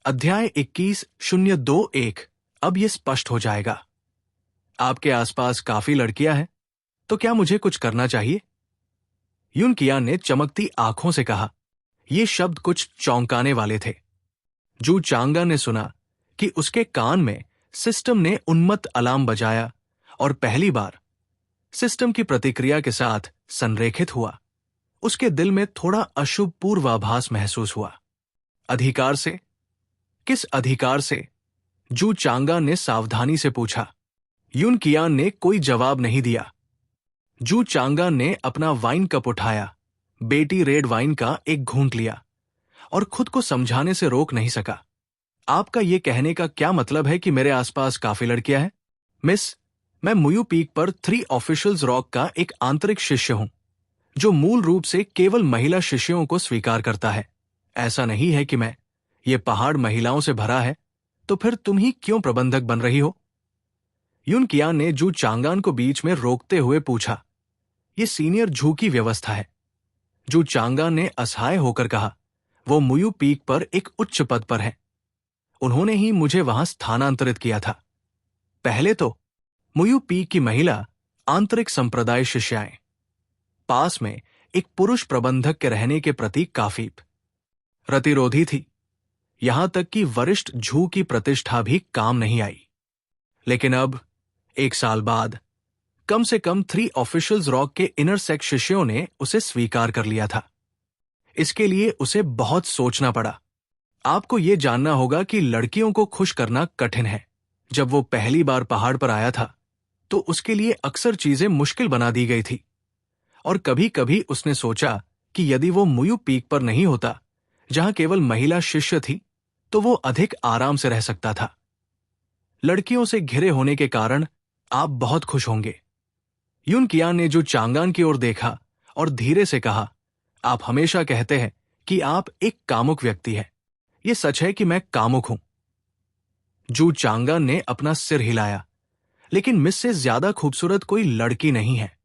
अध्याय 21:021। अब ये स्पष्ट हो जाएगा। आपके आसपास काफी लड़कियां हैं, तो क्या मुझे कुछ करना चाहिए? यून कियान ने चमकती आंखों से कहा। ये शब्द कुछ चौंकाने वाले थे। जू चांगा ने सुना कि उसके कान में सिस्टम ने उन्मत्त अलार्म बजाया और पहली बार सिस्टम की प्रतिक्रिया के साथ संरेखित हुआ। उसके दिल में थोड़ा अशुभ पूर्वाभास महसूस हुआ। अधिकार से? किस अधिकार से? जू चांगा ने सावधानी से पूछा। यून कियान ने कोई जवाब नहीं दिया। जू चांगा ने अपना वाइन कप उठाया, बेटी रेड वाइन का एक घूंट लिया और खुद को समझाने से रोक नहीं सका। आपका यह कहने का क्या मतलब है कि मेरे आसपास काफी लड़कियां हैं? मिस, मैं मुयू पीक पर 3 ऑफिशियल्स रॉक का एक आंतरिक शिष्य हूं, जो मूल रूप से केवल महिला शिष्यों को स्वीकार करता है। ऐसा नहीं है कि ये पहाड़ महिलाओं से भरा है, तो फिर तुम ही क्यों प्रबंधक बन रही हो? यून कियान ने जू चांगान को बीच में रोकते हुए पूछा। यह सीनियर झू की व्यवस्था है। जू चांगान ने असहाय होकर कहा। वो मुयू पीक पर एक उच्च पद पर है। उन्होंने ही मुझे वहां स्थानांतरित किया था। पहले तो मुयू पीक की महिला आंतरिक संप्रदाय शिष्याएं पास में एक पुरुष प्रबंधक के रहने के प्रति काफी प्रतिरोधी थी। यहां तक कि वरिष्ठ झू की प्रतिष्ठा भी काम नहीं आई। लेकिन अब 1 साल बाद कम से कम 3 ऑफिशियल्स रॉक के इनर सेक्स शिष्यों ने उसे स्वीकार कर लिया था। इसके लिए उसे बहुत सोचना पड़ा। आपको यह जानना होगा कि लड़कियों को खुश करना कठिन है। जब वो पहली बार पहाड़ पर आया था, तो उसके लिए अक्सर चीजें मुश्किल बना दी गई थी। और कभी कभी उसने सोचा कि यदि वो मुयू पीक पर नहीं होता, जहां केवल महिला शिष्य थी, तो वो अधिक आराम से रह सकता था। लड़कियों से घिरे होने के कारण आप बहुत खुश होंगे। यून कियान ने जो चांगान की ओर देखा और धीरे से कहा, आप हमेशा कहते हैं कि आप एक कामुक व्यक्ति हैं। यह सच है कि मैं कामुक हूं। जू चांगान ने अपना सिर हिलाया। लेकिन मिस से ज्यादा खूबसूरत कोई लड़की नहीं है।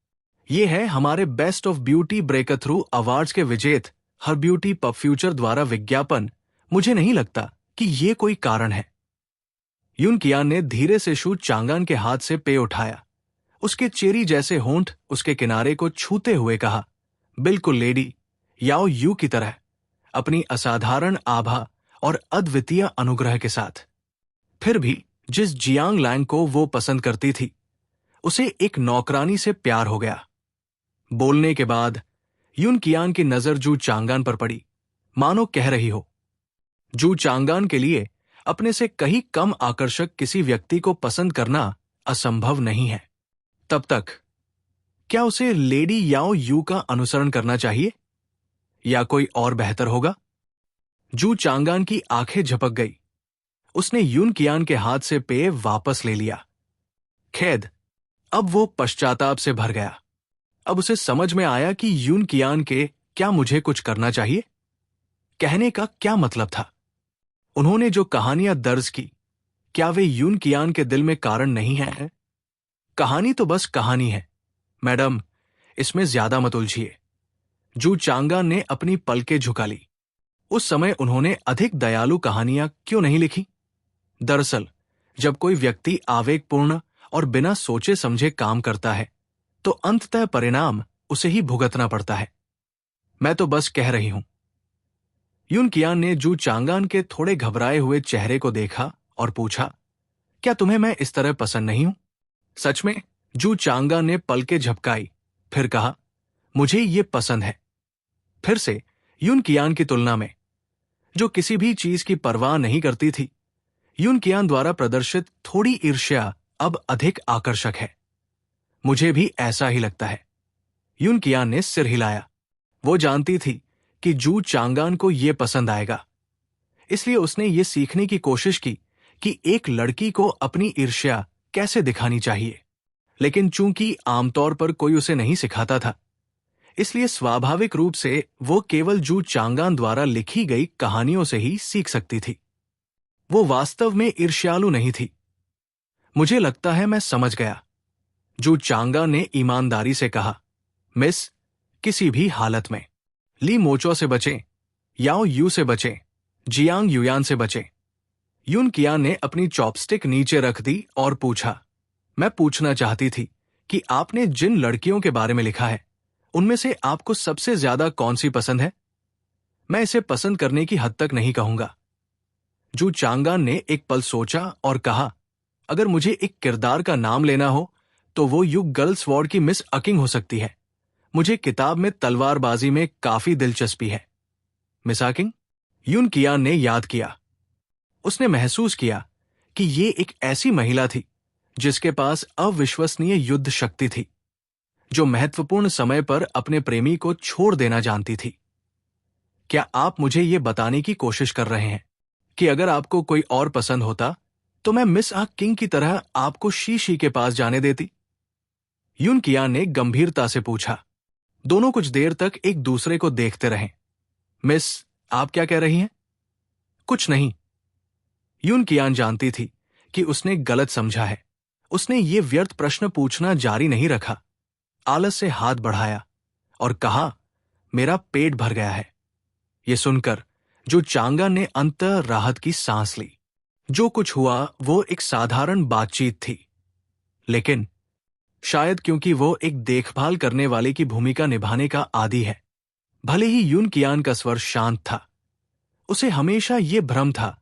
यह है हमारे best of beauty break through awards के विजेत हर ब्यूटी पब फ्यूचर द्वारा विज्ञापन। मुझे नहीं लगता कि यह कोई कारण है। यून कियान ने धीरे से शू चांगान के हाथ से पे उठाया। उसके चेरी जैसे होंठ उसके किनारे को छूते हुए कहा, बिल्कुल लेडी याओ यू की तरह, अपनी असाधारण आभा और अद्वितीय अनुग्रह के साथ। फिर भी जिस जियांग लैंग को वो पसंद करती थी, उसे एक नौकरानी से प्यार हो गया। बोलने के बाद यून कियान की नजर जू चांगान पर पड़ी, मानो कह रही हो। जू चांगान के लिए अपने से कहीं कम आकर्षक किसी व्यक्ति को पसंद करना असंभव नहीं है। तब तक क्या उसे लेडी याओ यू का अनुसरण करना चाहिए, या कोई और बेहतर होगा? जू चांगान की आंखें झपक गई। उसने यून कियान के हाथ से पेय वापस ले लिया। खेद, अब वो पश्चाताप से भर गया। अब उसे समझ में आया कि यून कियान के क्या मुझे कुछ करना चाहिए कहने का क्या मतलब था। उन्होंने जो कहानियां दर्ज की, क्या वे यून कियान के दिल में कारण नहीं है? कहानी तो बस कहानी है, मैडम, इसमें ज्यादा मत उलझिए। जू चांगान ने अपनी पलकें झुका ली। उस समय उन्होंने अधिक दयालु कहानियां क्यों नहीं लिखी? दरअसल जब कोई व्यक्ति आवेगपूर्ण और बिना सोचे समझे काम करता है, तो अंततः परिणाम उसे ही भुगतना पड़ता है। मैं तो बस कह रही हूं। यून कियान ने जू चांगान के थोड़े घबराए हुए चेहरे को देखा और पूछा, क्या तुम्हें मैं इस तरह पसंद नहीं हूं? सच में? जू चांगान ने पलकें झपकाई, फिर कहा, मुझे ये पसंद है। फिर से यून कियान की तुलना में, जो किसी भी चीज की परवाह नहीं करती थी, यून कियान द्वारा प्रदर्शित थोड़ी ईर्ष्या अब अधिक आकर्षक है। मुझे भी ऐसा ही लगता है। यून कियान ने सिर हिलाया। वो जानती थी कि जू चांगान को यह पसंद आएगा। इसलिए उसने ये सीखने की कोशिश की कि एक लड़की को अपनी ईर्ष्या कैसे दिखानी चाहिए। लेकिन चूंकि आमतौर पर कोई उसे नहीं सिखाता था, इसलिए स्वाभाविक रूप से वो केवल जू चांगान द्वारा लिखी गई कहानियों से ही सीख सकती थी। वो वास्तव में ईर्ष्यालु नहीं थी। मुझे लगता है मैं समझ गया, जू चांगान ने ईमानदारी से कहा। मिस, किसी भी हालत में ली मोचो से बचें, याओ यू से बचें, जियांग युयान से बचें। यून कियान ने अपनी चॉपस्टिक नीचे रख दी और पूछा, मैं पूछना चाहती थी कि आपने जिन लड़कियों के बारे में लिखा है उनमें से आपको सबसे ज्यादा कौन सी पसंद है? मैं इसे पसंद करने की हद तक नहीं कहूंगा। जू चांगान ने एक पल सोचा और कहा, अगर मुझे एक किरदार का नाम लेना हो तो वो यू गर्ल्स वार्ड की मिस अकिंग हो सकती है। मुझे किताब में तलवारबाजी में काफी दिलचस्पी है। मिस अकिंग? यून कियान ने याद किया। उसने महसूस किया कि ये एक ऐसी महिला थी जिसके पास अविश्वसनीय युद्ध शक्ति थी, जो महत्वपूर्ण समय पर अपने प्रेमी को छोड़ देना जानती थी। क्या आप मुझे ये बताने की कोशिश कर रहे हैं कि अगर आपको कोई और पसंद होता तो मैं मिस आ किंग की तरह आपको शीशी के पास जाने देती? यून कियान ने गंभीरता से पूछा। दोनों कुछ देर तक एक दूसरे को देखते रहे। मिस, आप क्या कह रही हैं? कुछ नहीं। यून कियान जानती थी कि उसने गलत समझा है। उसने ये व्यर्थ प्रश्न पूछना जारी नहीं रखा। आलस से हाथ बढ़ाया और कहा, मेरा पेट भर गया है। ये सुनकर जो चांगा ने अंततः राहत की सांस ली। जो कुछ हुआ वो एक साधारण बातचीत थी, लेकिन शायद क्योंकि वो एक देखभाल करने वाले की भूमिका निभाने का आदी है, भले ही यून कियान का स्वर शांत था, उसे हमेशा ये भ्रम था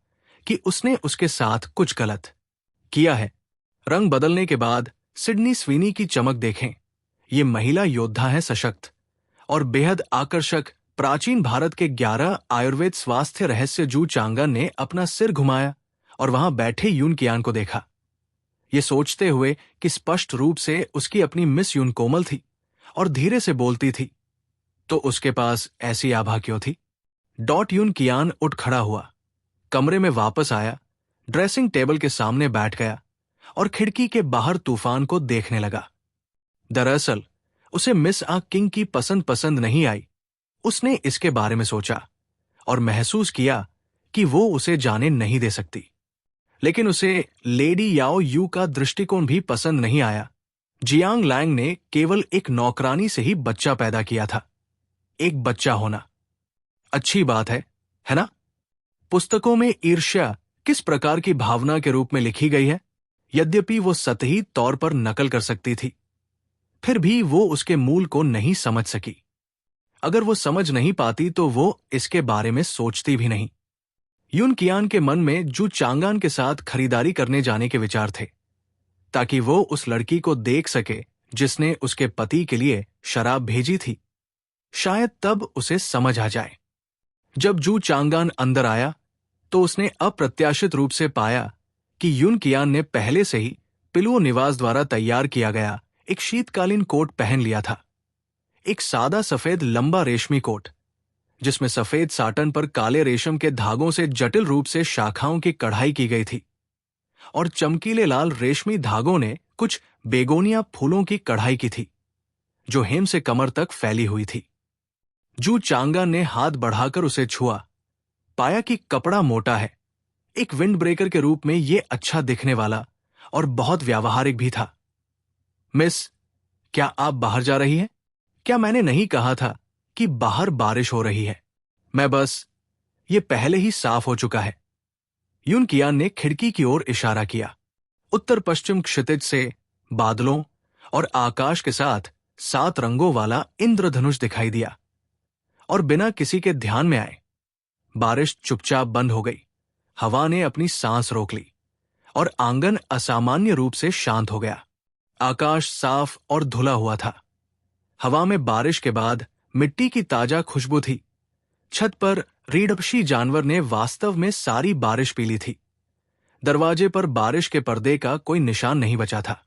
कि उसने उसके साथ कुछ गलत किया है। रंग बदलने के बाद सिडनी स्वीनी की चमक देखें। ये महिला योद्धा है, सशक्त और बेहद आकर्षक। प्राचीन भारत के 11 आयुर्वेद स्वास्थ्य रहस्य जू चांगा ने अपना सिर घुमाया और वहां बैठे यून कियान को देखा, ये सोचते हुए कि स्पष्ट रूप से उसकी अपनी मिस यून कोमल थी और धीरे से बोलती थी, तो उसके पास ऐसी आभा क्यों थी? यून कियान उठ खड़ा हुआ, कमरे में वापस आया, ड्रेसिंग टेबल के सामने बैठ गया और खिड़की के बाहर तूफान को देखने लगा। दरअसल उसे मिस आ किंग की पसंद नहीं आई। उसने इसके बारे में सोचा और महसूस किया कि वो उसे जाने नहीं दे सकती। लेकिन उसे लेडी याओ यू का दृष्टिकोण भी पसंद नहीं आया। जियांग लैंग ने केवल एक नौकरानी से ही बच्चा पैदा किया था। एक बच्चा होना अच्छी बात है ना? पुस्तकों में ईर्ष्या किस प्रकार की भावना के रूप में लिखी गई है, यद्यपि वो सतही तौर पर नकल कर सकती थी, फिर भी वो उसके मूल को नहीं समझ सकी। अगर वो समझ नहीं पाती तो वो इसके बारे में सोचती भी नहीं। यून कियान के मन में जू चांगान के साथ खरीदारी करने जाने के विचार थे, ताकि वो उस लड़की को देख सके जिसने उसके पति के लिए शराब भेजी थी। शायद तब उसे समझ आ जाए। जब जू चांगान अंदर आया तो उसने अप्रत्याशित रूप से पाया कि यून कियान ने पहले से ही पिलुओ निवास द्वारा तैयार किया गया एक शीतकालीन कोट पहन लिया था। एक सादा सफेद लंबा रेशमी कोट, जिसमें सफेद साटन पर काले रेशम के धागों से जटिल रूप से शाखाओं की कढ़ाई की गई थी और चमकीले लाल रेशमी धागों ने कुछ बेगोनिया फूलों की कढ़ाई की थी, जो हेम से कमर तक फैली हुई थी। जू चांगा ने हाथ बढ़ाकर उसे छुआ, पाया कि कपड़ा मोटा है। एक विंड ब्रेकर के रूप में यह अच्छा दिखने वाला और बहुत व्यावहारिक भी था। मिस, क्या आप बाहर जा रही हैं? क्या मैंने नहीं कहा था कि बाहर बारिश हो रही है? मैं बस, ये पहले ही साफ हो चुका है। यून कियान ने खिड़की की ओर इशारा किया। उत्तर पश्चिम क्षितिज से बादलों और आकाश के साथ 7 रंगों वाला इंद्रधनुष दिखाई दिया और बिना किसी के ध्यान में आए बारिश चुपचाप बंद हो गई। हवा ने अपनी सांस रोक ली और आंगन असामान्य रूप से शांत हो गया। आकाश साफ और धुला हुआ था। हवा में बारिश के बाद मिट्टी की ताजा खुशबू थी। छत पर रीढ़पशी जानवर ने वास्तव में सारी बारिश पी ली थी। दरवाजे पर बारिश के पर्दे का कोई निशान नहीं बचा था।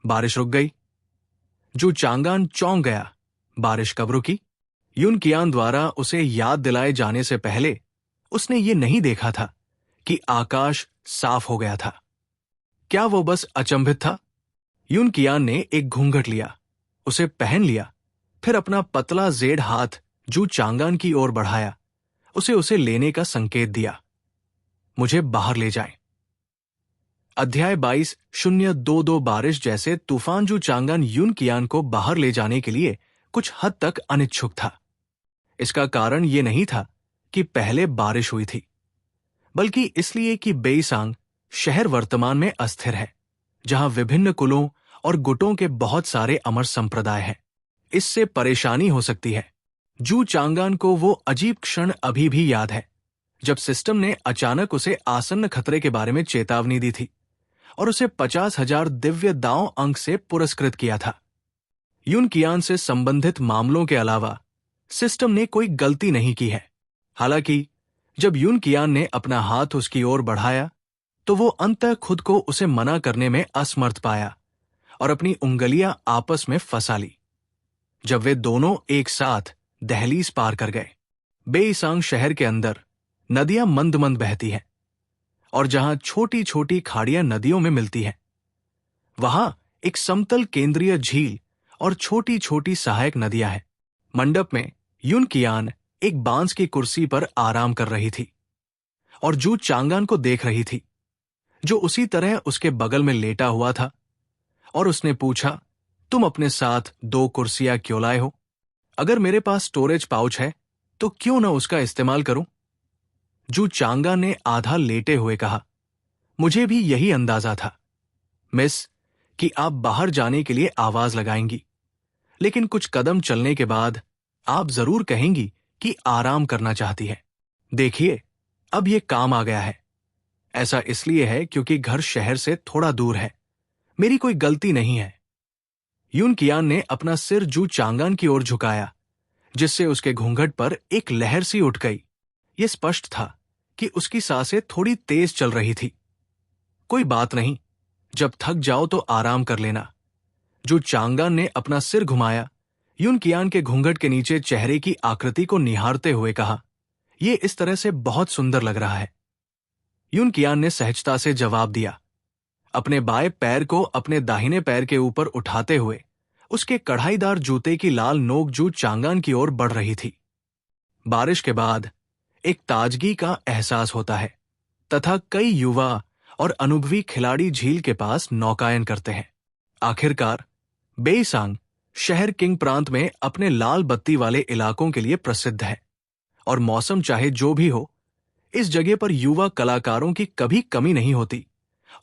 बारिश रुक गई। जू चांगान चौंक गया। बारिश कब रुकी? यून कियान द्वारा उसे याद दिलाए जाने से पहले उसने ये नहीं देखा था कि आकाश साफ हो गया था। क्या वो बस अचंभित था? यून कियान ने एक घूंघट लिया, उसे पहन लिया, फिर अपना पतला जेड हाथ जू चांगान की ओर बढ़ाया, उसे लेने का संकेत दिया। मुझे बाहर ले जाएं। अध्याय 22:022 बारिश जैसे तूफान जू चांगान यून कियान को बाहर ले जाने के लिए कुछ हद तक अनिच्छुक था। इसका कारण यह नहीं था कि पहले बारिश हुई थी। बल्कि इसलिए कि बेइसांग शहर वर्तमान में अस्थिर है, जहां विभिन्न कुलों और गुटों के बहुत सारे अमर संप्रदाय हैं। इससे परेशानी हो सकती है। जू चांगान को वो अजीब क्षण अभी भी याद है, जब सिस्टम ने अचानक उसे आसन्न खतरे के बारे में चेतावनी दी थी और उसे 50,000 दिव्य दांव अंक से पुरस्कृत किया था। यून कियान से संबंधित मामलों के अलावा सिस्टम ने कोई गलती नहीं की है। हालांकि जब यून कियान ने अपना हाथ उसकी ओर बढ़ाया, तो वो अंततः खुद को उसे मना करने में असमर्थ पाया और अपनी उंगलियां आपस में फंसा ली। जब वे दोनों एक साथ दहलीज पार कर गए, बेइसांग शहर के अंदर नदियां मंद मंद बहती हैं, और जहां छोटी छोटी खाड़ियां नदियों में मिलती हैं, वहां एक समतल केंद्रीय झील और छोटी छोटी सहायक नदियां हैं। मंडप में यून कियान एक बांस की कुर्सी पर आराम कर रही थी और जू चांगान को देख रही थी, जो उसी तरह उसके बगल में लेटा हुआ था, और उसने पूछा, तुम अपने साथ 2 कुर्सियां क्यों लाए हो? अगर मेरे पास स्टोरेज पाउच है तो क्यों न उसका इस्तेमाल करूं? जू चांगा ने आधा लेटे हुए कहा, मुझे भी यही अंदाजा था, मिस, कि आप बाहर जाने के लिए आवाज लगाएंगी, लेकिन कुछ कदम चलने के बाद आप जरूर कहेंगी कि आराम करना चाहती है। देखिए, अब ये काम आ गया है। ऐसा इसलिए है क्योंकि घर शहर से थोड़ा दूर है। मेरी कोई गलती नहीं है। यून कियान ने अपना सिर जू चांगान की ओर झुकाया, जिससे उसके घूंघट पर एक लहर सी उठ गई। यह स्पष्ट था कि उसकी सांसें थोड़ी तेज चल रही थी। कोई बात नहीं, जब थक जाओ तो आराम कर लेना। जू चांगान ने अपना सिर घुमाया, यून कियान के घूंघट के नीचे चेहरे की आकृति को निहारते हुए कहा, यह इस तरह से बहुत सुंदर लग रहा है। यून कियान ने सहजता से जवाब दिया, अपने बाएं पैर को अपने दाहिने पैर के ऊपर उठाते हुए उसके कढ़ाईदार जूते की लाल नोक जू चांगान की ओर बढ़ रही थी। बारिश के बाद एक ताजगी का एहसास होता है, तथा कई युवा और अनुभवी खिलाड़ी झील के पास नौकायन करते हैं। आखिरकार बेइसांग शहर किंग प्रांत में अपने लाल बत्ती वाले इलाकों के लिए प्रसिद्ध है, और मौसम चाहे जो भी हो, इस जगह पर युवा कलाकारों की कभी कमी नहीं होती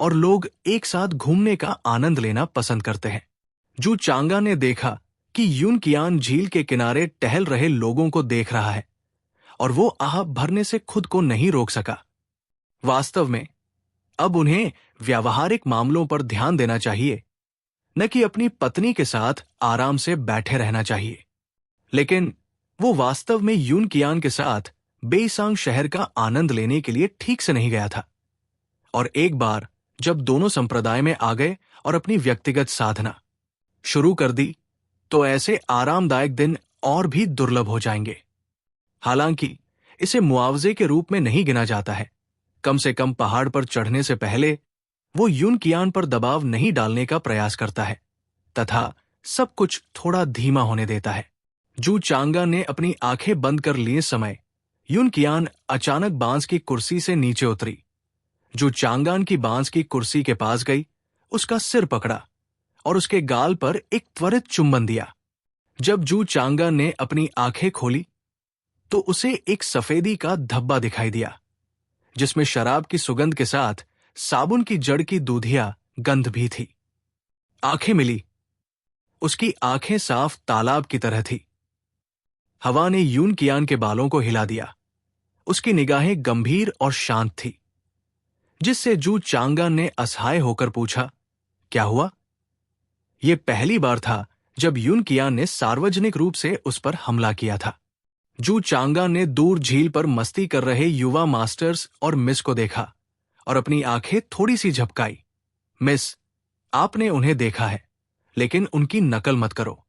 और लोग एक साथ घूमने का आनंद लेना पसंद करते हैं। जू चांगा ने देखा कि यून कियान झील के किनारे टहल रहे लोगों को देख रहा है, और वो आह भरने से खुद को नहीं रोक सका। वास्तव में अब उन्हें व्यावहारिक मामलों पर ध्यान देना चाहिए, न कि अपनी पत्नी के साथ आराम से बैठे रहना चाहिए। लेकिन वो वास्तव में यून कियान के साथ बेइसांग शहर का आनंद लेने के लिए ठीक से नहीं गया था। और एक बार जब दोनों संप्रदाय में आ गए और अपनी व्यक्तिगत साधना शुरू कर दी, तो ऐसे आरामदायक दिन और भी दुर्लभ हो जाएंगे। हालांकि इसे मुआवजे के रूप में नहीं गिना जाता है। कम से कम पहाड़ पर चढ़ने से पहले वो यून कियान पर दबाव नहीं डालने का प्रयास करता है तथा सब कुछ थोड़ा धीमा होने देता है। जू चांगा ने अपनी आंखें बंद कर लिए समय यून कियान अचानक बांस की कुर्सी से नीचे उतरी। जू चांगान की बांस की कुर्सी के पास गई, उसका सिर पकड़ा और उसके गाल पर एक त्वरित चुंबन दिया। जब जू चांगान ने अपनी आंखें खोली, तो उसे एक सफेदी का धब्बा दिखाई दिया, जिसमें शराब की सुगंध के साथ साबुन की जड़ की दूधिया गंध भी थी। आंखें मिली। उसकी आंखें साफ तालाब की तरह थी। हवा ने यून कियान के बालों को हिला दिया। उसकी निगाहें गंभीर और शांत थी, जिससे जू चांगान ने असहाय होकर पूछा, क्या हुआ? यह पहली बार था जब यून कियान ने सार्वजनिक रूप से उस पर हमला किया था। जू चांगान ने दूर झील पर मस्ती कर रहे युवा मास्टर्स और मिस को देखा और अपनी आंखें थोड़ी सी झपकाई। मिस, आपने उन्हें देखा है, लेकिन उनकी नकल मत करो।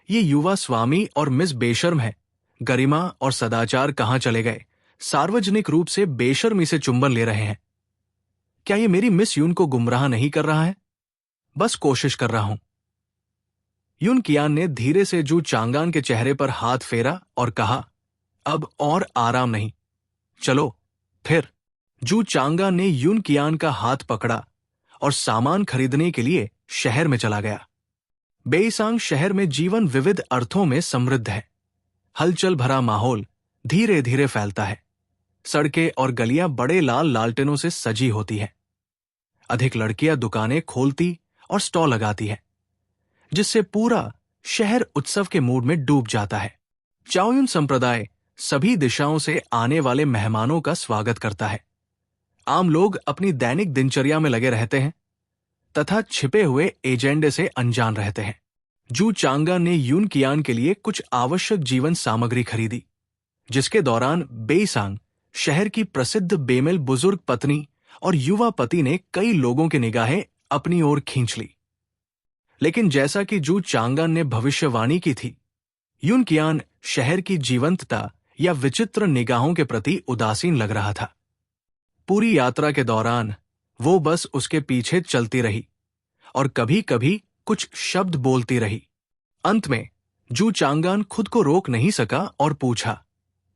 ये युवा स्वामी और मिस बेशर्म है। गरिमा और सदाचार कहां चले गए? सार्वजनिक रूप से बेशर्मी से चुंबन ले रहे हैं। क्या ये मेरी मिस यून को गुमराह नहीं कर रहा है? बस कोशिश कर रहा हूं। यून कियान ने धीरे से जू चांगान के चेहरे पर हाथ फेरा और कहा, अब और आराम नहीं, चलो फिर। जू चांगान ने यून कियान का हाथ पकड़ा और सामान खरीदने के लिए शहर में चला गया। बेइसांग शहर में जीवन विविध अर्थों में समृद्ध है। हलचल भरा माहौल धीरे धीरे फैलता है। सड़कें और गलियां बड़े लाल लालटेनों से सजी होती हैं। अधिक लड़कियां दुकानें खोलती और स्टॉल लगाती हैं, जिससे पूरा शहर उत्सव के मूड में डूब जाता है। चाओयुन संप्रदाय सभी दिशाओं से आने वाले मेहमानों का स्वागत करता है। आम लोग अपनी दैनिक दिनचर्या में लगे रहते हैं तथा छिपे हुए एजेंडे से अनजान रहते हैं। जू चांगा ने यून कियान के लिए कुछ आवश्यक जीवन सामग्री खरीदी, जिसके दौरान बेईसांग शहर की प्रसिद्ध बेमेल बुजुर्ग पत्नी और युवा पति ने कई लोगों की निगाहें अपनी ओर खींच ली। लेकिन जैसा कि जू चांगान ने भविष्यवाणी की थी, यून कियान शहर की जीवंतता या विचित्र निगाहों के प्रति उदासीन लग रहा था। पूरी यात्रा के दौरान वो बस उसके पीछे चलती रही और कभी कभी कुछ शब्द बोलती रही। अंत में जू चांगान खुद को रोक नहीं सका और पूछा,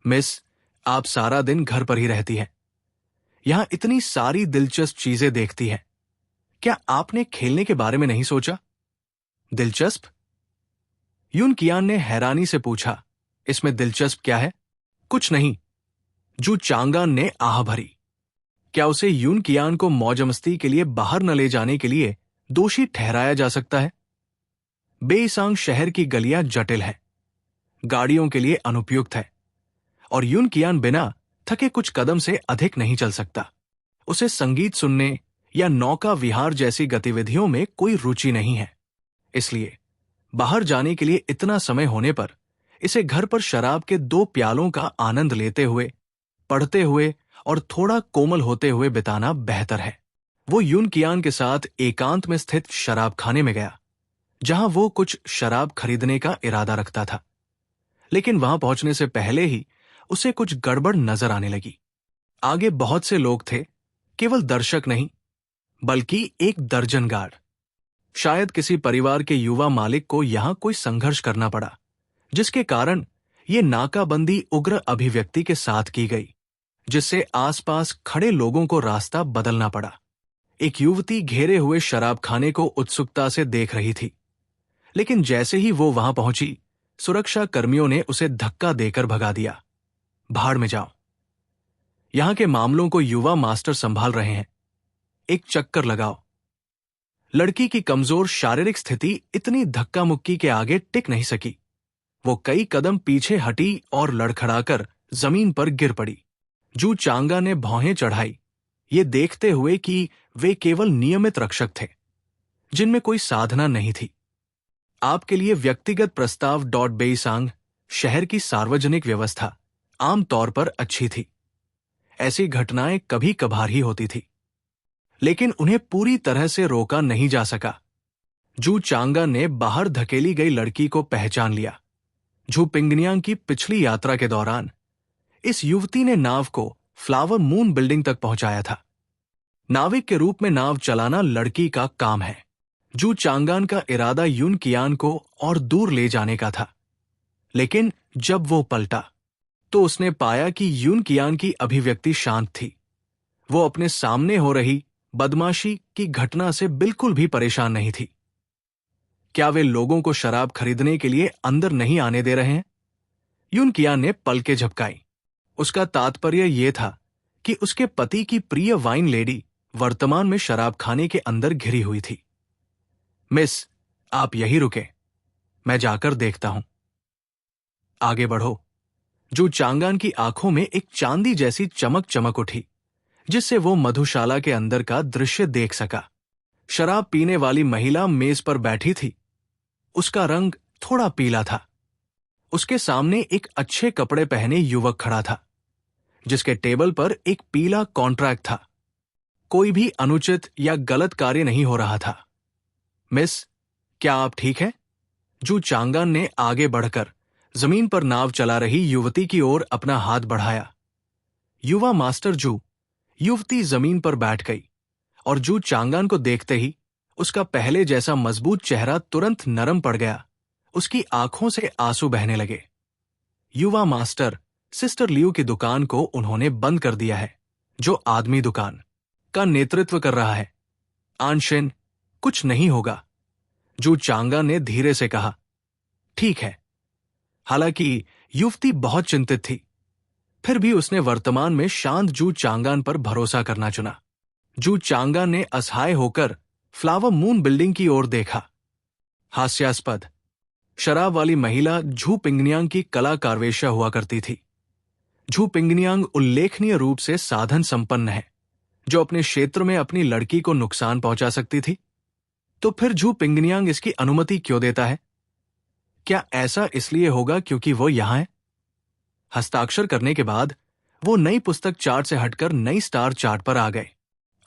मिस, आप सारा दिन घर पर ही रहती हैं, यहां इतनी सारी दिलचस्प चीजें देखती हैं, क्या आपने खेलने के बारे में नहीं सोचा? दिलचस्प? यून कियान ने हैरानी से पूछा, इसमें दिलचस्प क्या है? कुछ नहीं, जू चांगान ने आह भरी। क्या उसे यून कियान को मौज-मस्ती के लिए बाहर न ले जाने के लिए दोषी ठहराया जा सकता है? बेईसांग शहर की गलियां जटिल हैं, गाड़ियों के लिए अनुपयुक्त है और यून कियान बिना थके कुछ कदम से अधिक नहीं चल सकता। उसे संगीत सुनने या नौका विहार जैसी गतिविधियों में कोई रुचि नहीं है। इसलिए बाहर जाने के लिए इतना समय होने पर इसे घर पर शराब के 2 प्यालों का आनंद लेते हुए, पढ़ते हुए और थोड़ा कोमल होते हुए बिताना बेहतर है। वो यून कियान के साथ एकांत में स्थित शराब खाने में गया, जहां वो कुछ शराब खरीदने का इरादा रखता था। लेकिन वहां पहुंचने से पहले ही उसे कुछ गड़बड़ नजर आने लगी। आगे बहुत से लोग थे, केवल दर्शक नहीं बल्कि 1 दर्जन गार्ड। शायद किसी परिवार के युवा मालिक को यहां कोई संघर्ष करना पड़ा, जिसके कारण ये नाकाबंदी उग्र अभिव्यक्ति के साथ की गई, जिससे आसपास खड़े लोगों को रास्ता बदलना पड़ा। एक युवती घेरे हुए शराब खाने को उत्सुकता से देख रही थी, लेकिन जैसे ही वो वहां पहुंची, सुरक्षा कर्मियों ने उसे धक्का देकर भगा दिया। भाड़ में जाओ, यहां के मामलों को युवा मास्टर संभाल रहे हैं, एक चक्कर लगाओ। लड़की की कमजोर शारीरिक स्थिति इतनी धक्का मुक्की के आगे टिक नहीं सकी। वो कई कदम पीछे हटी और लड़खड़ाकर जमीन पर गिर पड़ी। जू चांगा ने भौहें चढ़ाई, ये देखते हुए कि वे केवल नियमित रक्षक थे, जिनमें कोई साधना नहीं थी। आपके लिए व्यक्तिगत प्रस्ताव बेईसांग शहर की सार्वजनिक व्यवस्था आमतौर पर अच्छी थी। ऐसी घटनाएं कभी कभार ही होती थी, लेकिन उन्हें पूरी तरह से रोका नहीं जा सका। जू चांगा ने बाहर धकेली गई लड़की को पहचान लिया। जू पिंगनियांग की पिछली यात्रा के दौरान इस युवती ने नाव को फ्लावर मून बिल्डिंग तक पहुंचाया था। नाविक के रूप में नाव चलाना लड़की का काम है। जू चांगान का इरादा यून कियान को और दूर ले जाने का था, लेकिन जब वो पलटा तो उसने पाया कि यून कियान की अभिव्यक्ति शांत थी। वो अपने सामने हो रही बदमाशी की घटना से बिल्कुल भी परेशान नहीं थी। क्या वे लोगों को शराब खरीदने के लिए अंदर नहीं आने दे रहे हैं? यून कियान ने पलकें झपकाई। उसका तात्पर्य यह था कि उसके पति की प्रिय वाइन लेडी वर्तमान में शराब खाने के अंदर घिरी हुई थी। मिस, आप यहीं रुके, मैं जाकर देखता हूं। आगे बढ़ो। जू चांगान की आंखों में एक चांदी जैसी चमक चमक उठी, जिससे वो मधुशाला के अंदर का दृश्य देख सका। शराब पीने वाली महिला मेज पर बैठी थी। उसका रंग थोड़ा पीला था। उसके सामने एक अच्छे कपड़े पहने युवक खड़ा था, जिसके टेबल पर एक पीला कॉन्ट्रैक्ट था। कोई भी अनुचित या गलत कार्य नहीं हो रहा था। मिस, क्या आप ठीक हैं? जू चांगान ने आगे बढ़कर जमीन पर नाव चला रही युवती की ओर अपना हाथ बढ़ाया। युवा मास्टर जू। युवती जमीन पर बैठ गई और जू चांगान को देखते ही उसका पहले जैसा मजबूत चेहरा तुरंत नरम पड़ गया। उसकी आंखों से आंसू बहने लगे। युवा मास्टर, सिस्टर लियू की दुकान को उन्होंने बंद कर दिया है, जो आदमी दुकान का नेतृत्व कर रहा है। आनशिन, कुछ नहीं होगा, जू चांगान ने धीरे से कहा। ठीक है। हालांकि युवती बहुत चिंतित थी। फिर भी उसने वर्तमान में शांत जू चांगान पर भरोसा करना चुना। जू चांगान ने असहाय होकर फ्लावर मून बिल्डिंग की ओर देखा। हास्यास्पद, शराब वाली महिला झू पिंगनियांग की कला कारवेश्या हुआ करती थी। झू पिंगनियांग उल्लेखनीय रूप से साधन संपन्न है, जो अपने क्षेत्र में अपनी लड़की को नुकसान पहुंचा सकती थी। तो फिर झू पिंगनियांग इसकी अनुमति क्यों देता है? क्या ऐसा इसलिए होगा क्योंकि वो यहां है? हस्ताक्षर करने के बाद वो नई पुस्तक चार्ट से हटकर नई स्टार चार्ट पर आ गए।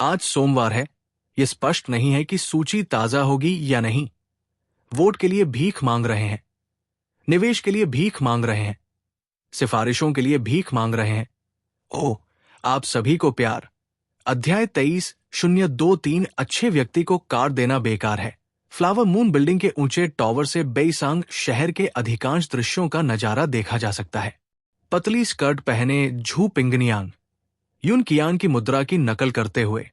आज सोमवार है, यह स्पष्ट नहीं है कि सूची ताजा होगी या नहीं। वोट के लिए भीख मांग रहे हैं, निवेश के लिए भीख मांग रहे हैं, सिफारिशों के लिए भीख मांग रहे हैं। ओह, आप सभी को प्यार। अध्याय 23:023 अच्छे व्यक्ति को कार्ड देना बेकार है। फ्लावर मून बिल्डिंग के ऊंचे टॉवर से बेईसांग शहर के अधिकांश दृश्यों का नजारा देखा जा सकता है। पतली स्कर्ट पहने झू पिंगनियांग यून कियान की मुद्रा की नकल करते हुए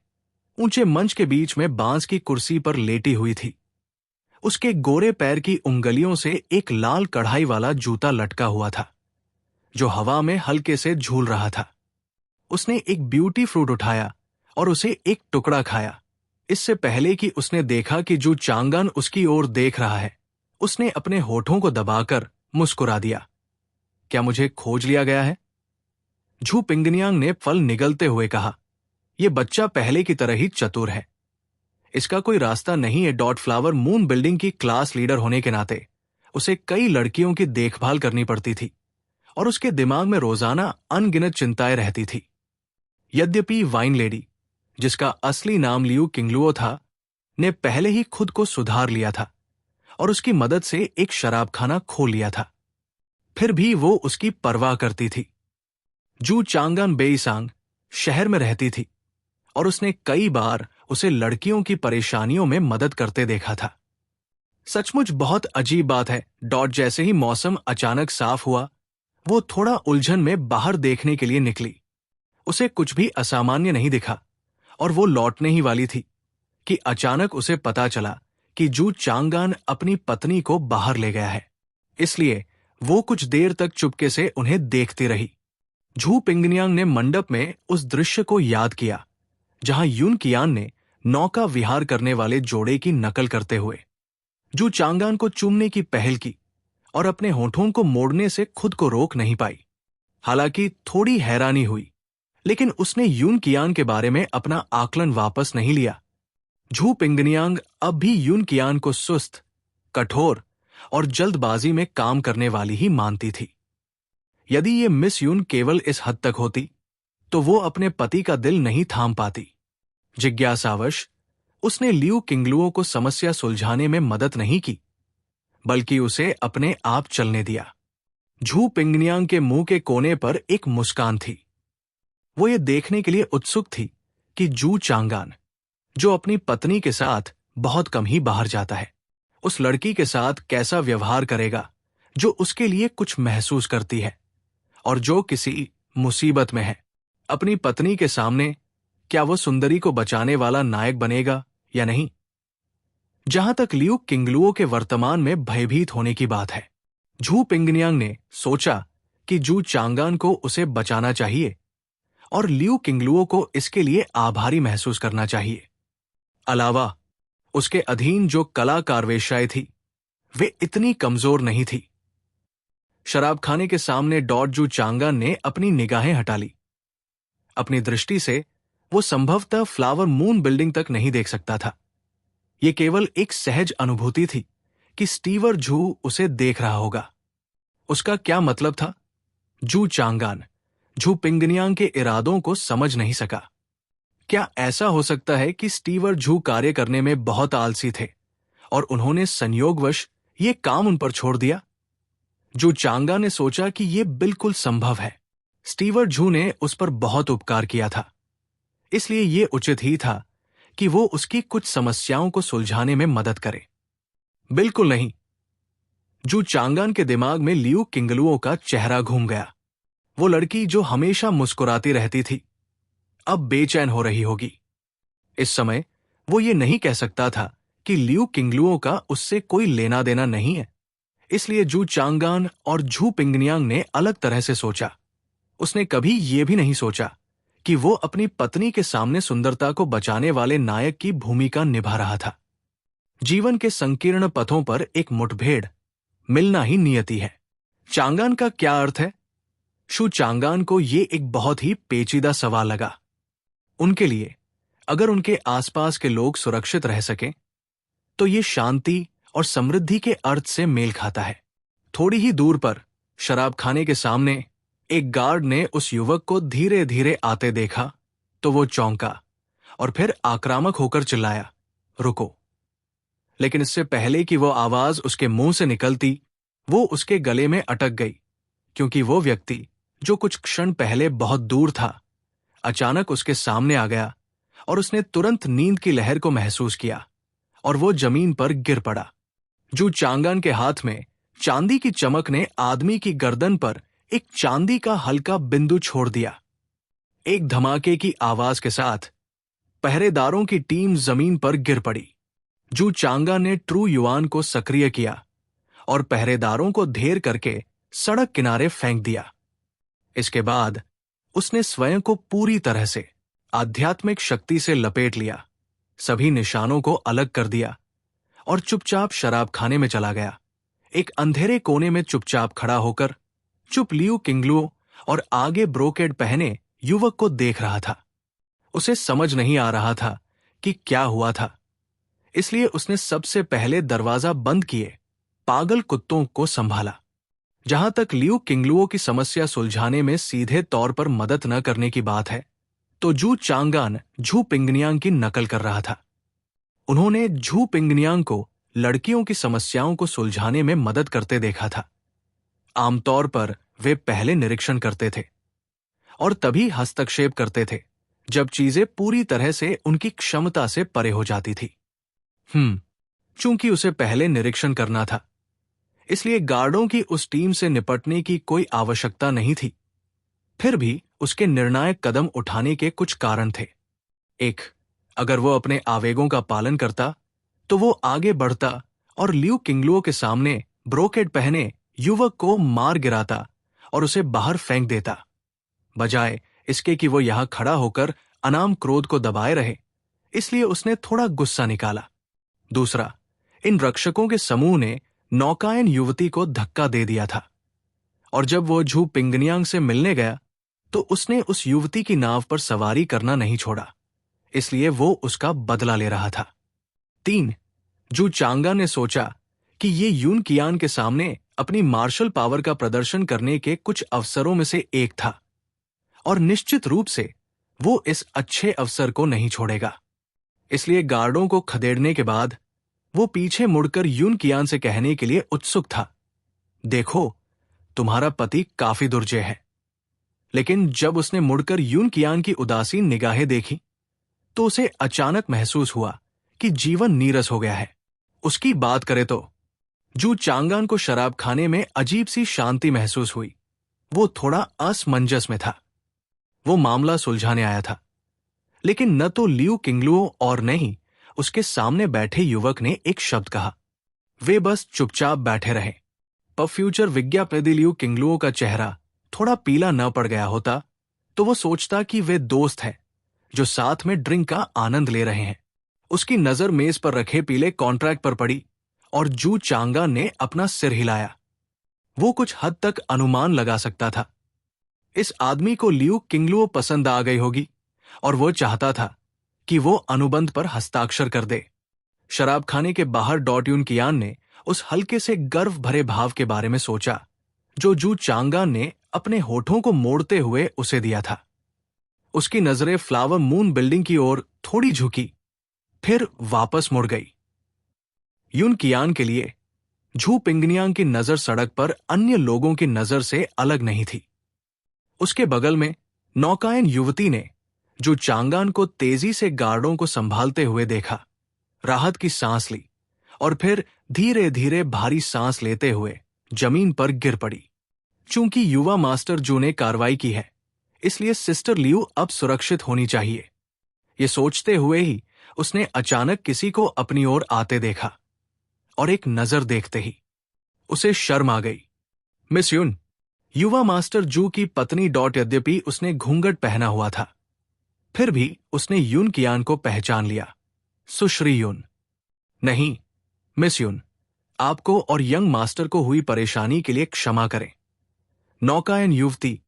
ऊंचे मंच के बीच में बांस की कुर्सी पर लेटी हुई थी। उसके गोरे पैर की उंगलियों से एक लाल कढ़ाई वाला जूता लटका हुआ था, जो हवा में हल्के से झूल रहा था। उसने एक ब्यूटी फ्रूट उठाया और उसे एक टुकड़ा खाया। इससे पहले कि उसने देखा कि जू चांगान उसकी ओर देख रहा है, उसने अपने होठों को दबाकर मुस्कुरा दिया। क्या मुझे खोज लिया गया है? झू पिंगनियांग ने फल निगलते हुए कहा। यह बच्चा पहले की तरह ही चतुर है। इसका कोई रास्ता नहीं है। फ्लावर मून बिल्डिंग की क्लास लीडर होने के नाते उसे कई लड़कियों की देखभाल करनी पड़ती थी और उसके दिमाग में रोजाना अनगिनत चिंताएं रहती थी। यद्यपि वाइन लेडी, जिसका असली नाम लियू किंगलुओ था, ने पहले ही खुद को सुधार लिया था और उसकी मदद से एक शराबखाना खोल लिया था, फिर भी वो उसकी परवाह करती थी। जू चांगान बेईसांग शहर में रहती थी और उसने कई बार उसे लड़कियों की परेशानियों में मदद करते देखा था। सचमुच बहुत अजीब बात है। जैसे ही मौसम अचानक साफ हुआ, वो थोड़ा उलझन में बाहर देखने के लिए निकली। उसे कुछ भी असामान्य नहीं दिखा और वो लौटने ही वाली थी कि अचानक उसे पता चला कि जू चांगान अपनी पत्नी को बाहर ले गया है। इसलिए वो कुछ देर तक चुपके से उन्हें देखती रही। झू पिंगनियांग ने मंडप में उस दृश्य को याद किया जहां यून कियान ने नौका विहार करने वाले जोड़े की नकल करते हुए जू चांगान को चूमने की पहल की और अपने होठों को मोड़ने से खुद को रोक नहीं पाई। हालांकि थोड़ी हैरानी हुई, लेकिन उसने यून कियान के बारे में अपना आकलन वापस नहीं लिया। झू पिंगनियांग अब भी यून कियान को सुस्त, कठोर और जल्दबाजी में काम करने वाली ही मानती थी। यदि ये मिस यून केवल इस हद तक होती तो वो अपने पति का दिल नहीं थाम पाती। जिज्ञासावश उसने लियू किंगलुओ को समस्या सुलझाने में मदद नहीं की, बल्कि उसे अपने आप चलने दिया। झू पिंगनियांग के मुंह के कोने पर एक मुस्कान थी। वो ये देखने के लिए उत्सुक थी कि जू चांगान, जो अपनी पत्नी के साथ बहुत कम ही बाहर जाता है, उस लड़की के साथ कैसा व्यवहार करेगा जो उसके लिए कुछ महसूस करती है और जो किसी मुसीबत में है। अपनी पत्नी के सामने क्या वो सुंदरी को बचाने वाला नायक बनेगा या नहीं? जहां तक लियू किंगलुओ के वर्तमान में भयभीत होने की बात है, झू पिंगनियांग ने सोचा कि जू चांगान को उसे बचाना चाहिए और लियू किंगलुओ को इसके लिए आभारी महसूस करना चाहिए। अलावा उसके अधीन जो कला कारवेश्याएं थी, वे इतनी कमजोर नहीं थी। शराबखाने के सामने जू चांगान ने अपनी निगाहें हटा ली। अपनी दृष्टि से वो संभवतः फ्लावर मून बिल्डिंग तक नहीं देख सकता था। ये केवल एक सहज अनुभूति थी कि स्टीवर झू उसे देख रहा होगा। उसका क्या मतलब था? जू चांगान झू पिंगनियांग के इरादों को समझ नहीं सका। क्या ऐसा हो सकता है कि स्टीवर झू कार्य करने में बहुत आलसी थे और उन्होंने संयोगवश ये काम उन पर छोड़ दिया? जू चांगा ने सोचा कि यह बिल्कुल संभव है। स्टीवर झू ने उस पर बहुत उपकार किया था, इसलिए यह उचित ही था कि वो उसकी कुछ समस्याओं को सुलझाने में मदद करे। बिल्कुल नहीं। जू चांगान के दिमाग में लियू किंगलुओ का चेहरा घूम गया। वो लड़की जो हमेशा मुस्कुराती रहती थी, अब बेचैन हो रही होगी। इस समय वो ये नहीं कह सकता था कि लियू किंगलुओ का उससे कोई लेना देना नहीं है। इसलिए जू चांगान और झू पिंगनियांग ने अलग तरह से सोचा। उसने कभी ये भी नहीं सोचा कि वो अपनी पत्नी के सामने सुंदरता को बचाने वाले नायक की भूमिका निभा रहा था। जीवन के संकीर्ण पथों पर एक मुठभेड़ मिलना ही नियति है। चांगान का क्या अर्थ है? शू चांगान को ये एक बहुत ही पेचीदा सवाल लगा। उनके लिए अगर उनके आसपास के लोग सुरक्षित रह सकें तो ये शांति और समृद्धि के अर्थ से मेल खाता है। थोड़ी ही दूर पर शराब खाने के सामने एक गार्ड ने उस युवक को धीरे धीरे आते देखा तो वो चौंका और फिर आक्रामक होकर चिल्लाया, रुको। लेकिन इससे पहले कि वो आवाज उसके मुंह से निकलती, वो उसके गले में अटक गई, क्योंकि वो व्यक्ति जो कुछ क्षण पहले बहुत दूर था अचानक उसके सामने आ गया और उसने तुरंत नींद की लहर को महसूस किया और वो जमीन पर गिर पड़ा। जू चांगान के हाथ में चांदी की चमक ने आदमी की गर्दन पर एक चांदी का हल्का बिंदु छोड़ दिया। एक धमाके की आवाज के साथ पहरेदारों की टीम जमीन पर गिर पड़ी। जू चांगा ने ट्रू युआन को सक्रिय किया और पहरेदारों को ढेर करके सड़क किनारे फेंक दिया। इसके बाद उसने स्वयं को पूरी तरह से आध्यात्मिक शक्ति से लपेट लिया, सभी निशानों को अलग कर दिया और चुपचाप शराब खाने में चला गया। एक अंधेरे कोने में चुपचाप खड़ा होकर चुप लियू किंगलुओ और आगे ब्रोकेड पहने युवक को देख रहा था। उसे समझ नहीं आ रहा था कि क्या हुआ था, इसलिए उसने सबसे पहले दरवाजा बंद किए पागल कुत्तों को संभाला। जहां तक लियू किंगलुओ की समस्या सुलझाने में सीधे तौर पर मदद न करने की बात है, तो जू चांगान झू पिंगनियांग की नकल कर रहा था। उन्होंने झू पिंगनियांग को लड़कियों की समस्याओं को सुलझाने में मदद करते देखा था। आमतौर पर वे पहले निरीक्षण करते थे और तभी हस्तक्षेप करते थे जब चीजें पूरी तरह से उनकी क्षमता से परे हो जाती थी। चूंकि उसे पहले निरीक्षण करना था, इसलिए गार्डों की उस टीम से निपटने की कोई आवश्यकता नहीं थी। फिर भी उसके निर्णायक कदम उठाने के कुछ कारण थे। एक, अगर वो अपने आवेगों का पालन करता तो वो आगे बढ़ता और लियू किंगलुओ के सामने ब्रोकेड पहने युवक को मार गिराता और उसे बाहर फेंक देता, बजाय इसके कि वो यहां खड़ा होकर अनाम क्रोध को दबाए रहे। इसलिए उसने थोड़ा गुस्सा निकाला। दूसरा, इन रक्षकों के समूह ने नौकायन युवती को धक्का दे दिया था और जब वो झू पिंगनियांग से मिलने गया तो उसने उस युवती की नाव पर सवारी करना नहीं छोड़ा, इसलिए वो उसका बदला ले रहा था। 3, जू चांगा ने सोचा कि ये यून कियान के सामने अपनी मार्शल पावर का प्रदर्शन करने के कुछ अवसरों में से एक था और निश्चित रूप से वो इस अच्छे अवसर को नहीं छोड़ेगा। इसलिए गार्डों को खदेड़ने के बाद वो पीछे मुड़कर यून कियान से कहने के लिए उत्सुक था, देखो, तुम्हारा पति काफी दुर्जय है। लेकिन जब उसने मुड़कर यून कियान की उदासीन निगाहें देखी तो उसे अचानक महसूस हुआ कि जीवन नीरस हो गया है। उसकी बात करे तो जू चांगान को शराब खाने में अजीब सी शांति महसूस हुई। वो थोड़ा असमंजस में था। वो मामला सुलझाने आया था, लेकिन न तो लियू किंगलुओ और न ही उसके सामने बैठे युवक ने एक शब्द कहा। वे बस चुपचाप बैठे रहे। पर फ्यूचर विज्ञापनिधि लियू किंगलुओ का चेहरा थोड़ा पीला न पड़ गया होता तो वो सोचता कि वे दोस्त हैं जो साथ में ड्रिंक का आनंद ले रहे हैं। उसकी नजर मेज पर रखे पीले कॉन्ट्रैक्ट पर पड़ी और जू चांगा ने अपना सिर हिलाया। वो कुछ हद तक अनुमान लगा सकता था। इस आदमी को लियू किंगलुओ पसंद आ गई होगी और वो चाहता था कि वो अनुबंध पर हस्ताक्षर कर दे। शराब खाने के बाहर डॉट्यून कियान ने उस हल्के से गर्व भरे भाव के बारे में सोचा जो जू चांगा ने अपने होठों को मोड़ते हुए उसे दिया था। उसकी नजरें फ्लावर मून बिल्डिंग की ओर थोड़ी झुकी, फिर वापस मुड़ गई। यून कियान के लिए झू पिंगनियांग की नजर सड़क पर अन्य लोगों की नजर से अलग नहीं थी। उसके बगल में नौकायन युवती ने जो चांगान को तेजी से गार्डों को संभालते हुए देखा, राहत की सांस ली और फिर धीरे धीरे भारी सांस लेते हुए जमीन पर गिर पड़ी। चूंकि युवा मास्टर जू ने कार्रवाई की है, इसलिए सिस्टर लियू अब सुरक्षित होनी चाहिए। ये सोचते हुए ही उसने अचानक किसी को अपनी ओर आते देखा और एक नजर देखते ही उसे शर्म आ गई। मिस यून, युवा मास्टर जू की पत्नी डॉट यद्यपि उसने घूंघट पहना हुआ था, फिर भी उसने यून कियान को पहचान लिया। सुश्री यून। नहीं मिस यून, आपको और यंग मास्टर को हुई परेशानी के लिए क्षमा करें। नौकायन युवती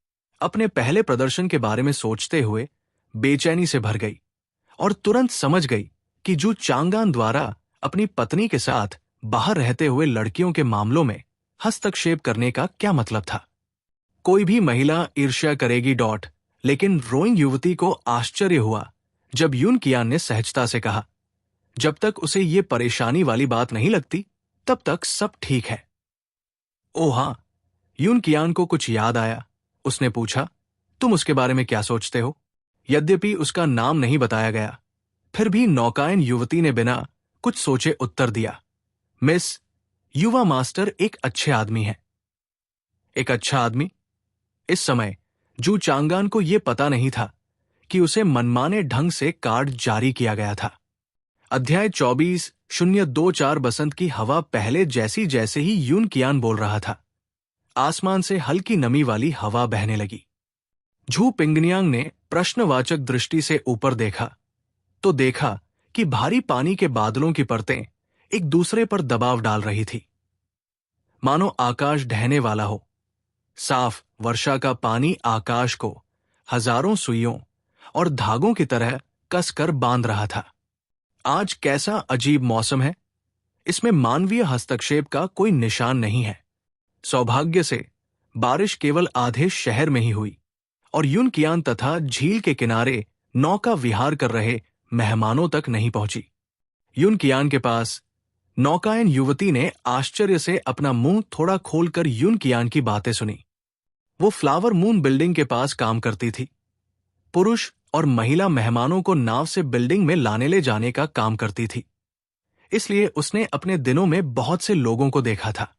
अपने पहले प्रदर्शन के बारे में सोचते हुए बेचैनी से भर गई और तुरंत समझ गई कि जू चांगान द्वारा अपनी पत्नी के साथ बाहर रहते हुए लड़कियों के मामलों में हस्तक्षेप करने का क्या मतलब था। कोई भी महिला ईर्ष्या करेगी डॉट, लेकिन रोइंग युवती को आश्चर्य हुआ जब यून कियान ने सहजता से कहा, जब तक उसे ये परेशानी वाली बात नहीं लगती तब तक सब ठीक है। ओह हां, यून कियान को कुछ याद आया। उसने पूछा, तुम उसके बारे में क्या सोचते हो? यद्यपि उसका नाम नहीं बताया गया, फिर भी नौकायन युवती ने बिना कुछ सोचे उत्तर दिया, मिस, युवा मास्टर एक अच्छे आदमी हैं। एक अच्छा आदमी? इस समय जू चांगान को यह पता नहीं था कि उसे मनमाने ढंग से कार्ड जारी किया गया था। अध्याय 24:024 बसंत की हवा पहले जैसी जैसे ही यून कियान बोल रहा था, आसमान से हल्की नमी वाली हवा बहने लगी। झू पिंगनियांग ने प्रश्नवाचक दृष्टि से ऊपर देखा तो देखा कि भारी पानी के बादलों की परतें एक दूसरे पर दबाव डाल रही थी, मानो आकाश ढहने वाला हो। साफ वर्षा का पानी आकाश को हजारों सुइयों और धागों की तरह कसकर बांध रहा था। आज कैसा अजीब मौसम है। इसमें मानवीय हस्तक्षेप का कोई निशान नहीं है। सौभाग्य से बारिश केवल आधे शहर में ही हुई और यून कियान तथा झील के किनारे नौका विहार कर रहे मेहमानों तक नहीं पहुंची। यून कियान के पास नौकायन युवती ने आश्चर्य से अपना मुंह थोड़ा खोलकर यून कियान की बातें सुनी। वो फ्लावर मून बिल्डिंग के पास काम करती थी। पुरुष और महिला मेहमानों को नाव से बिल्डिंग में लाने ले जाने का काम करती थी, इसलिए उसने अपने दिनों में बहुत से लोगों को देखा था।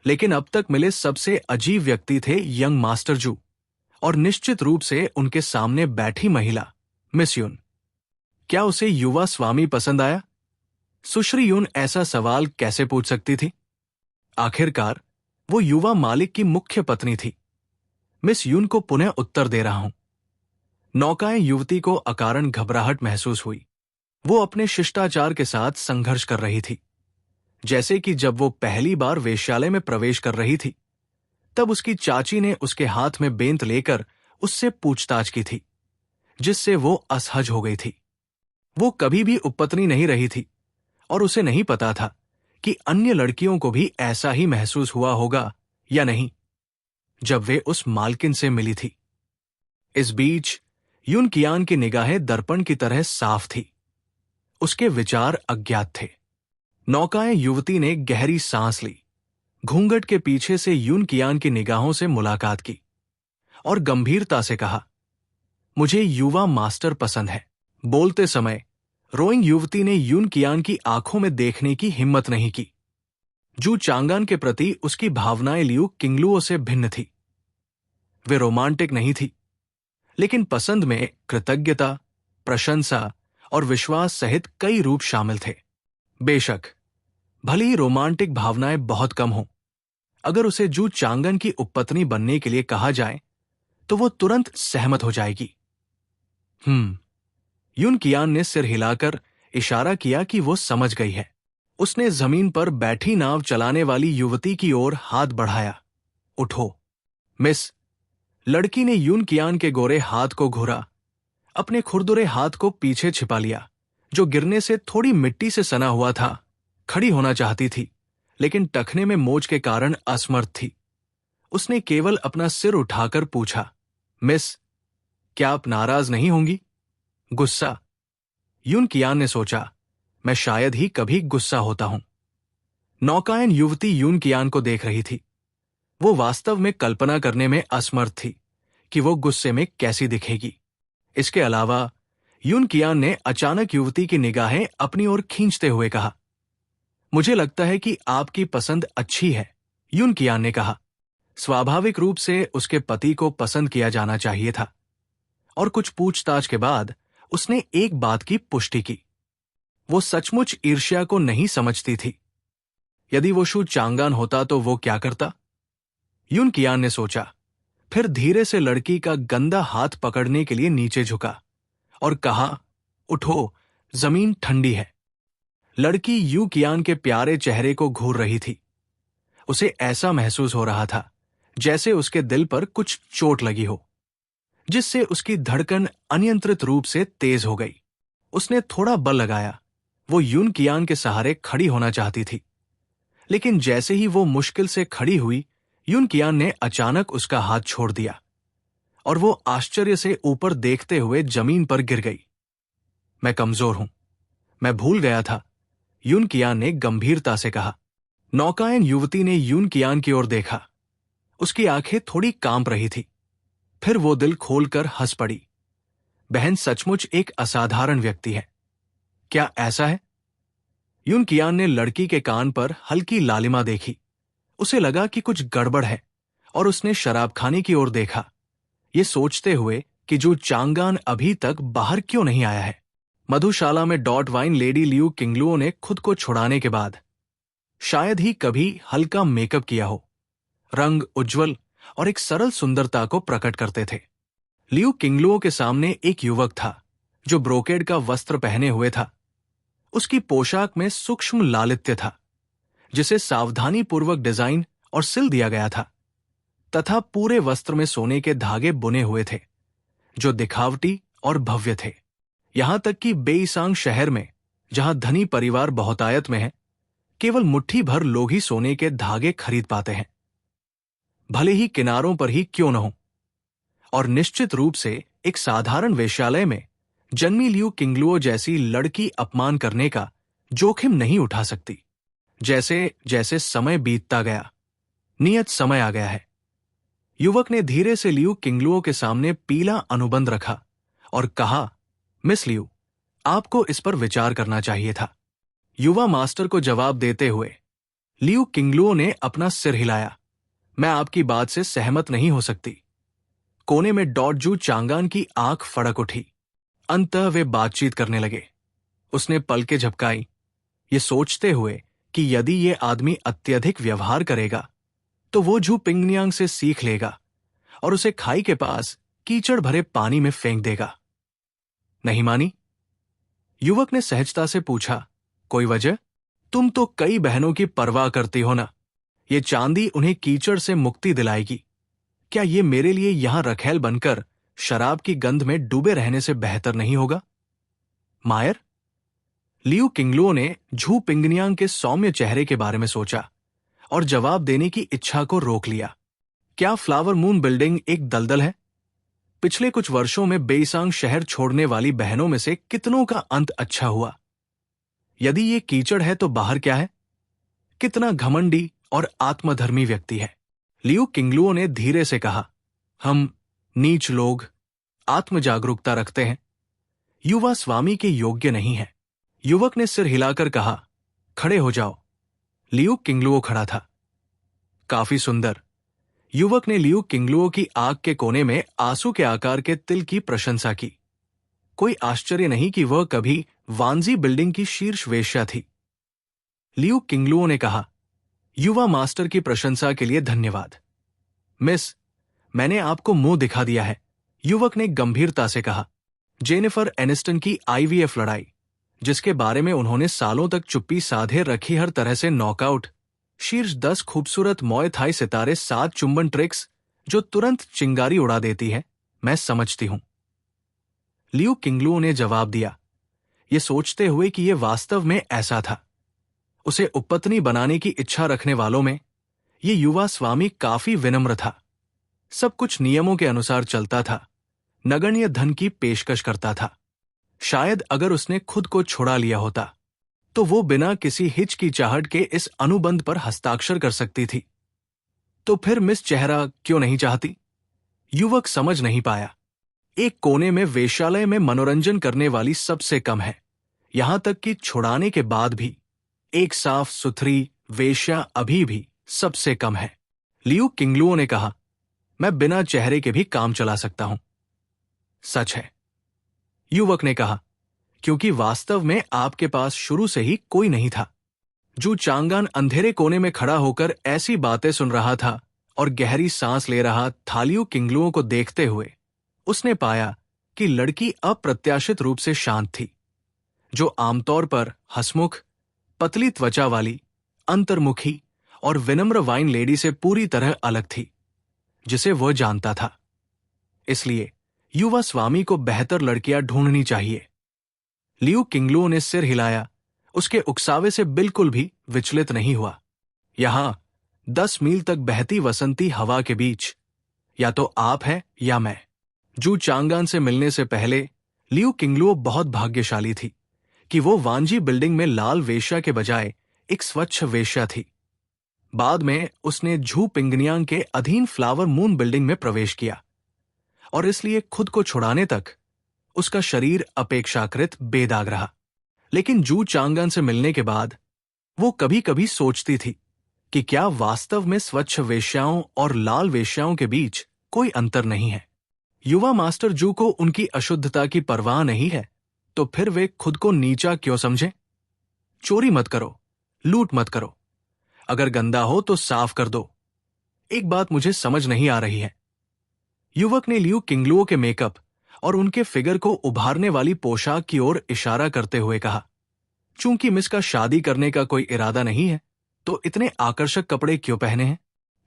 लेकिन अब तक मिले सबसे अजीब व्यक्ति थे यंग मास्टर जू और निश्चित रूप से उनके सामने बैठी महिला मिस यून। क्या उसे युवा स्वामी पसंद आया? सुश्री यून ऐसा सवाल कैसे पूछ सकती थी? आखिरकार वो युवा मालिक की मुख्य पत्नी थी। मिस यून को पुनः उत्तर दे रहा हूं। नौकाएं युवती को अकारण घबराहट महसूस हुई। वो अपने शिष्टाचार के साथ संघर्ष कर रही थी, जैसे कि जब वो पहली बार वेश्यालय में प्रवेश कर रही थी तब उसकी चाची ने उसके हाथ में बेंत लेकर उससे पूछताछ की थी, जिससे वो असहज हो गई थी। वो कभी भी उपपत्नी नहीं रही थी और उसे नहीं पता था कि अन्य लड़कियों को भी ऐसा ही महसूस हुआ होगा या नहीं जब वे उस मालकिन से मिली थी। इस बीच यून कियान की निगाहें दर्पण की तरह साफ थी। उसके विचार अज्ञात थे। नौकाएं युवती ने गहरी सांस ली, घूंघट के पीछे से यून कियान की निगाहों से मुलाकात की और गंभीरता से कहा, मुझे युवा मास्टर पसंद है। बोलते समय रोइंग युवती ने यून कियान की आंखों में देखने की हिम्मत नहीं की। जू चांगान के प्रति उसकी भावनाएं लियू किंगलुओं से भिन्न थी। वे रोमांटिक नहीं थी, लेकिन पसंद में कृतज्ञता, प्रशंसा और विश्वास सहित कई रूप शामिल थे। बेशक भले ही रोमांटिक भावनाएं बहुत कम हों, अगर उसे जू चांगन की उपपत्नी बनने के लिए कहा जाए तो वो तुरंत सहमत हो जाएगी। यून कियान ने सिर हिलाकर इशारा किया कि वो समझ गई है। उसने जमीन पर बैठी नाव चलाने वाली युवती की ओर हाथ बढ़ाया। उठो मिस। लड़की ने यून कियान के गोरे हाथ को घूरा, अपने खुरदुरे हाथ को पीछे छिपा लिया, जो गिरने से थोड़ी मिट्टी से सना हुआ था। खड़ी होना चाहती थी, लेकिन टखने में मोच के कारण असमर्थ थी। उसने केवल अपना सिर उठाकर पूछा, मिस, क्या आप नाराज नहीं होंगी? गुस्सा? यून कियान ने सोचा, मैं शायद ही कभी गुस्सा होता हूं। नौकायन युवती यून कियान को देख रही थी। वो वास्तव में कल्पना करने में असमर्थ थी कि वो गुस्से में कैसी दिखेगी। इसके अलावा यून कियान ने अचानक युवती की निगाहें अपनी ओर खींचते हुए कहा, मुझे लगता है कि आपकी पसंद अच्छी है। यून कियान ने कहा। स्वाभाविक रूप से उसके पति को पसंद किया जाना चाहिए था, और कुछ पूछताछ के बाद उसने एक बात की पुष्टि की। वो सचमुच ईर्ष्या को नहीं समझती थी। यदि वो शू चांगान होता तो वो क्या करता? यून कियान ने सोचा, फिर धीरे से लड़की का गंदा हाथ पकड़ने के लिए नीचे झुका और कहा, उठो, जमीन ठंडी है। लड़की यू कियान के प्यारे चेहरे को घूर रही थी। उसे ऐसा महसूस हो रहा था जैसे उसके दिल पर कुछ चोट लगी हो, जिससे उसकी धड़कन अनियंत्रित रूप से तेज हो गई। उसने थोड़ा बल लगाया। वो यून कियान के सहारे खड़ी होना चाहती थी, लेकिन जैसे ही वो मुश्किल से खड़ी हुई, यून कियान ने अचानक उसका हाथ छोड़ दिया और वो आश्चर्य से ऊपर देखते हुए जमीन पर गिर गई। मैं कमजोर हूं, मैं भूल गया था, यून कियान ने गंभीरता से कहा। नौकायन युवती ने यून कियान की ओर देखा। उसकी आंखें थोड़ी कांप रही थी। फिर वो दिल खोलकर हंस पड़ी। बहन सचमुच एक असाधारण व्यक्ति है। क्या ऐसा है? यून कियान ने लड़की के कान पर हल्की लालिमा देखी। उसे लगा कि कुछ गड़बड़ है और उसने शराबखाने की ओर देखा, ये सोचते हुए कि जू चांगान अभी तक बाहर क्यों नहीं आया है। मधुशाला में डॉट वाइन लेडी लियू किंगलुओ ने खुद को छुड़ाने के बाद शायद ही कभी हल्का मेकअप किया हो। रंग उज्जवल और एक सरल सुंदरता को प्रकट करते थे। लियू किंगलुओ के सामने एक युवक था जो ब्रोकेड का वस्त्र पहने हुए था। उसकी पोशाक में सूक्ष्म लालित्य था, जिसे सावधानीपूर्वक डिजाइन और सिल दिया गया था, तथा पूरे वस्त्र में सोने के धागे बुने हुए थे जो दिखावटी और भव्य थे। यहां तक कि बेईसांग शहर में, जहां धनी परिवार बहुतायत में है, केवल मुट्ठी भर लोग ही सोने के धागे खरीद पाते हैं, भले ही किनारों पर ही क्यों न हो। और निश्चित रूप से एक साधारण वेश्यालय में जन्मी लियू किंगलुओ जैसी लड़की अपमान करने का जोखिम नहीं उठा सकती। जैसे जैसे समय बीतता गया, नियत समय आ गया है। युवक ने धीरे से लियू किंगलुओ के सामने पीला अनुबंध रखा और कहा, मिस लियू, आपको इस पर विचार करना चाहिए था। युवा मास्टर को जवाब देते हुए लियू किंगलुओ ने अपना सिर हिलाया। मैं आपकी बात से सहमत नहीं हो सकती। कोने में डॉटजू चांगान की आंख फड़क उठी। अंततः वे बातचीत करने लगे। उसने पलकें झपकाई, ये सोचते हुए कि यदि ये आदमी अत्यधिक व्यवहार करेगा तो वो झू पिंगनियांग से सीख लेगा और उसे खाई के पास कीचड़ भरे पानी में फेंक देगा। नहीं मानी? युवक ने सहजता से पूछा, कोई वजह? तुम तो कई बहनों की परवाह करती हो ना। ये चांदी उन्हें कीचड़ से मुक्ति दिलाएगी। क्या ये मेरे लिए यहां रखैल बनकर शराब की गंध में डूबे रहने से बेहतर नहीं होगा? मायर? लियू किंगलुओ ने झू पिंगनियांग के सौम्य चेहरे के बारे में सोचा और जवाब देने की इच्छा को रोक लिया। क्या फ्लावर मून बिल्डिंग एक दलदल है? पिछले कुछ वर्षों में बेईसांग शहर छोड़ने वाली बहनों में से कितनों का अंत अच्छा हुआ। यदि ये कीचड़ है तो बाहर क्या है? कितना घमंडी और आत्मधर्मी व्यक्ति है। लियू किंगलुओ ने धीरे से कहा, हम नीच लोग आत्म जागरूकता रखते हैं, युवा स्वामी के योग्य नहीं है। युवक ने सिर हिलाकर कहा, खड़े हो जाओ। लियू किंगलुओ खड़ा था। काफी सुंदर। युवक ने लियू किंगलुओ की आंख के कोने में आंसू के आकार के तिल की प्रशंसा की। कोई आश्चर्य नहीं कि वह कभी वांजी बिल्डिंग की शीर्ष वेश्या थी। लियू किंगलुओ ने कहा, युवा मास्टर की प्रशंसा के लिए धन्यवाद। मिस, मैंने आपको मुंह दिखा दिया है, युवक ने गंभीरता से कहा। जेनिफर एनिस्टन की आईवीएफ लड़ाई, जिसके बारे में उन्होंने सालों तक चुप्पी साधे रखी, हर तरह से नॉकआउट, शीर्ष 10 खूबसूरत मॉय थाई सितारे, 7 चुंबन ट्रिक्स जो तुरंत चिंगारी उड़ा देती है, मैं समझती हूं। लियू किंगलुओ ने जवाब दिया, ये सोचते हुए कि यह वास्तव में ऐसा था। उसे उपपत्नी बनाने की इच्छा रखने वालों में ये युवा स्वामी काफी विनम्र था। सब कुछ नियमों के अनुसार चलता था, नगण्य धन की पेशकश करता था। शायद अगर उसने खुद को छुड़ा लिया होता तो वो बिना किसी हिचकिचाहट के इस अनुबंध पर हस्ताक्षर कर सकती थी। तो फिर मिस चेहरा क्यों नहीं चाहती? युवक समझ नहीं पाया। एक कोने में वेश्यालय में मनोरंजन करने वाली सबसे कम है, यहां तक कि छुड़ाने के बाद भी एक साफ सुथरी वेश्या अभी भी सबसे कम है। लियू किंगलुओ ने कहा, मैं बिना चेहरे के भी काम चला सकता हूं। सच है, युवक ने कहा, क्योंकि वास्तव में आपके पास शुरू से ही कोई नहीं था। जू चांगान अंधेरे कोने में खड़ा होकर ऐसी बातें सुन रहा था और गहरी सांस ले रहा था लियू किंगलुओ को देखते हुए उसने पाया कि लड़की अप्रत्याशित रूप से शांत थी, जो आमतौर पर हंसमुख, पतली त्वचा वाली, अंतर्मुखी और विनम्र वाइन लेडी से पूरी तरह अलग थी, जिसे वह जानता था। इसलिए युवा स्वामी को बेहतर लड़कियां ढूंढनी चाहिए। लियू किंगलुओ ने सिर हिलाया, उसके उकसावे से बिल्कुल भी विचलित नहीं हुआ। यहां 10 मील तक बहती वसंती हवा के बीच या तो आप हैं या मैं। जू चांगान से मिलने से पहले लियू किंगलुओ बहुत भाग्यशाली थी कि वो वांजी बिल्डिंग में लाल वेश्या के बजाय एक स्वच्छ वेश्या थी। बाद में उसने झू पिंगनियांग के अधीन फ्लावर मून बिल्डिंग में प्रवेश किया और इसलिए खुद को छुड़ाने तक उसका शरीर अपेक्षाकृत बेदाग रहा। लेकिन जू चांगान से मिलने के बाद वो कभी कभी सोचती थी कि क्या वास्तव में स्वच्छ वेश्याओं और लाल वेश्याओं के बीच कोई अंतर नहीं है। युवा मास्टर जू को उनकी अशुद्धता की परवाह नहीं है, तो फिर वे खुद को नीचा क्यों समझें? चोरी मत करो, लूट मत करो, अगर गंदा हो तो साफ कर दो। एक बात मुझे समझ नहीं आ रही है। युवक ने लियू किंगलुओ के मेकअप और उनके फिगर को उभारने वाली पोशाक की ओर इशारा करते हुए कहा, चूंकि मिस का शादी करने का कोई इरादा नहीं है, तो इतने आकर्षक कपड़े क्यों पहने हैं?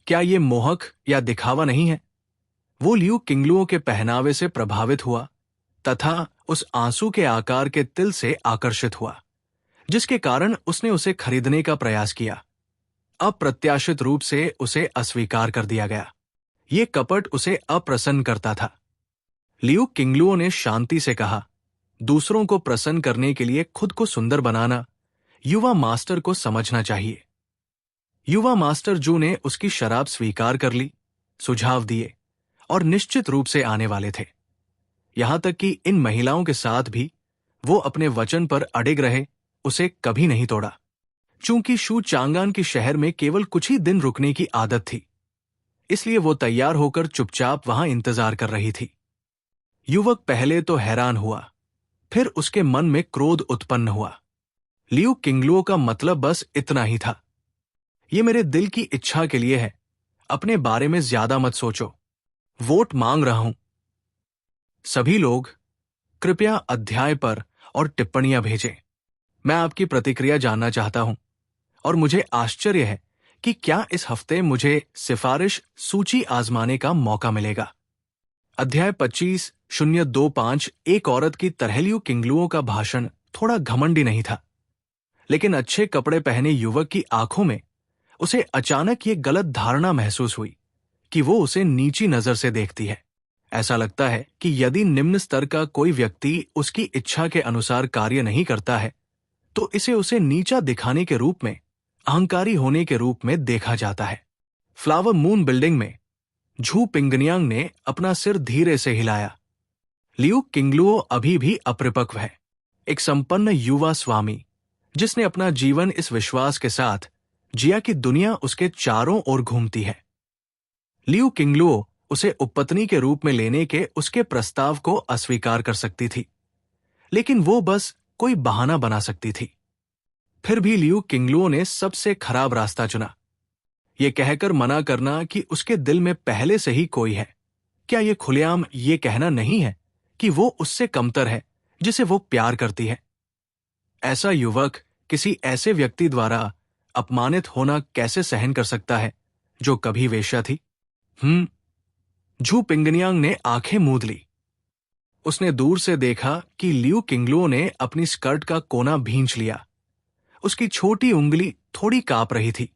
क्या ये मोहक या दिखावा नहीं है? वो लियू किंगलुओ के पहनावे से प्रभावित हुआ तथा उस आंसू के आकार के तिल से आकर्षित हुआ, जिसके कारण उसने उसे खरीदने का प्रयास किया। अप्रत्याशित रूप से उसे अस्वीकार कर दिया गया। ये कपट उसे अप्रसन्न करता था। लियू किंगलुओ ने शांति से कहा, दूसरों को प्रसन्न करने के लिए खुद को सुंदर बनाना युवा मास्टर को समझना चाहिए। युवा मास्टर जू ने उसकी शराब स्वीकार कर ली, सुझाव दिए और निश्चित रूप से आने वाले थे। यहां तक कि इन महिलाओं के साथ भी वो अपने वचन पर अडिग रहे, उसे कभी नहीं तोड़ा। चूंकि शू चांगान के शहर में केवल कुछ ही दिन रुकने की आदत थी, इसलिए वो तैयार होकर चुपचाप वहां इंतजार कर रही थी। युवक पहले तो हैरान हुआ, फिर उसके मन में क्रोध उत्पन्न हुआ। लियू किंगलुओ का मतलब बस इतना ही था, ये मेरे दिल की इच्छा के लिए है, अपने बारे में ज्यादा मत सोचो, वोट मांग रहा हूं। सभी लोग कृपया अध्याय पर और टिप्पणियां भेजें। मैं आपकी प्रतिक्रिया जानना चाहता हूं और मुझे आश्चर्य है कि क्या इस हफ्ते मुझे सिफारिश सूची आजमाने का मौका मिलेगा। अध्याय 25-025। एक औरत की तरह लियू किंगलुओ का भाषण थोड़ा घमंडी नहीं था, लेकिन अच्छे कपड़े पहने युवक की आंखों में उसे अचानक ये गलत धारणा महसूस हुई कि वो उसे नीची नजर से देखती है। ऐसा लगता है कि यदि निम्न स्तर का कोई व्यक्ति उसकी इच्छा के अनुसार कार्य नहीं करता है, तो इसे उसे नीचा दिखाने के रूप में, अहंकारी होने के रूप में देखा जाता है। फ्लावर मून बिल्डिंग में झू पिंगनियांग ने अपना सिर धीरे से हिलाया। लियू किंगलुओ अभी भी अपरिपक्व है, एक संपन्न युवा स्वामी जिसने अपना जीवन इस विश्वास के साथ जिया कि दुनिया उसके चारों ओर घूमती है। लियू किंगलुओ उसे उपपत्नी के रूप में लेने के उसके प्रस्ताव को अस्वीकार कर सकती थी, लेकिन वो बस कोई बहाना बना सकती थी। फिर भी लियू किंगलुओ ने सबसे खराब रास्ता चुना, ये कहकर मना करना कि उसके दिल में पहले से ही कोई है। क्या ये खुलेआम ये कहना नहीं है कि वो उससे कमतर है जिसे वो प्यार करती है? ऐसा युवक किसी ऐसे व्यक्ति द्वारा अपमानित होना कैसे सहन कर सकता है जो कभी वेश्या थी? झू पिंगनियांग ने आंखें मूंद ली। उसने दूर से देखा कि लियू किंगलुओ ने अपनी स्कर्ट का कोना भींच लिया। उसकी छोटी उंगली थोड़ी कांप रही थी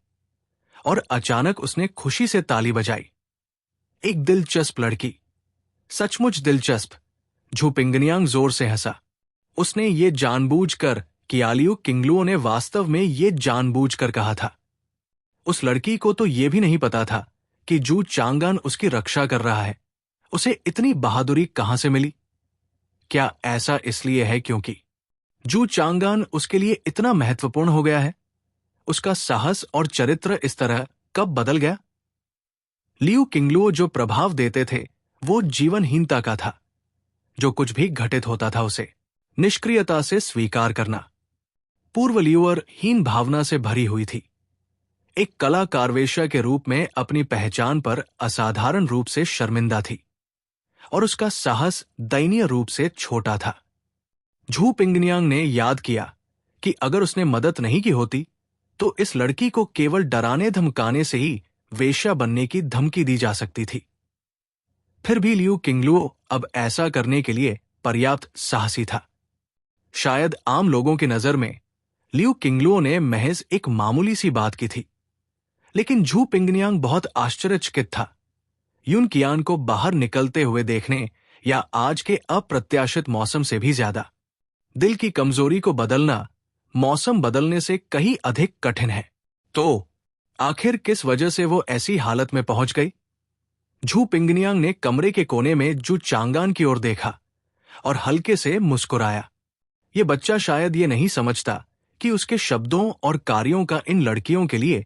और अचानक उसने खुशी से ताली बजाई। एक दिलचस्प लड़की, सचमुच दिलचस्प। झू पिंगनियांग जोर से हंसा। उसने ये जानबूझकर किया, लियू किंगलुओ ने वास्तव में ये जानबूझकर कहा था। उस लड़की को तो ये भी नहीं पता था कि जू चांगान उसकी रक्षा कर रहा है। उसे इतनी बहादुरी कहां से मिली? क्या ऐसा इसलिए है क्योंकि जू चांगान उसके लिए इतना महत्वपूर्ण हो गया है? उसका साहस और चरित्र इस तरह कब बदल गया? लियू किंगलुओ जो प्रभाव देते थे वो जीवनहीनता का था। जो कुछ भी घटित होता था उसे निष्क्रियता से स्वीकार करना। पूर्व लियूअर हीन भावना से भरी हुई थी। एक कलाकार वेश्या के रूप में अपनी पहचान पर असाधारण रूप से शर्मिंदा थी और उसका साहस दयनीय रूप से छोटा था। झू पिंगनियांग ने याद किया कि अगर उसने मदद नहीं की होती तो इस लड़की को केवल डराने धमकाने से ही वेश्या बनने की धमकी दी जा सकती थी। फिर भी लियू किंगलुओ अब ऐसा करने के लिए पर्याप्त साहसी था। शायद आम लोगों की नजर में लियू किंगलुओ ने महज एक मामूली सी बात की थी, लेकिन झू पिंगनियांग बहुत आश्चर्यचकित था। यून कियान को बाहर निकलते हुए देखने या आज के अप्रत्याशित मौसम से भी ज्यादा दिल की कमजोरी को बदलना मौसम बदलने से कहीं अधिक कठिन है। तो आखिर किस वजह से वो ऐसी हालत में पहुंच गई? झू पिंगनियांग ने कमरे के कोने में जू चांगान की ओर देखा और हल्के से मुस्कुराया। ये बच्चा शायद ये नहीं समझता कि उसके शब्दों और कार्यों का इन लड़कियों के लिए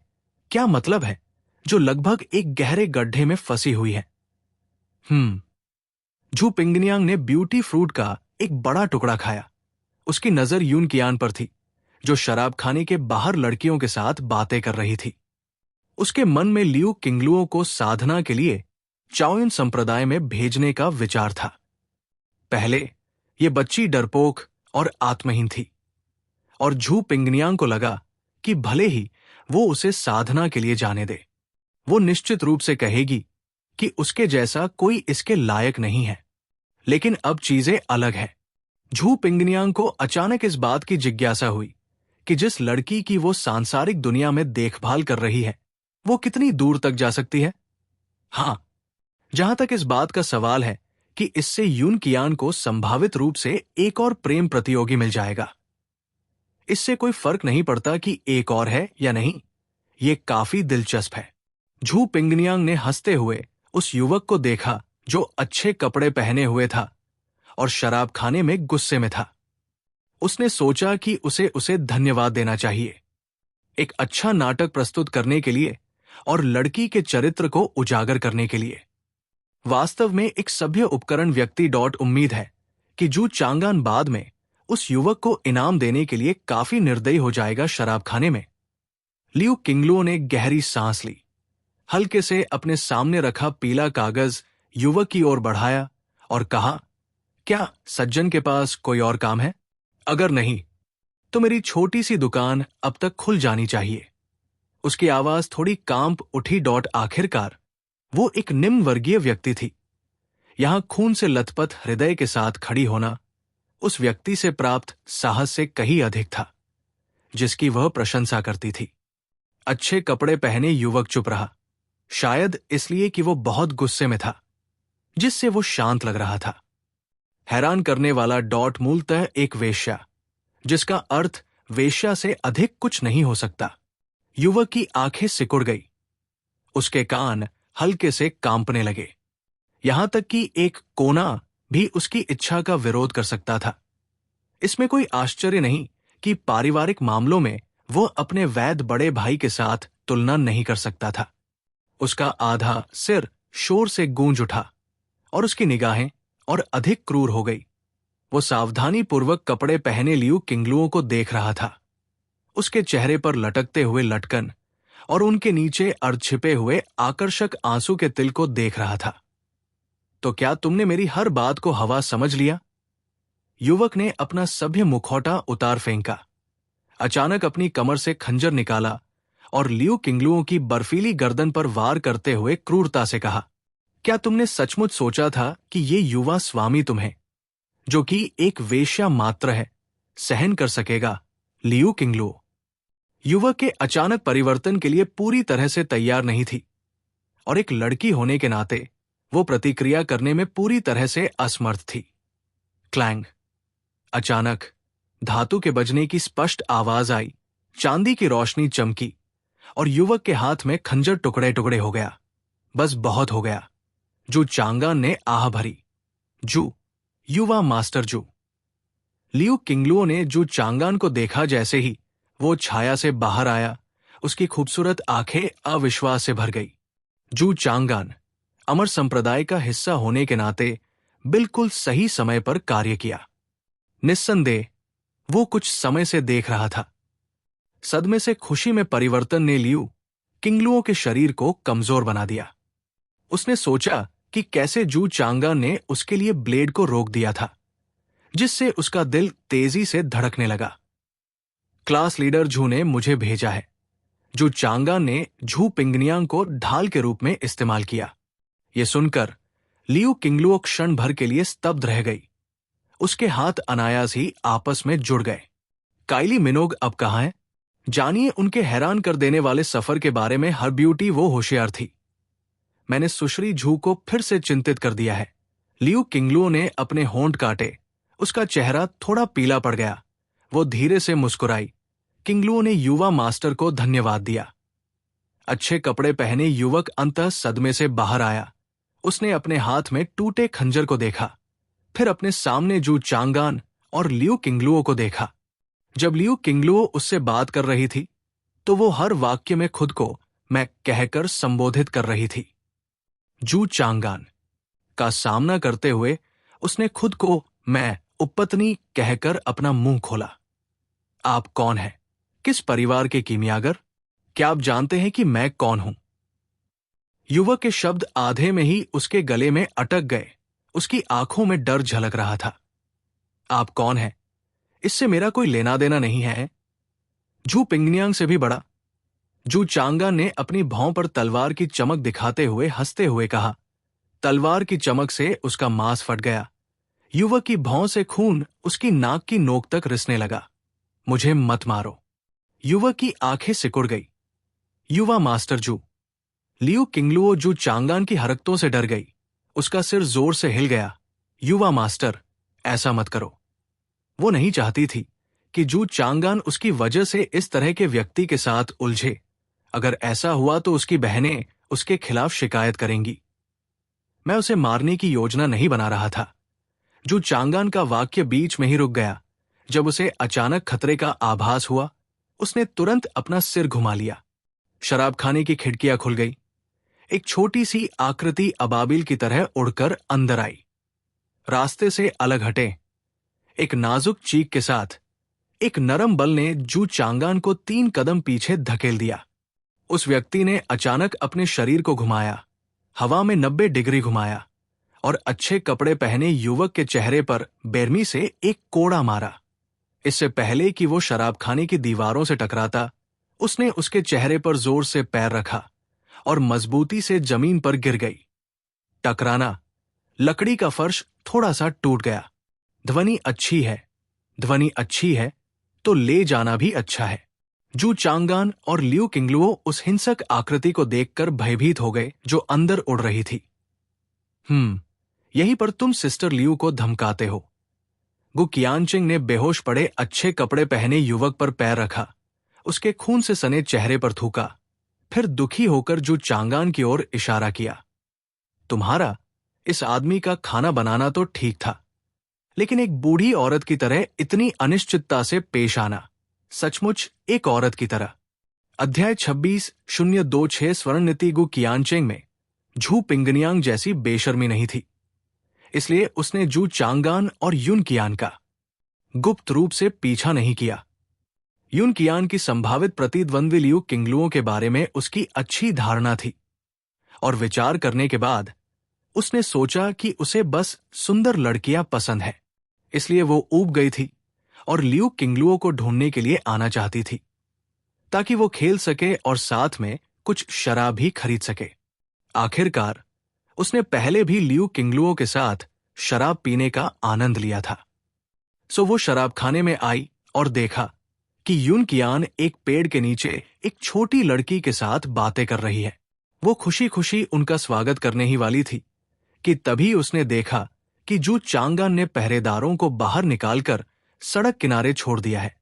क्या मतलब है, जो लगभग एक गहरे गड्ढे में फंसी हुई है। झू पिंगनियांग ने ब्यूटी फ्रूट का एक बड़ा टुकड़ा खाया। उसकी नजर यून कियान पर थी, जो शराब खाने के बाहर लड़कियों के साथ बातें कर रही थी। उसके मन में लियू किंगलुओ को साधना के लिए चाओयुन संप्रदाय में भेजने का विचार था। पहले ये बच्ची डरपोक और आत्महीन थी और झू पिंगनियांग को लगा कि भले ही वो उसे साधना के लिए जाने दे, वो निश्चित रूप से कहेगी कि उसके जैसा कोई इसके लायक नहीं है। लेकिन अब चीजें अलग है। झू पिंगनियांग को अचानक इस बात की जिज्ञासा हुई कि जिस लड़की की वो सांसारिक दुनिया में देखभाल कर रही है, वो कितनी दूर तक जा सकती है। हां, जहां तक इस बात का सवाल है कि इससे यून कियान को संभावित रूप से एक और प्रेम प्रतियोगी मिल जाएगा, इससे कोई फर्क नहीं पड़ता कि एक और है या नहीं। ये काफी दिलचस्प है। झू पिंगनियांग ने हंसते हुए उस युवक को देखा जो अच्छे कपड़े पहने हुए था और शराब खाने में गुस्से में था। उसने सोचा कि उसे धन्यवाद देना चाहिए, एक अच्छा नाटक प्रस्तुत करने के लिए और लड़की के चरित्र को उजागर करने के लिए। वास्तव में एक सभ्य उपकरण व्यक्ति उम्मीद है कि जू चांगान बाद में उस युवक को इनाम देने के लिए काफी निर्दयी हो जाएगा शराब खाने में। लियू किंगलुओ ने गहरी सांस ली, हल्के से अपने सामने रखा पीला कागज युवक की ओर बढ़ाया और कहा, क्या सज्जन के पास कोई और काम है? अगर नहीं तो मेरी छोटी सी दुकान अब तक खुल जानी चाहिए। उसकी आवाज थोड़ी कांप उठी। आखिरकार वो एक निम्न वर्गीय व्यक्ति थी। यहां खून से लथपथ हृदय के साथ खड़ी होना उस व्यक्ति से प्राप्त साहस से कहीं अधिक था, जिसकी वह प्रशंसा करती थी। अच्छे कपड़े पहने युवक चुप रहा, शायद इसलिए कि वो बहुत गुस्से में था, जिससे वो शांत लग रहा था। हैरान करने वाला मूलतः एक वेश्या, जिसका अर्थ वेश्या से अधिक कुछ नहीं हो सकता। युवक की आंखें सिकुड़ गई, उसके कान हल्के से कांपने लगे, यहां तक कि एक कोना भी उसकी इच्छा का विरोध कर सकता था। इसमें कोई आश्चर्य नहीं कि पारिवारिक मामलों में वो अपने वैध बड़े भाई के साथ तुलना नहीं कर सकता था। उसका आधा सिर शोर से गूंज उठा और उसकी निगाहें और अधिक क्रूर हो गई। वो सावधानी पूर्वक कपड़े पहने लियू किंगलुओं को देख रहा था, उसके चेहरे पर लटकते हुए लटकन और उनके नीचे अर्धछिपे हुए आकर्षक आंसू के तिल को देख रहा था। तो क्या तुमने मेरी हर बात को हवा समझ लिया? युवक ने अपना सभ्य मुखौटा उतार फेंका, अचानक अपनी कमर से खंजर निकाला और लियू किंगलुओं की बर्फीली गर्दन पर वार करते हुए क्रूरता से कहा, क्या तुमने सचमुच सोचा था कि ये युवा स्वामी तुम्हें, जो कि एक वेश्या मात्र है, सहन कर सकेगा? लियू किंगलुओ युवक के अचानक परिवर्तन के लिए पूरी तरह से तैयार नहीं थी और एक लड़की होने के नाते वो प्रतिक्रिया करने में पूरी तरह से असमर्थ थी। क्लैंग! अचानक धातु के बजने की स्पष्ट आवाज आई, चांदी की रोशनी चमकी और युवक के हाथ में खंजर टुकड़े टुकड़े हो गया। बस बहुत हो गया। जू चांगान ने आह भरी। जू, युवा मास्टर जू। लियू किंगलुओ ने जू चांगान को देखा। जैसे ही वो छाया से बाहर आया, उसकी खूबसूरत आंखें अविश्वास से भर गई। जू चांगान अमर संप्रदाय का हिस्सा होने के नाते बिल्कुल सही समय पर कार्य किया। निस्संदेह वो कुछ समय से देख रहा था। सदमे से खुशी में परिवर्तन ने लियू किंगलुओं के शरीर को कमजोर बना दिया। उसने सोचा कि कैसे जू चांगा ने उसके लिए ब्लेड को रोक दिया था, जिससे उसका दिल तेजी से धड़कने लगा। क्लास लीडर झू ने मुझे भेजा है। जू चांगा ने झू पिंगनियांग को ढाल के रूप में इस्तेमाल किया। यह सुनकर लियू किंगलुओ क्षण भर के लिए स्तब्ध रह गई। उसके हाथ अनायास ही आपस में जुड़ गए। काइली मिनोग अब कहाँ है? जानिए उनके हैरान कर देने वाले सफर के बारे में। हर ब्यूटी वो होशियार थी। मैंने सुश्री झू को फिर से चिंतित कर दिया है। लियू किंगलुओ ने अपने होंठ काटे। उसका चेहरा थोड़ा पीला पड़ गया। वो धीरे से मुस्कुराई। किंगलुओ ने युवा मास्टर को धन्यवाद दिया। अच्छे कपड़े पहने युवक अंततः सदमे से बाहर आया। उसने अपने हाथ में टूटे खंजर को देखा, फिर अपने सामने जू चांगान और लियू किंगलुओ को देखा। जब लियू किंगलुओ उससे बात कर रही थी, तो वो हर वाक्य में खुद को मैं कहकर संबोधित कर रही थी। जू चांगान का सामना करते हुए उसने खुद को मैं उपपत्नी कहकर अपना मुंह खोला। आप कौन हैं? किस परिवार के कीमियागर? क्या आप जानते हैं कि मैं कौन हूं? युवक के शब्द आधे में ही उसके गले में अटक गए। उसकी आंखों में डर झलक रहा था। आप कौन हैं? इससे मेरा कोई लेना देना नहीं है। जू पिंगनियांग से भी बड़ा। जू चांगा ने अपनी भौं पर तलवार की चमक दिखाते हुए हंसते हुए कहा। तलवार की चमक से उसका मांस फट गया। युवक की भौं से खून उसकी नाक की नोक तक रिसने लगा। मुझे मत मारो। युवक की आंखें सिकुड़ गई। युवा मास्टर जू। लियू किंगलुओ जू चांगान की हरकतों से डर गई। उसका सिर जोर से हिल गया। युवा मास्टर, ऐसा मत करो। वो नहीं चाहती थी कि जू चांगान उसकी वजह से इस तरह के व्यक्ति के साथ उलझे। अगर ऐसा हुआ तो उसकी बहनें उसके खिलाफ शिकायत करेंगी। मैं उसे मारने की योजना नहीं बना रहा था। जू चांगान का वाक्य बीच में ही रुक गया। जब उसे अचानक खतरे का आभास हुआ, उसने तुरंत अपना सिर घुमा लिया। शराबखाने की खिड़कियां खुल गई। एक छोटी सी आकृति अबाबिल की तरह उड़कर अंदर आई। रास्ते से अलग हटे, एक नाजुक चीख के साथ एक नरम बल ने जू चांगान को 3 कदम पीछे धकेल दिया। उस व्यक्ति ने अचानक अपने शरीर को घुमाया, हवा में 90 डिग्री घुमाया और अच्छे कपड़े पहने युवक के चेहरे पर बेरमी से एक कोड़ा मारा। इससे पहले कि वो शराबखाने की दीवारों से टकराता, उसने उसके चेहरे पर जोर से पैर रखा और मजबूती से जमीन पर गिर गई। टकराना, लकड़ी का फर्श थोड़ा सा टूट गया। ध्वनि अच्छी है, ध्वनि अच्छी है तो ले जाना भी अच्छा है। जू चांगान और लियू किंगलुओ उस हिंसक आकृति को देखकर भयभीत हो गए जो अंदर उड़ रही थी। यहीं पर तुम सिस्टर लियू को धमकाते हो। गु कियानचिंग ने बेहोश पड़े अच्छे कपड़े पहने युवक पर पैर रखा, उसके खून से सने चेहरे पर थूका, फिर दुखी होकर जू चांगान की ओर इशारा किया। तुम्हारा इस आदमी का खाना बनाना तो ठीक था, लेकिन एक बूढ़ी औरत की तरह इतनी अनिश्चितता से पेश आना, सचमुच एक औरत की तरह। अध्याय 26:026 स्वर्ण नीति गु कियानचिंग में झू पिंगनियांग जैसी बेशर्मी नहीं थी, इसलिए उसने जू चांगान और युन कियान का गुप्त रूप से पीछा नहीं किया। युन कियान की संभावित प्रतिद्वंद्वी लियू किंगलुओं के बारे में उसकी अच्छी धारणा थी और विचार करने के बाद उसने सोचा कि उसे बस सुंदर लड़कियां पसंद है, इसलिए वो ऊब गई थी और लियू किंगलुओं को ढूंढने के लिए आना चाहती थी ताकि वो खेल सके और साथ में कुछ शराब भी खरीद सके। आखिरकार उसने पहले भी लियू किंगलुओं के साथ शराब पीने का आनंद लिया था। सो वो शराबखाने में आई और देखा कि युन कियान एक पेड़ के नीचे एक छोटी लड़की के साथ बातें कर रही है। वो खुशी खुशी उनका स्वागत करने ही वाली थी कि तभी उसने देखा कि जू चांगान ने पहरेदारों को बाहर निकालकर सड़क किनारे छोड़ दिया है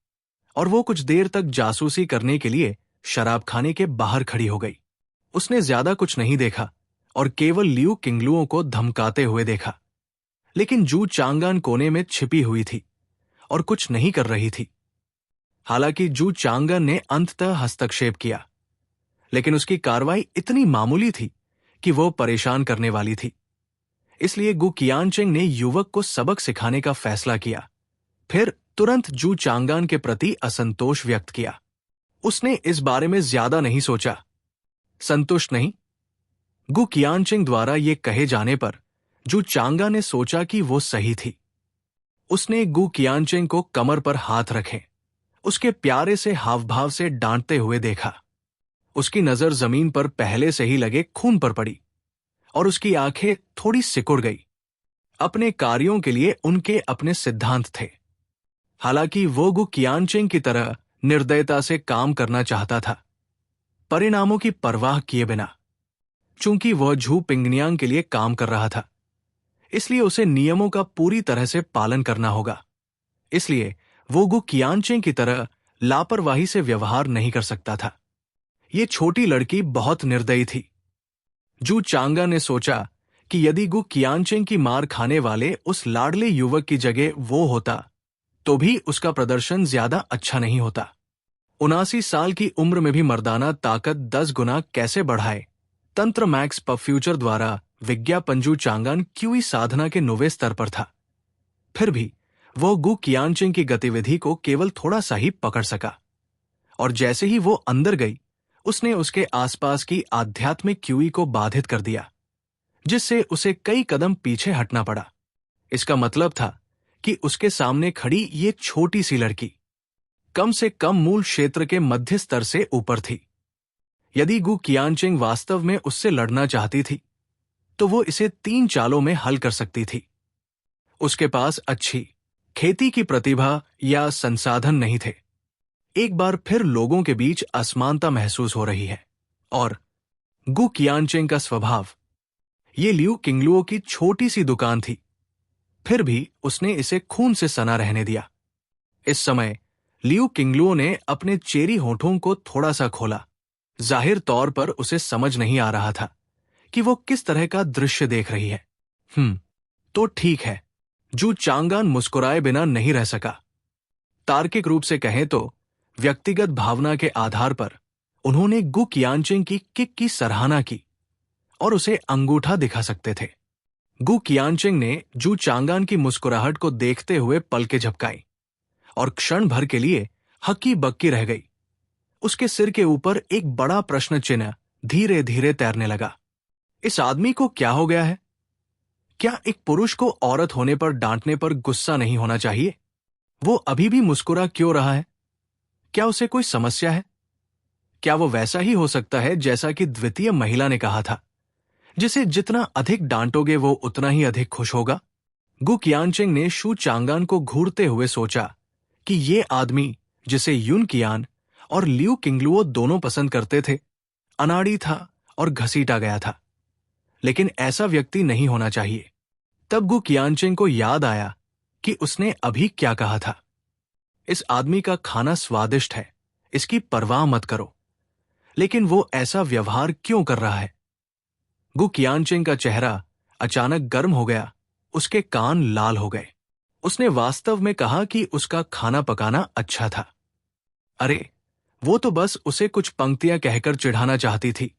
और वो कुछ देर तक जासूसी करने के लिए शराबखाने के बाहर खड़ी हो गई। उसने ज्यादा कुछ नहीं देखा और केवल लियू किंगलुओं को धमकाते हुए देखा, लेकिन जू चांगान कोने में छिपी हुई थी और कुछ नहीं कर रही थी। हालांकि जू चांगान ने अंततः हस्तक्षेप किया, लेकिन उसकी कार्रवाई इतनी मामूली थी कि वो परेशान करने वाली थी। इसलिए गु कियानचिंग ने युवक को सबक सिखाने का फैसला किया, फिर तुरंत जू चांगान के प्रति असंतोष व्यक्त किया। उसने इस बारे में ज्यादा नहीं सोचा। संतुष्ट नहीं। गु कियानचिंग द्वारा ये कहे जाने पर जू चांगा ने सोचा कि वो सही थी। उसने गु कियानचिंग को कमर पर हाथ रखे, उसके प्यारे से हावभाव से डांटते हुए देखा। उसकी नजर जमीन पर पहले से ही लगे खून पर पड़ी और उसकी आंखें थोड़ी सिकुड़ गई। अपने कार्यों के लिए उनके अपने सिद्धांत थे। हालांकि वो गु कियानचिंग की तरह निर्दयता से काम करना चाहता था, परिणामों की परवाह किए बिना। चूंकि वह झू पिंगनियांग के लिए काम कर रहा था, इसलिए उसे नियमों का पूरी तरह से पालन करना होगा। इसलिए वो गु कियानचिंग की तरह लापरवाही से व्यवहार नहीं कर सकता था। ये छोटी लड़की बहुत निर्दयी थी। जू चांगा ने सोचा कि यदि गु कियानचिंग की मार खाने वाले उस लाडले युवक की जगह वो होता तो भी उसका प्रदर्शन ज्यादा अच्छा नहीं होता। 79 साल की उम्र में भी मर्दाना ताकत 10 गुना कैसे बढ़ाए, तंत्र मैक्स पफ फ्यूचर द्वारा विज्ञापन जू चांगान क्यूई साधना के 9वें स्तर पर था। फिर भी वो गु कियानचिंग की गतिविधि को केवल थोड़ा सा ही पकड़ सका, और जैसे ही वो अंदर गई उसने उसके आसपास की आध्यात्मिक क्यूई को बाधित कर दिया, जिससे उसे कई कदम पीछे हटना पड़ा। इसका मतलब था कि उसके सामने खड़ी ये छोटी सी लड़की कम से कम मूल क्षेत्र के मध्य स्तर से ऊपर थी। यदि गु कियानचिंग वास्तव में उससे लड़ना चाहती थी तो वो इसे 3 चालों में हल कर सकती थी। उसके पास अच्छी खेती की प्रतिभा या संसाधन नहीं थे। एक बार फिर लोगों के बीच असमानता महसूस हो रही है, और गु कियानचिंग का स्वभाव, ये लियू किंगलुओ की छोटी सी दुकान थी, फिर भी उसने इसे खून से सना रहने दिया। इस समय लियू किंगलुओ ने अपने चेरी होठों को थोड़ा सा खोला। जाहिर तौर पर उसे समझ नहीं आ रहा था कि वो किस तरह का दृश्य देख रही है। तो ठीक है, जू चांगान मुस्कुराए बिना नहीं रह सका। तार्किक रूप से कहें तो व्यक्तिगत भावना के आधार पर उन्होंने गु कियानचिंग की किक की सराहना की और उसे अंगूठा दिखा सकते थे। गु कियानचिंग ने जू चांगान की मुस्कुराहट को देखते हुए पलकें झपकाई और क्षण भर के लिए हक्की बक्की रह गई। उसके सिर के ऊपर एक बड़ा प्रश्न चिन्ह धीरे धीरे तैरने लगा। इस आदमी को क्या हो गया है? क्या एक पुरुष को औरत होने पर डांटने पर गुस्सा नहीं होना चाहिए? वो अभी भी मुस्कुरा क्यों रहा है? क्या उसे कोई समस्या है? क्या वो वैसा ही हो सकता है जैसा कि द्वितीय महिला ने कहा था, जिसे जितना अधिक डांटोगे वो उतना ही अधिक खुश होगा? गु कियानचिंग ने शू चांगान को घूरते हुए सोचा कि ये आदमी, जिसे युन कियान और लियू किंगलुओ दोनों पसंद करते थे, अनाड़ी था और घसीटा गया था। लेकिन ऐसा व्यक्ति नहीं होना चाहिए। तब गु कियानचिंग को याद आया कि उसने अभी क्या कहा था। इस आदमी का खाना स्वादिष्ट है, इसकी परवाह मत करो। लेकिन वो ऐसा व्यवहार क्यों कर रहा है? गु कियानचिंग का चेहरा अचानक गर्म हो गया, उसके कान लाल हो गए। उसने वास्तव में कहा कि उसका खाना पकाना अच्छा था। अरे, वो तो बस उसे कुछ पंक्तियां कहकर चिढ़ाना चाहती थी।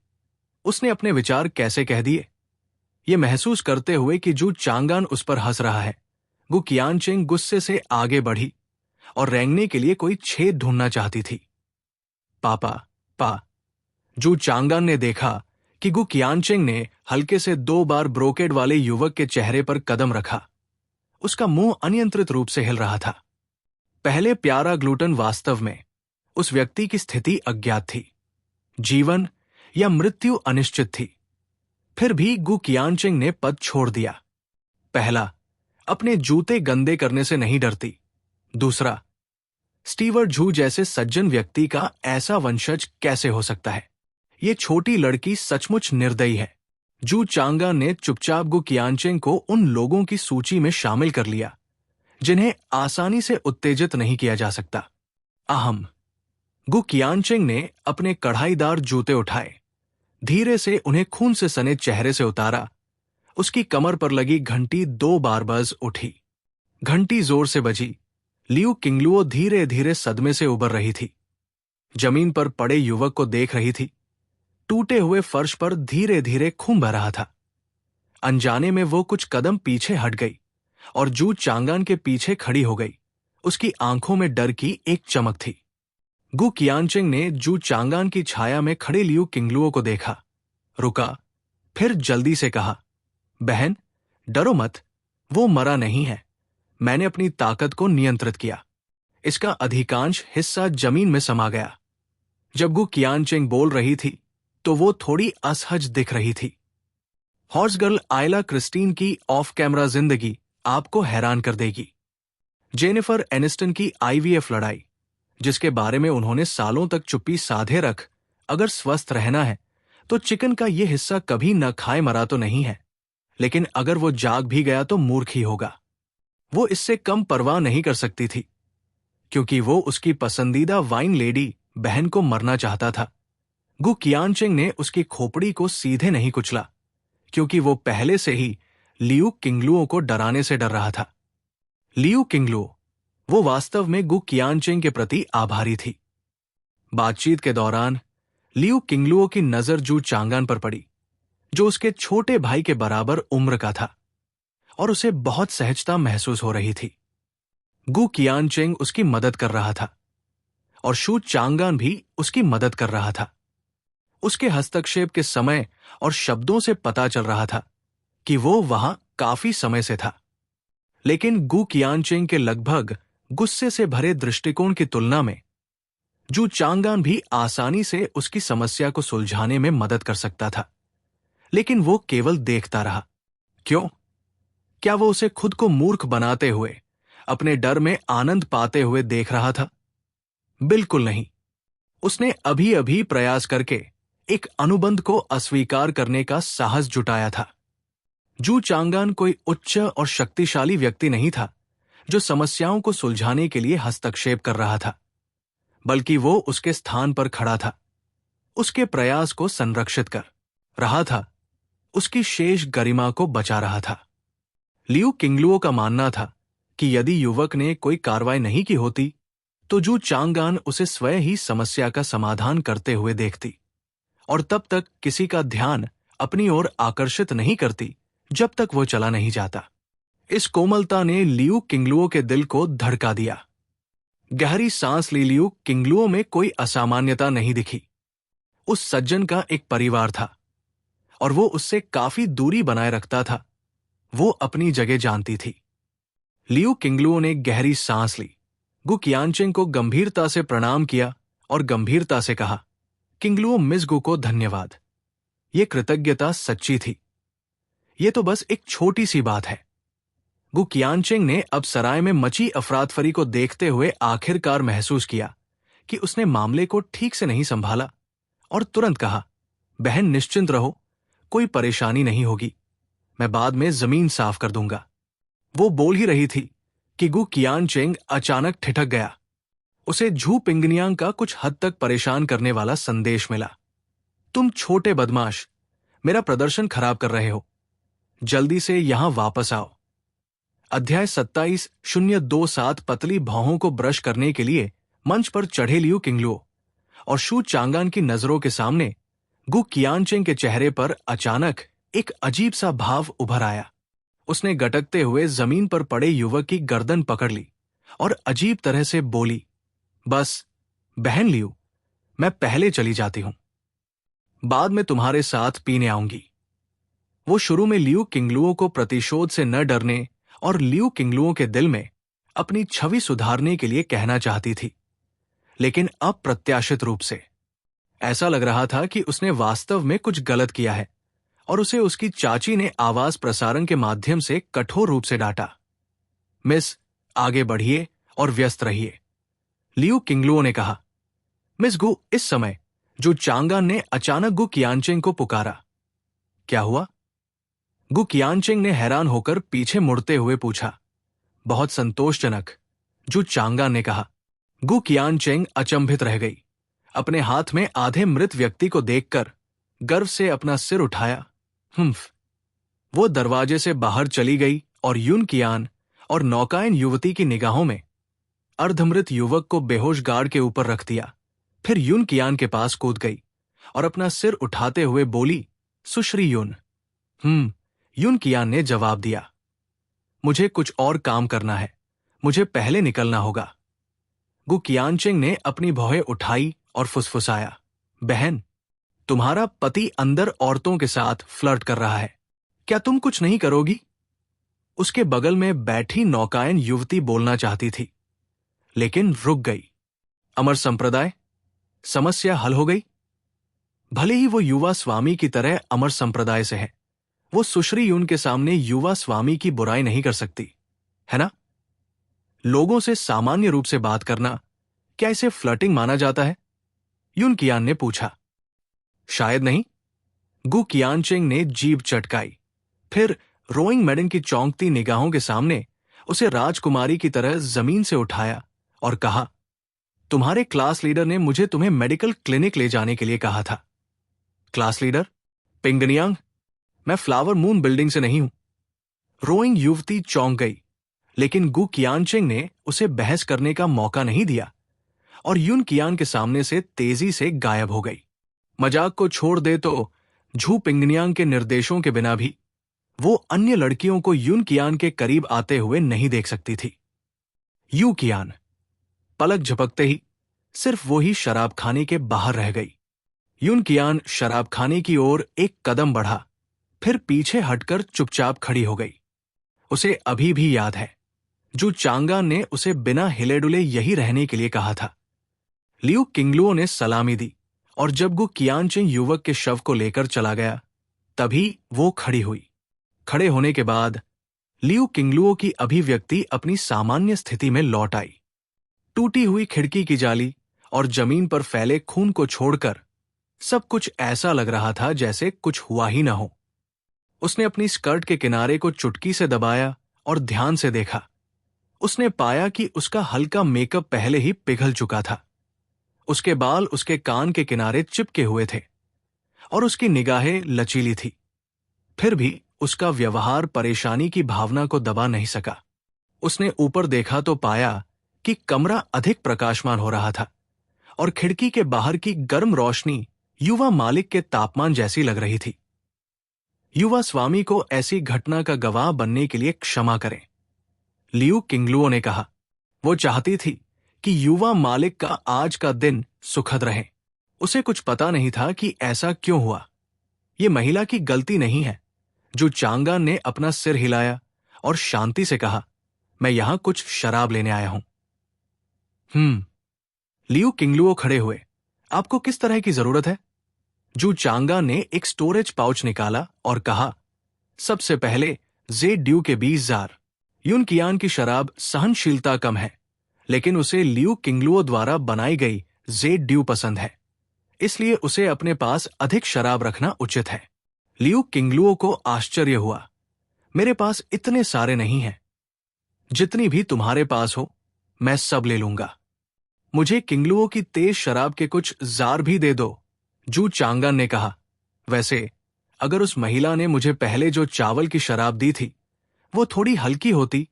उसने अपने विचार कैसे कह दिए? ये महसूस करते हुए कि जू चांगान उस पर हंस रहा है, गु कियानचिंग गुस्से से आगे बढ़ी और रेंगने के लिए कोई छेद ढूंढना चाहती थी। पा जू चांगान ने देखा कि गु कियानचिंग ने हल्के से 2 बार ब्रोकेड वाले युवक के चेहरे पर कदम रखा। उसका मुंह अनियंत्रित रूप से हिल रहा था। पहले प्यारा ग्लूटन वास्तव में उस व्यक्ति की स्थिति अज्ञात थी। जीवन या मृत्यु अनिश्चित थी। फिर भी गु कियानचिंग ने पद छोड़ दिया। पहला, अपने जूते गंदे करने से नहीं डरती। दूसरा, स्टीवर्ट झू जैसे सज्जन व्यक्ति का ऐसा वंशज कैसे हो सकता है? ये छोटी लड़की सचमुच निर्दयी है। जू चांगा ने चुपचाप गु कियानचिंग को उन लोगों की सूची में शामिल कर लिया जिन्हें आसानी से उत्तेजित नहीं किया जा सकता। अहम। गु कियानचिंग ने अपने कढ़ाईदार जूते उठाए, धीरे से उन्हें खून से सने चेहरे से उतारा। उसकी कमर पर लगी घंटी 2 बार बज उठी। घंटी जोर से बजी। लियू किंगलुओ धीरे धीरे सदमे से उबर रही थी। जमीन पर पड़े युवक को देख रही थी। टूटे हुए फर्श पर धीरे धीरे खून बह रहा था। अनजाने में वो कुछ कदम पीछे हट गई और जू चांगान के पीछे खड़ी हो गई। उसकी आंखों में डर की एक चमक थी। गु कियानचेंग ने जू चांगान की छाया में खड़े लियू किंगलुओ को देखा, रुका, फिर जल्दी से कहा, बहन, डरो मत, वो मरा नहीं है। मैंने अपनी ताकत को नियंत्रित किया। इसका अधिकांश हिस्सा जमीन में समा गया। जब गु कियानचेंग बोल रही थी तो वो थोड़ी असहज दिख रही थी। हॉर्स गर्ल आयला क्रिस्टीन की ऑफ कैमरा जिंदगी आपको हैरान कर देगी। जेनिफर एनिस्टन की आईवीएफ लड़ाई, जिसके बारे में उन्होंने सालों तक चुप्पी साधे रख, अगर स्वस्थ रहना है तो चिकन का ये हिस्सा कभी न खाए मरा तो नहीं है, लेकिन अगर वो जाग भी गया तो मूर्ख ही होगा। वो इससे कम परवाह नहीं कर सकती थी, क्योंकि वो उसकी पसंदीदा वाइन लेडी बहन को मरना चाहता था। गु कियानचेंग ने उसकी खोपड़ी को सीधे नहीं कुचला, क्योंकि वो पहले से ही लियू किंगलुओ को डराने से डर रहा था। लियू किंगलुओ, वो वास्तव में गु कियानचेंग के प्रति आभारी थी। बातचीत के दौरान लियू किंगलुओ की नजर जू चांगान पर पड़ी, जो उसके छोटे भाई के बराबर उम्र का था, और उसे बहुत सहजता महसूस हो रही थी। गु कियानचेंग उसकी मदद कर रहा था और शू चांगान भी उसकी मदद कर रहा था। उसके हस्तक्षेप के समय और शब्दों से पता चल रहा था कि वो वहां काफी समय से था। लेकिन गु कियानचेंग के लगभग गुस्से से भरे दृष्टिकोण की तुलना में जू चांगान भी आसानी से उसकी समस्या को सुलझाने में मदद कर सकता था। लेकिन वो केवल देखता रहा। क्यों? क्या वो उसे खुद को मूर्ख बनाते हुए, अपने डर में आनंद पाते हुए देख रहा था? बिल्कुल नहीं। उसने अभी अभी प्रयास करके एक अनुबंध को अस्वीकार करने का साहस जुटाया था। जू चांगान कोई उच्च और शक्तिशाली व्यक्ति नहीं था जो समस्याओं को सुलझाने के लिए हस्तक्षेप कर रहा था, बल्कि वो उसके स्थान पर खड़ा था, उसके प्रयास को संरक्षित कर रहा था, उसकी शेष गरिमा को बचा रहा था। लियू किंगलुओ का मानना था कि यदि युवक ने कोई कार्रवाई नहीं की होती तो जू चांगान उसे स्वयं ही समस्या का समाधान करते हुए देखती, और तब तक किसी का ध्यान अपनी ओर आकर्षित नहीं करती जब तक वो चला नहीं जाता। इस कोमलता ने लियू किंगलुओ के दिल को धड़का दिया। गहरी सांस ली लियू किंगलुओ में कोई असामान्यता नहीं दिखी। उस सज्जन का एक परिवार था और वो उससे काफी दूरी बनाए रखता था। वो अपनी जगह जानती थी। लियू किंगलुओ ने गहरी सांस ली, गु कियानचेंग को गंभीरता से प्रणाम किया और गंभीरता से कहा, किंगलुओ मिस गु को धन्यवाद। ये कृतज्ञता सच्ची थी। ये तो बस एक छोटी सी बात है। गु कियानचेंग ने अब सराय में मची अफरातफरी को देखते हुए आखिरकार महसूस किया कि उसने मामले को ठीक से नहीं संभाला, और तुरंत कहा, बहन निश्चिंत रहो, कोई परेशानी नहीं होगी, मैं बाद में जमीन साफ कर दूंगा। वो बोल ही रही थी कि गु कियानचेंग अचानक ठिठक गया। उसे झू पिंगनियांग का कुछ हद तक परेशान करने वाला संदेश मिला। तुम छोटे बदमाश, मेरा प्रदर्शन खराब कर रहे हो, जल्दी से यहां वापस आओ। अध्याय 27:027 पतली भौहों को ब्रश करने के लिए मंच पर चढ़े लियू किंगलुओ और शू चांगान की नजरों के सामने गु कियानचेंग के चेहरे पर अचानक एक अजीब सा भाव उभर आया। उसने गटकते हुए जमीन पर पड़े युवक की गर्दन पकड़ ली और अजीब तरह से बोली, बस बहन लियू, मैं पहले चली जाती हूं, बाद में तुम्हारे साथ पीने आऊंगी। वो शुरू में लियू किंगलुओ को प्रतिशोध से न डरने और लियू किंगलुओ के दिल में अपनी छवि सुधारने के लिए कहना चाहती थी, लेकिन अप्रत्याशित रूप से ऐसा लग रहा था कि उसने वास्तव में कुछ गलत किया है, और उसे उसकी चाची ने आवाज प्रसारण के माध्यम से कठोर रूप से डांटा। मिस, आगे बढ़िए और व्यस्त रहिए, लियू किंगलुओ ने कहा। मिस गु, इस समय जो चांगान ने अचानक गु कियानचेंग को पुकारा। क्या हुआ? गु कियानचेंग ने हैरान होकर पीछे मुड़ते हुए पूछा। बहुत संतोषजनक, जू चांगान ने कहा। गु कियानचेंग अचंभित रह गई। अपने हाथ में आधे मृत व्यक्ति को देखकर गर्व से अपना सिर उठाया। वो दरवाजे से बाहर चली गई और युन कियान और नौकायन युवती की निगाहों में अर्धमृत युवक को बेहोश गार्ड के ऊपर रख दिया। फिर युन कियान के पास कूद गई और अपना सिर उठाते हुए बोली, सुश्री युन। युन कियान ने जवाब दिया, मुझे कुछ और काम करना है, मुझे पहले निकलना होगा। गु कियानचेंग ने अपनी भौहें उठाई और फुसफुसाया, बहन, तुम्हारा पति अंदर औरतों के साथ फ्लर्ट कर रहा है, क्या तुम कुछ नहीं करोगी? उसके बगल में बैठी नौकायन युवती बोलना चाहती थी, लेकिन रुक गई। अमर संप्रदाय, समस्या हल हो गई। भले ही वो युवा स्वामी की तरह अमर संप्रदाय से है, वो सुश्री यून के सामने युवा स्वामी की बुराई नहीं कर सकती, है ना? लोगों से सामान्य रूप से बात करना, क्या इसे फ्लर्टिंग माना जाता है? यून कियान ने पूछा। शायद नहीं। गु कियानचेंग ने जीभ चटकाई, फिर रोइंग मैडन की चौंकती निगाहों के सामने उसे राजकुमारी की तरह जमीन से उठाया और कहा, तुम्हारे क्लास लीडर ने मुझे तुम्हें मेडिकल क्लिनिक ले जाने के लिए कहा था। Class leader? पिंगनियांग, मैं फ्लावर मून बिल्डिंग से नहीं हूं। रोइंग युवती चौंक गई, लेकिन गु कियानचेंग ने उसे बहस करने का मौका नहीं दिया और यून कियान के सामने से तेजी से गायब हो गई। मजाक को छोड़ दे तो झू पिंगनियांग के निर्देशों के बिना भी वो अन्य लड़कियों को यून कियान के करीब आते हुए नहीं देख सकती थी। यू कियान पलक झपकते ही सिर्फ वो ही शराब खाने के बाहर रह गई। यून कियान शराब खाने की ओर एक कदम बढ़ा, फिर पीछे हटकर चुपचाप खड़ी हो गई। उसे अभी भी याद है, जू चांगा ने उसे बिना हिले डुले यही रहने के लिए कहा था। लियू किंगलुओ ने सलामी दी और जब गु कियानचेंग युवक के शव को लेकर चला गया, तभी वो खड़ी हुई। खड़े होने के बाद लियू किंगलुओ की अभिव्यक्ति अपनी सामान्य स्थिति में लौट आई। टूटी हुई खिड़की की जाली और जमीन पर फैले खून को छोड़कर सब कुछ ऐसा लग रहा था जैसे कुछ हुआ ही न हो। उसने अपनी स्कर्ट के किनारे को चुटकी से दबाया और ध्यान से देखा। उसने पाया कि उसका हल्का मेकअप पहले ही पिघल चुका था। उसके बाल उसके कान के किनारे चिपके हुए थे और उसकी निगाहें लचीली थी। फिर भी उसका व्यवहार परेशानी की भावना को दबा नहीं सका। उसने ऊपर देखा तो पाया कि कमरा अधिक प्रकाशमान हो रहा था और खिड़की के बाहर की गर्म रोशनी युवा मालिक के तापमान जैसी लग रही थी। युवा स्वामी को ऐसी घटना का गवाह बनने के लिए क्षमा करें, लियू किंगलुओ ने कहा। वो चाहती थी कि युवा मालिक का आज का दिन सुखद रहे। उसे कुछ पता नहीं था कि ऐसा क्यों हुआ। ये महिला की गलती नहीं है। जो चांगान ने अपना सिर हिलाया और शांति से कहा, मैं यहां कुछ शराब लेने आया हूं। लियू किंगलुओ खड़े हुए। आपको किस तरह की जरूरत है? जू चांगा ने एक स्टोरेज पाउच निकाला और कहा, सबसे पहले जे ड्यू के 20 जार। यून कियान की शराब सहनशीलता कम है, लेकिन उसे लियू किंगलुओ द्वारा बनाई गई जे ड्यू पसंद है, इसलिए उसे अपने पास अधिक शराब रखना उचित है। लियू किंगलुओ को आश्चर्य हुआ। मेरे पास इतने सारे नहीं हैं। जितनी भी तुम्हारे पास हो, मैं सब ले लूंगा। मुझे किंगलुओ की तेज शराब के कुछ जार भी दे दो, जू चांगान ने कहा। वैसे अगर उस महिला ने मुझे पहले जो चावल की शराब दी थी वो थोड़ी हल्की होती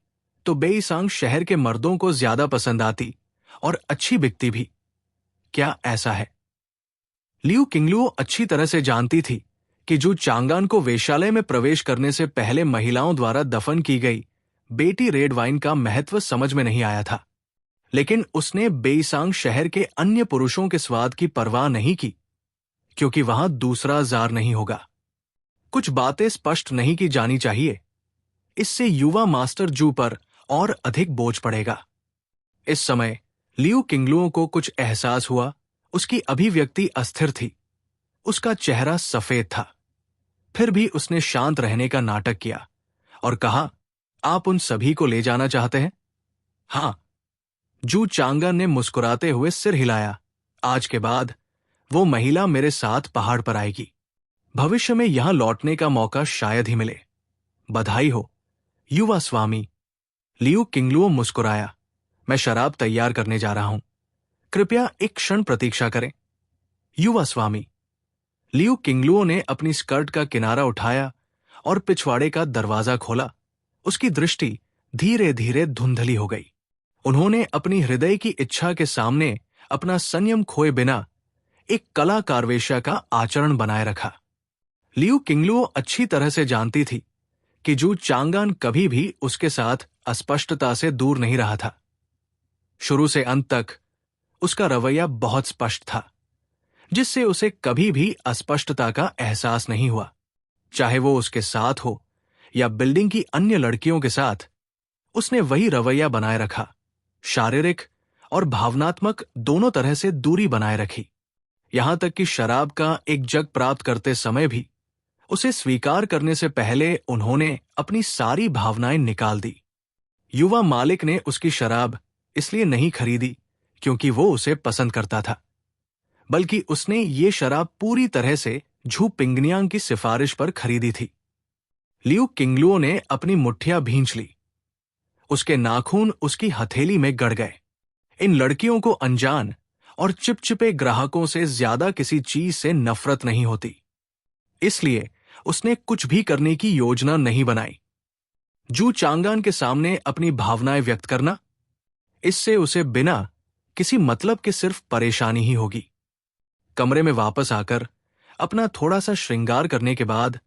तो बेईसांग शहर के मर्दों को ज्यादा पसंद आती और अच्छी बिकती भी। क्या ऐसा है? लियू किंगलुओ अच्छी तरह से जानती थी कि जू चांगान को वेश्यालय में प्रवेश करने से पहले महिलाओं द्वारा दफन की गई बेटी रेड वाइन का महत्व समझ में नहीं आया था, लेकिन उसने बेईसांग शहर के अन्य पुरुषों के स्वाद की परवाह नहीं की, क्योंकि वहां दूसरा जार नहीं होगा। कुछ बातें स्पष्ट नहीं की जानी चाहिए, इससे युवा मास्टर जू पर और अधिक बोझ पड़ेगा। इस समय लियू किंगलुओ को कुछ एहसास हुआ। उसकी अभिव्यक्ति अस्थिर थी, उसका चेहरा सफेद था। फिर भी उसने शांत रहने का नाटक किया और कहा, आप उन सभी को ले जाना चाहते हैं? हां। जू चांगा ने मुस्कुराते हुए सिर हिलाया। आज के बाद वो महिला मेरे साथ पहाड़ पर आएगी। भविष्य में यहां लौटने का मौका शायद ही मिले। बधाई हो, युवा स्वामी। लियू किंगलुओ मुस्कुराया। मैं शराब तैयार करने जा रहा हूं, कृपया एक क्षण प्रतीक्षा करें। युवा स्वामी। लियू किंगलुओ ने अपनी स्कर्ट का किनारा उठाया और पिछवाड़े का दरवाजा खोला। उसकी दृष्टि धीरे धीरे धुंधली हो गई। उन्होंने अपनी हृदय की इच्छा के सामने अपना संयम खोए बिना एक कलाकार वेश्या का आचरण बनाए रखा। लियू किंगलुओ अच्छी तरह से जानती थी कि जू चांगान कभी भी उसके साथ अस्पष्टता से दूर नहीं रहा था। शुरू से अंत तक उसका रवैया बहुत स्पष्ट था, जिससे उसे कभी भी अस्पष्टता का एहसास नहीं हुआ। चाहे वो उसके साथ हो या बिल्डिंग की अन्य लड़कियों के साथ, उसने वही रवैया बनाए रखा। शारीरिक और भावनात्मक दोनों तरह से दूरी बनाए रखी। यहां तक कि शराब का एक जग प्राप्त करते समय भी उसे स्वीकार करने से पहले उन्होंने अपनी सारी भावनाएं निकाल दी। युवा मालिक ने उसकी शराब इसलिए नहीं खरीदी क्योंकि वो उसे पसंद करता था, बल्कि उसने ये शराब पूरी तरह से झू पिंगनियांग की सिफारिश पर खरीदी थी। लियू किंगलुओ ने अपनी मुट्ठियां भींच ली। उसके नाखून उसकी हथेली में गड़ गए। इन लड़कियों को अनजान और चिपचिपे ग्राहकों से ज्यादा किसी चीज से नफरत नहीं होती। इसलिए उसने कुछ भी करने की योजना नहीं बनाई। जू चांगान के सामने अपनी भावनाएं व्यक्त करना, इससे उसे बिना किसी मतलब के सिर्फ परेशानी ही होगी। कमरे में वापस आकर अपना थोड़ा सा श्रृंगार करने के बाद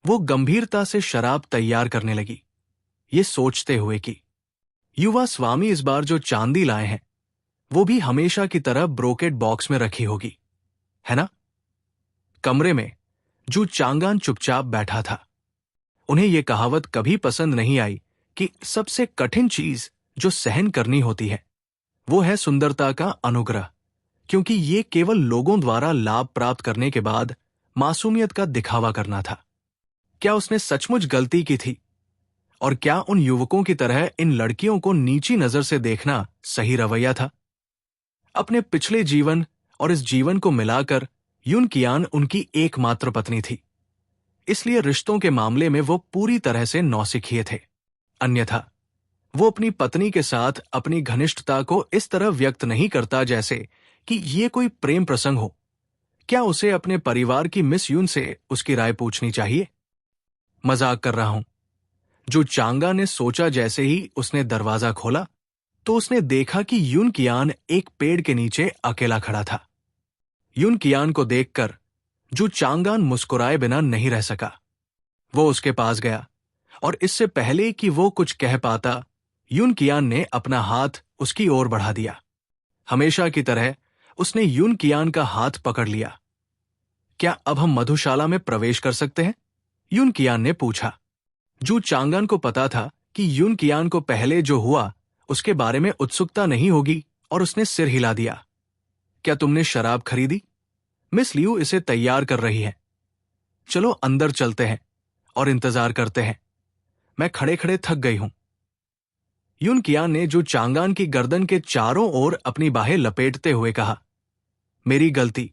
वो गंभीरता से शराब तैयार करने लगी, ये सोचते हुए कि युवा स्वामी इस बार जो चांदी लाए हैं वो भी हमेशा की तरह ब्रोकेट बॉक्स में रखी होगी, है ना? कमरे में जू चांगान चुपचाप बैठा था। उन्हें यह कहावत कभी पसंद नहीं आई कि सबसे कठिन चीज जो सहन करनी होती है वो है सुंदरता का अनुग्रह, क्योंकि ये केवल लोगों द्वारा लाभ प्राप्त करने के बाद मासूमियत का दिखावा करना था। क्या उसने सचमुच गलती की थी? और क्या उन युवकों की तरह इन लड़कियों को नीची नजर से देखना सही रवैया था? अपने पिछले जीवन और इस जीवन को मिलाकर युन कियान उनकी एकमात्र पत्नी थी, इसलिए रिश्तों के मामले में वो पूरी तरह से नौसिखिए थे। अन्यथा वो अपनी पत्नी के साथ अपनी घनिष्ठता को इस तरह व्यक्त नहीं करता जैसे कि ये कोई प्रेम प्रसंग हो। क्या उसे अपने परिवार की मिस युन से उसकी राय पूछनी चाहिए? मजाक कर रहा हूं। जो चांगा ने सोचा। जैसे ही उसने दरवाजा खोला तो उसने देखा कि युन कियान एक पेड़ के नीचे अकेला खड़ा था। युन कियान को देखकर जो चांगान मुस्कुराए बिना नहीं रह सका। वो उसके पास गया और इससे पहले कि वो कुछ कह पाता, युन कियान ने अपना हाथ उसकी ओर बढ़ा दिया। हमेशा की तरह उसने युन कियान का हाथ पकड़ लिया। क्या अब हम मधुशाला में प्रवेश कर सकते हैं? युन कियान ने पूछा। जू चांगान को पता था कि युन कियान को पहले जो हुआ उसके बारे में उत्सुकता नहीं होगी और उसने सिर हिला दिया। क्या तुमने शराब खरीदी? मिस लियू इसे तैयार कर रही है। चलो अंदर चलते हैं और इंतजार करते हैं। मैं खड़े खड़े थक गई हूं। युन कियान ने जू चांगान की गर्दन के चारों ओर अपनी बाहें लपेटते हुए कहा। मेरी गलती।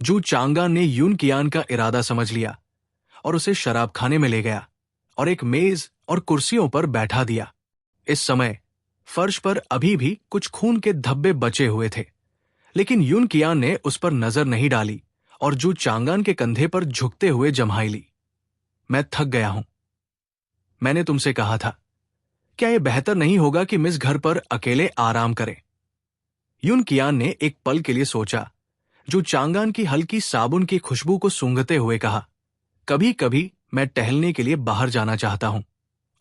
जू चांगान ने युन कियान का इरादा समझ लिया और उसे शराब खाने में ले गया और एक मेज और कुर्सियों पर बैठा दिया। इस समय फर्श पर अभी भी कुछ खून के धब्बे बचे हुए थे, लेकिन युन कियान ने उस पर नजर नहीं डाली और जू चांगान के कंधे पर झुकते हुए जम्हाई ली। मैं थक गया हूं। मैंने तुमसे कहा था, क्या यह बेहतर नहीं होगा कि मिस घर पर अकेले आराम करें? युन कियान ने एक पल के लिए सोचा। जू चांगान की हल्की साबुन की खुशबू को सूंघते हुए कहा, कभी कभी मैं टहलने के लिए बाहर जाना चाहता हूं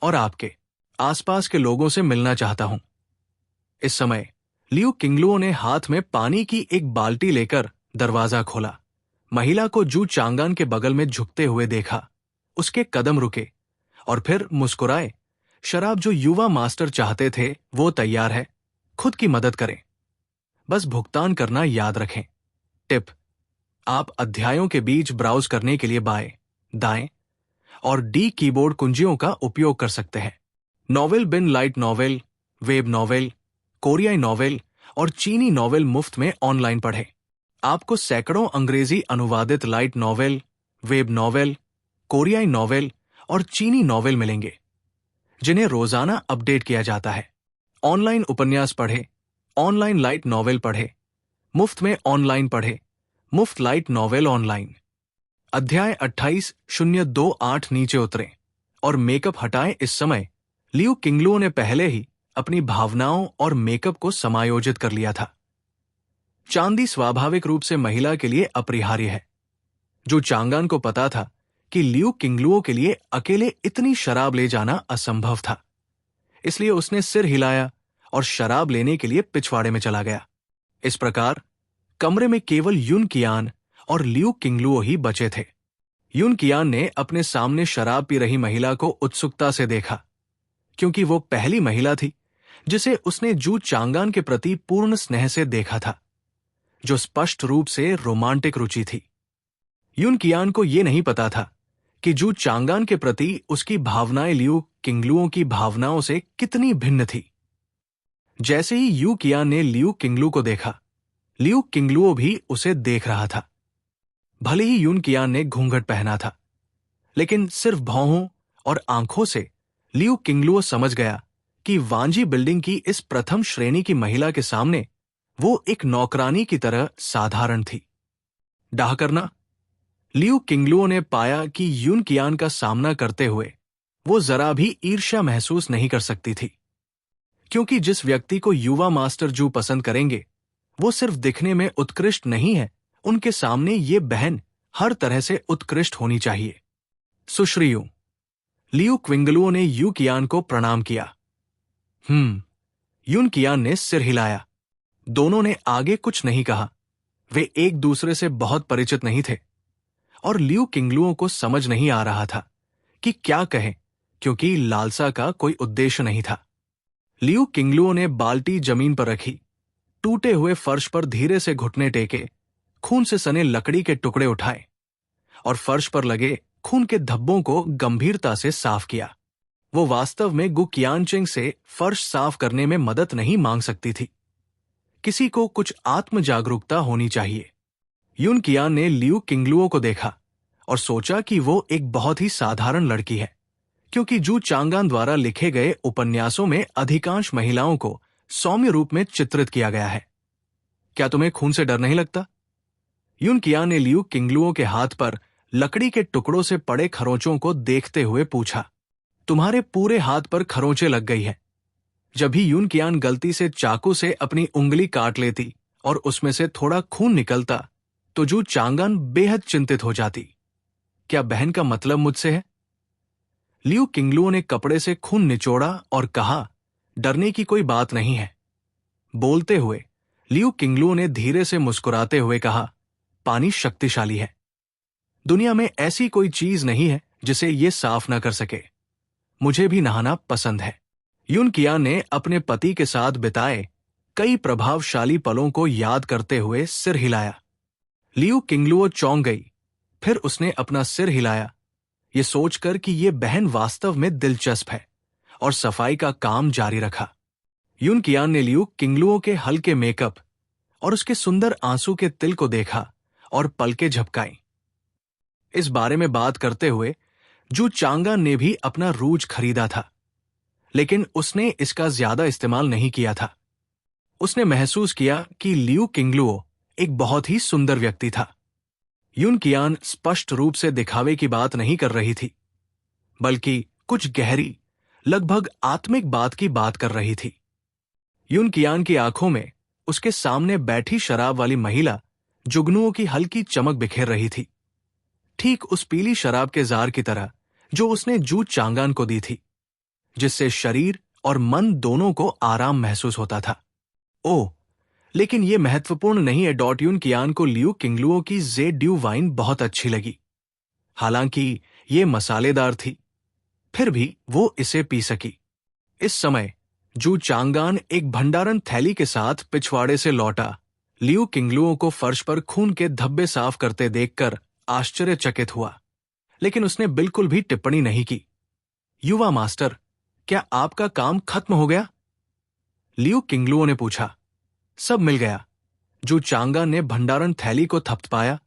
और आपके आसपास के लोगों से मिलना चाहता हूं। इस समय लियू किंगलुओ ने हाथ में पानी की एक बाल्टी लेकर दरवाजा खोला। महिला को जू चांगान के बगल में झुकते हुए देखा। उसके कदम रुके और फिर मुस्कुराए। शराब जो युवा मास्टर चाहते थे वो तैयार है। खुद की मदद करें, बस भुगतान करना याद रखें। टिप: आप अध्यायों के बीच ब्राउज करने के लिए बाएं, दाएं और डी कीबोर्ड कुंजियों का उपयोग कर सकते हैं। नॉवेल बिन लाइट नॉवेल, वेब नॉवेल, कोरियाई नॉवेल और चीनी नॉवेल मुफ्त में ऑनलाइन पढ़ें। आपको सैकड़ों अंग्रेजी अनुवादित लाइट नॉवेल, वेब नॉवेल, कोरियाई नॉवेल और चीनी नॉवेल मिलेंगे, जिन्हें रोजाना अपडेट किया जाता है। ऑनलाइन उपन्यास पढ़ें, ऑनलाइन लाइट नॉवेल पढ़ें, मुफ्त में ऑनलाइन पढ़ें, मुफ्त लाइट नॉवेल ऑनलाइन। अध्याय 28:028 नीचे उतरें और मेकअप हटाएं। इस समय लियू किंगलुओ ने पहले ही अपनी भावनाओं और मेकअप को समायोजित कर लिया था। चांदी स्वाभाविक रूप से महिला के लिए अपरिहार्य है। जो चांगान को पता था कि लियू किंगलुओ के लिए अकेले इतनी शराब ले जाना असंभव था, इसलिए उसने सिर हिलाया और शराब लेने के लिए पिछवाड़े में चला गया। इस प्रकार कमरे में केवल युन कियान और लियू किंगलुओ ही बचे थे। युन कियान ने अपने सामने शराब पी रही महिला को उत्सुकता से देखा, क्योंकि वो पहली महिला थी जिसे उसने जू चांगान के प्रति पूर्ण स्नेह से देखा था, जो स्पष्ट रूप से रोमांटिक रुचि थी। युन कियान को यह नहीं पता था कि जू चांगान के प्रति उसकी भावनाएं लियू किंगलुओं की भावनाओं से कितनी भिन्न थी। जैसे ही यू कियान ने लियू किंगलू को देखा, लियू किंगलुओ भी उसे देख रहा था। भले ही युन कियान ने घूंघट पहना था, लेकिन सिर्फ भौहों और आंखों से लियू किंगलुओ समझ गया कि वांजी बिल्डिंग की इस प्रथम श्रेणी की महिला के सामने वो एक नौकरानी की तरह साधारण थी। डाह करना। लियू किंगलुओ ने पाया कि युन कियान का सामना करते हुए वो जरा भी ईर्ष्या महसूस नहीं कर सकती थी, क्योंकि जिस व्यक्ति को युवा मास्टर जू पसंद करेंगे वो सिर्फ दिखने में उत्कृष्ट नहीं है, उनके सामने ये बहन हर तरह से उत्कृष्ट होनी चाहिए। सुश्री यू। लियू क्विंगलुओ ने यू कियान को प्रणाम किया। युन कियान ने सिर हिलाया। दोनों ने आगे कुछ नहीं कहा। वे एक दूसरे से बहुत परिचित नहीं थे और लियू किंगलुओं को समझ नहीं आ रहा था कि क्या कहें, क्योंकि लालसा का कोई उद्देश्य नहीं था। लियू किंगलुओं ने बाल्टी जमीन पर रखी, टूटे हुए फर्श पर धीरे से घुटने टेके, खून से सने लकड़ी के टुकड़े उठाए और फर्श पर लगे खून के धब्बों को गंभीरता से साफ किया। वो वास्तव में गु कियानचेंग से फर्श साफ करने में मदद नहीं मांग सकती थी। किसी को कुछ आत्म जागरूकता होनी चाहिए। युन कियान ने लियू किंगलुओ को देखा और सोचा कि वो एक बहुत ही साधारण लड़की है, क्योंकि जू चांगान द्वारा लिखे गए उपन्यासों में अधिकांश महिलाओं को सौम्य रूप में चित्रित किया गया है। क्या तुम्हें खून से डर नहीं लगता? युन कियान ने लियू किंगलुओ के हाथ पर लकड़ी के टुकड़ों से पड़े खरोंचों को देखते हुए पूछा। तुम्हारे पूरे हाथ पर खरोंचे लग गई है। जब भी युन कियान गलती से चाकू से अपनी उंगली काट लेती और उसमें से थोड़ा खून निकलता तो जू चांगान बेहद चिंतित हो जाती। क्या बहन का मतलब मुझसे है? लियू किंगलुओ ने कपड़े से खून निचोड़ा और कहा, डरने की कोई बात नहीं है। बोलते हुए लियू किंगलुओ ने धीरे से मुस्कुराते हुए कहा, पानी शक्तिशाली है। दुनिया में ऐसी कोई चीज नहीं है जिसे ये साफ ना कर सके। मुझे भी नहाना पसंद है। युन कियान ने अपने पति के साथ बिताए कई प्रभावशाली पलों को याद करते हुए सिर हिलाया। लियू किंगलुओ चौंक गई, फिर उसने अपना सिर हिलाया, ये सोचकर कि ये बहन वास्तव में दिलचस्प है, और सफाई का काम जारी रखा। युन कियान ने लियू किंगलुओ के हल्के मेकअप और उसके सुंदर आंसू के तिल को देखा और पलकें झपकाई। इस बारे में बात करते हुए जू चांगान ने भी अपना रूज खरीदा था, लेकिन उसने इसका ज्यादा इस्तेमाल नहीं किया था। उसने महसूस किया कि लियू किंगलुओ एक बहुत ही सुंदर व्यक्ति था। युन कियान स्पष्ट रूप से दिखावे की बात नहीं कर रही थी, बल्कि कुछ गहरी, लगभग आत्मिक बात की बात कर रही थी। युन कियान की आंखों में उसके सामने बैठी शराब वाली महिला जुगनुओं की हल्की चमक बिखेर रही थी, ठीक उस पीली शराब के जार की तरह जो उसने जू चांगान को दी थी, जिससे शरीर और मन दोनों को आराम महसूस होता था। ओह, लेकिन यह महत्वपूर्ण नहीं है। युन कियान को लियू किंगलुओ की जे ड्यू वाइन बहुत अच्छी लगी। हालांकि ये मसालेदार थी, फिर भी वो इसे पी सकी। इस समय जू चांगान एक भंडारण थैली के साथ पिछवाड़े से लौटा। लियू किंगलुओ को फर्श पर खून के धब्बे साफ करते देखकर आश्चर्यचकित हुआ, लेकिन उसने बिल्कुल भी टिप्पणी नहीं की। युवा मास्टर, क्या आपका काम खत्म हो गया? लियू किंगलुओ ने पूछा। सब मिल गया। जू चांगान ने भंडारण थैली को थपथपाया,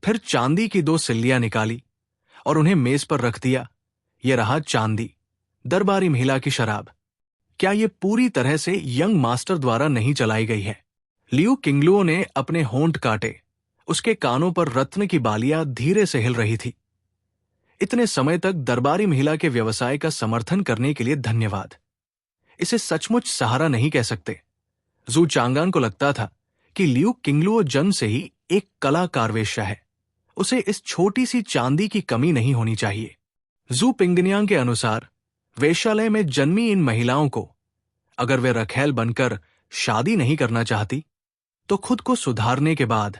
फिर चांदी की 2 सिल्लियां निकाली और उन्हें मेज पर रख दिया। यह रहा चांदी, दरबारी महिला की शराब। क्या यह पूरी तरह से यंग मास्टर द्वारा नहीं चलाई गई है? लियू किंगलुओ ने अपने होंठ काटे। उसके कानों पर रत्न की बालियां धीरे से हिल रही थी। इतने समय तक दरबारी महिला के व्यवसाय का समर्थन करने के लिए धन्यवाद। इसे सचमुच सहारा नहीं कह सकते। जू चांगान को लगता था कि लियू किंगलुओ जन्म से ही एक कलाकार वेश्या है। उसे इस छोटी सी चांदी की कमी नहीं होनी चाहिए। जू पिंगनियांग के अनुसार वेश्यालय में जन्मी इन महिलाओं को अगर वे रखैल बनकर शादी नहीं करना चाहती तो खुद को सुधारने के बाद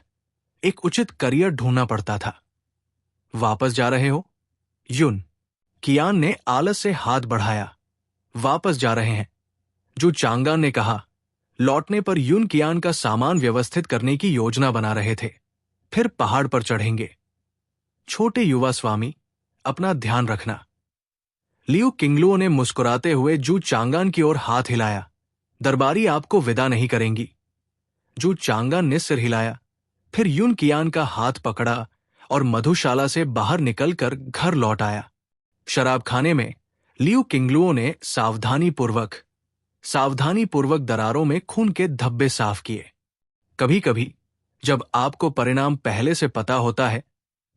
एक उचित करियर ढूंढना पड़ता था। वापस जा रहे हो? युन कियान ने आलस से हाथ बढ़ाया। वापस जा रहे हैं, जू चांगान ने कहा। लौटने पर युन कियान का सामान व्यवस्थित करने की योजना बना रहे थे। फिर पहाड़ पर चढ़ेंगे। छोटे युवा स्वामी, अपना ध्यान रखना। लियू किंगलुओ ने मुस्कुराते हुए जू चांगान की ओर हाथ हिलाया। दरबारी आपको विदा नहीं करेंगी। जू चांगान ने सिर हिलाया, फिर युन कियान का हाथ पकड़ा और मधुशाला से बाहर निकलकर घर लौट आया। शराब खाने में लियू किंगलुओ ने सावधानी पूर्वक दरारों में खून के धब्बे साफ किए। कभी कभी जब आपको परिणाम पहले से पता होता है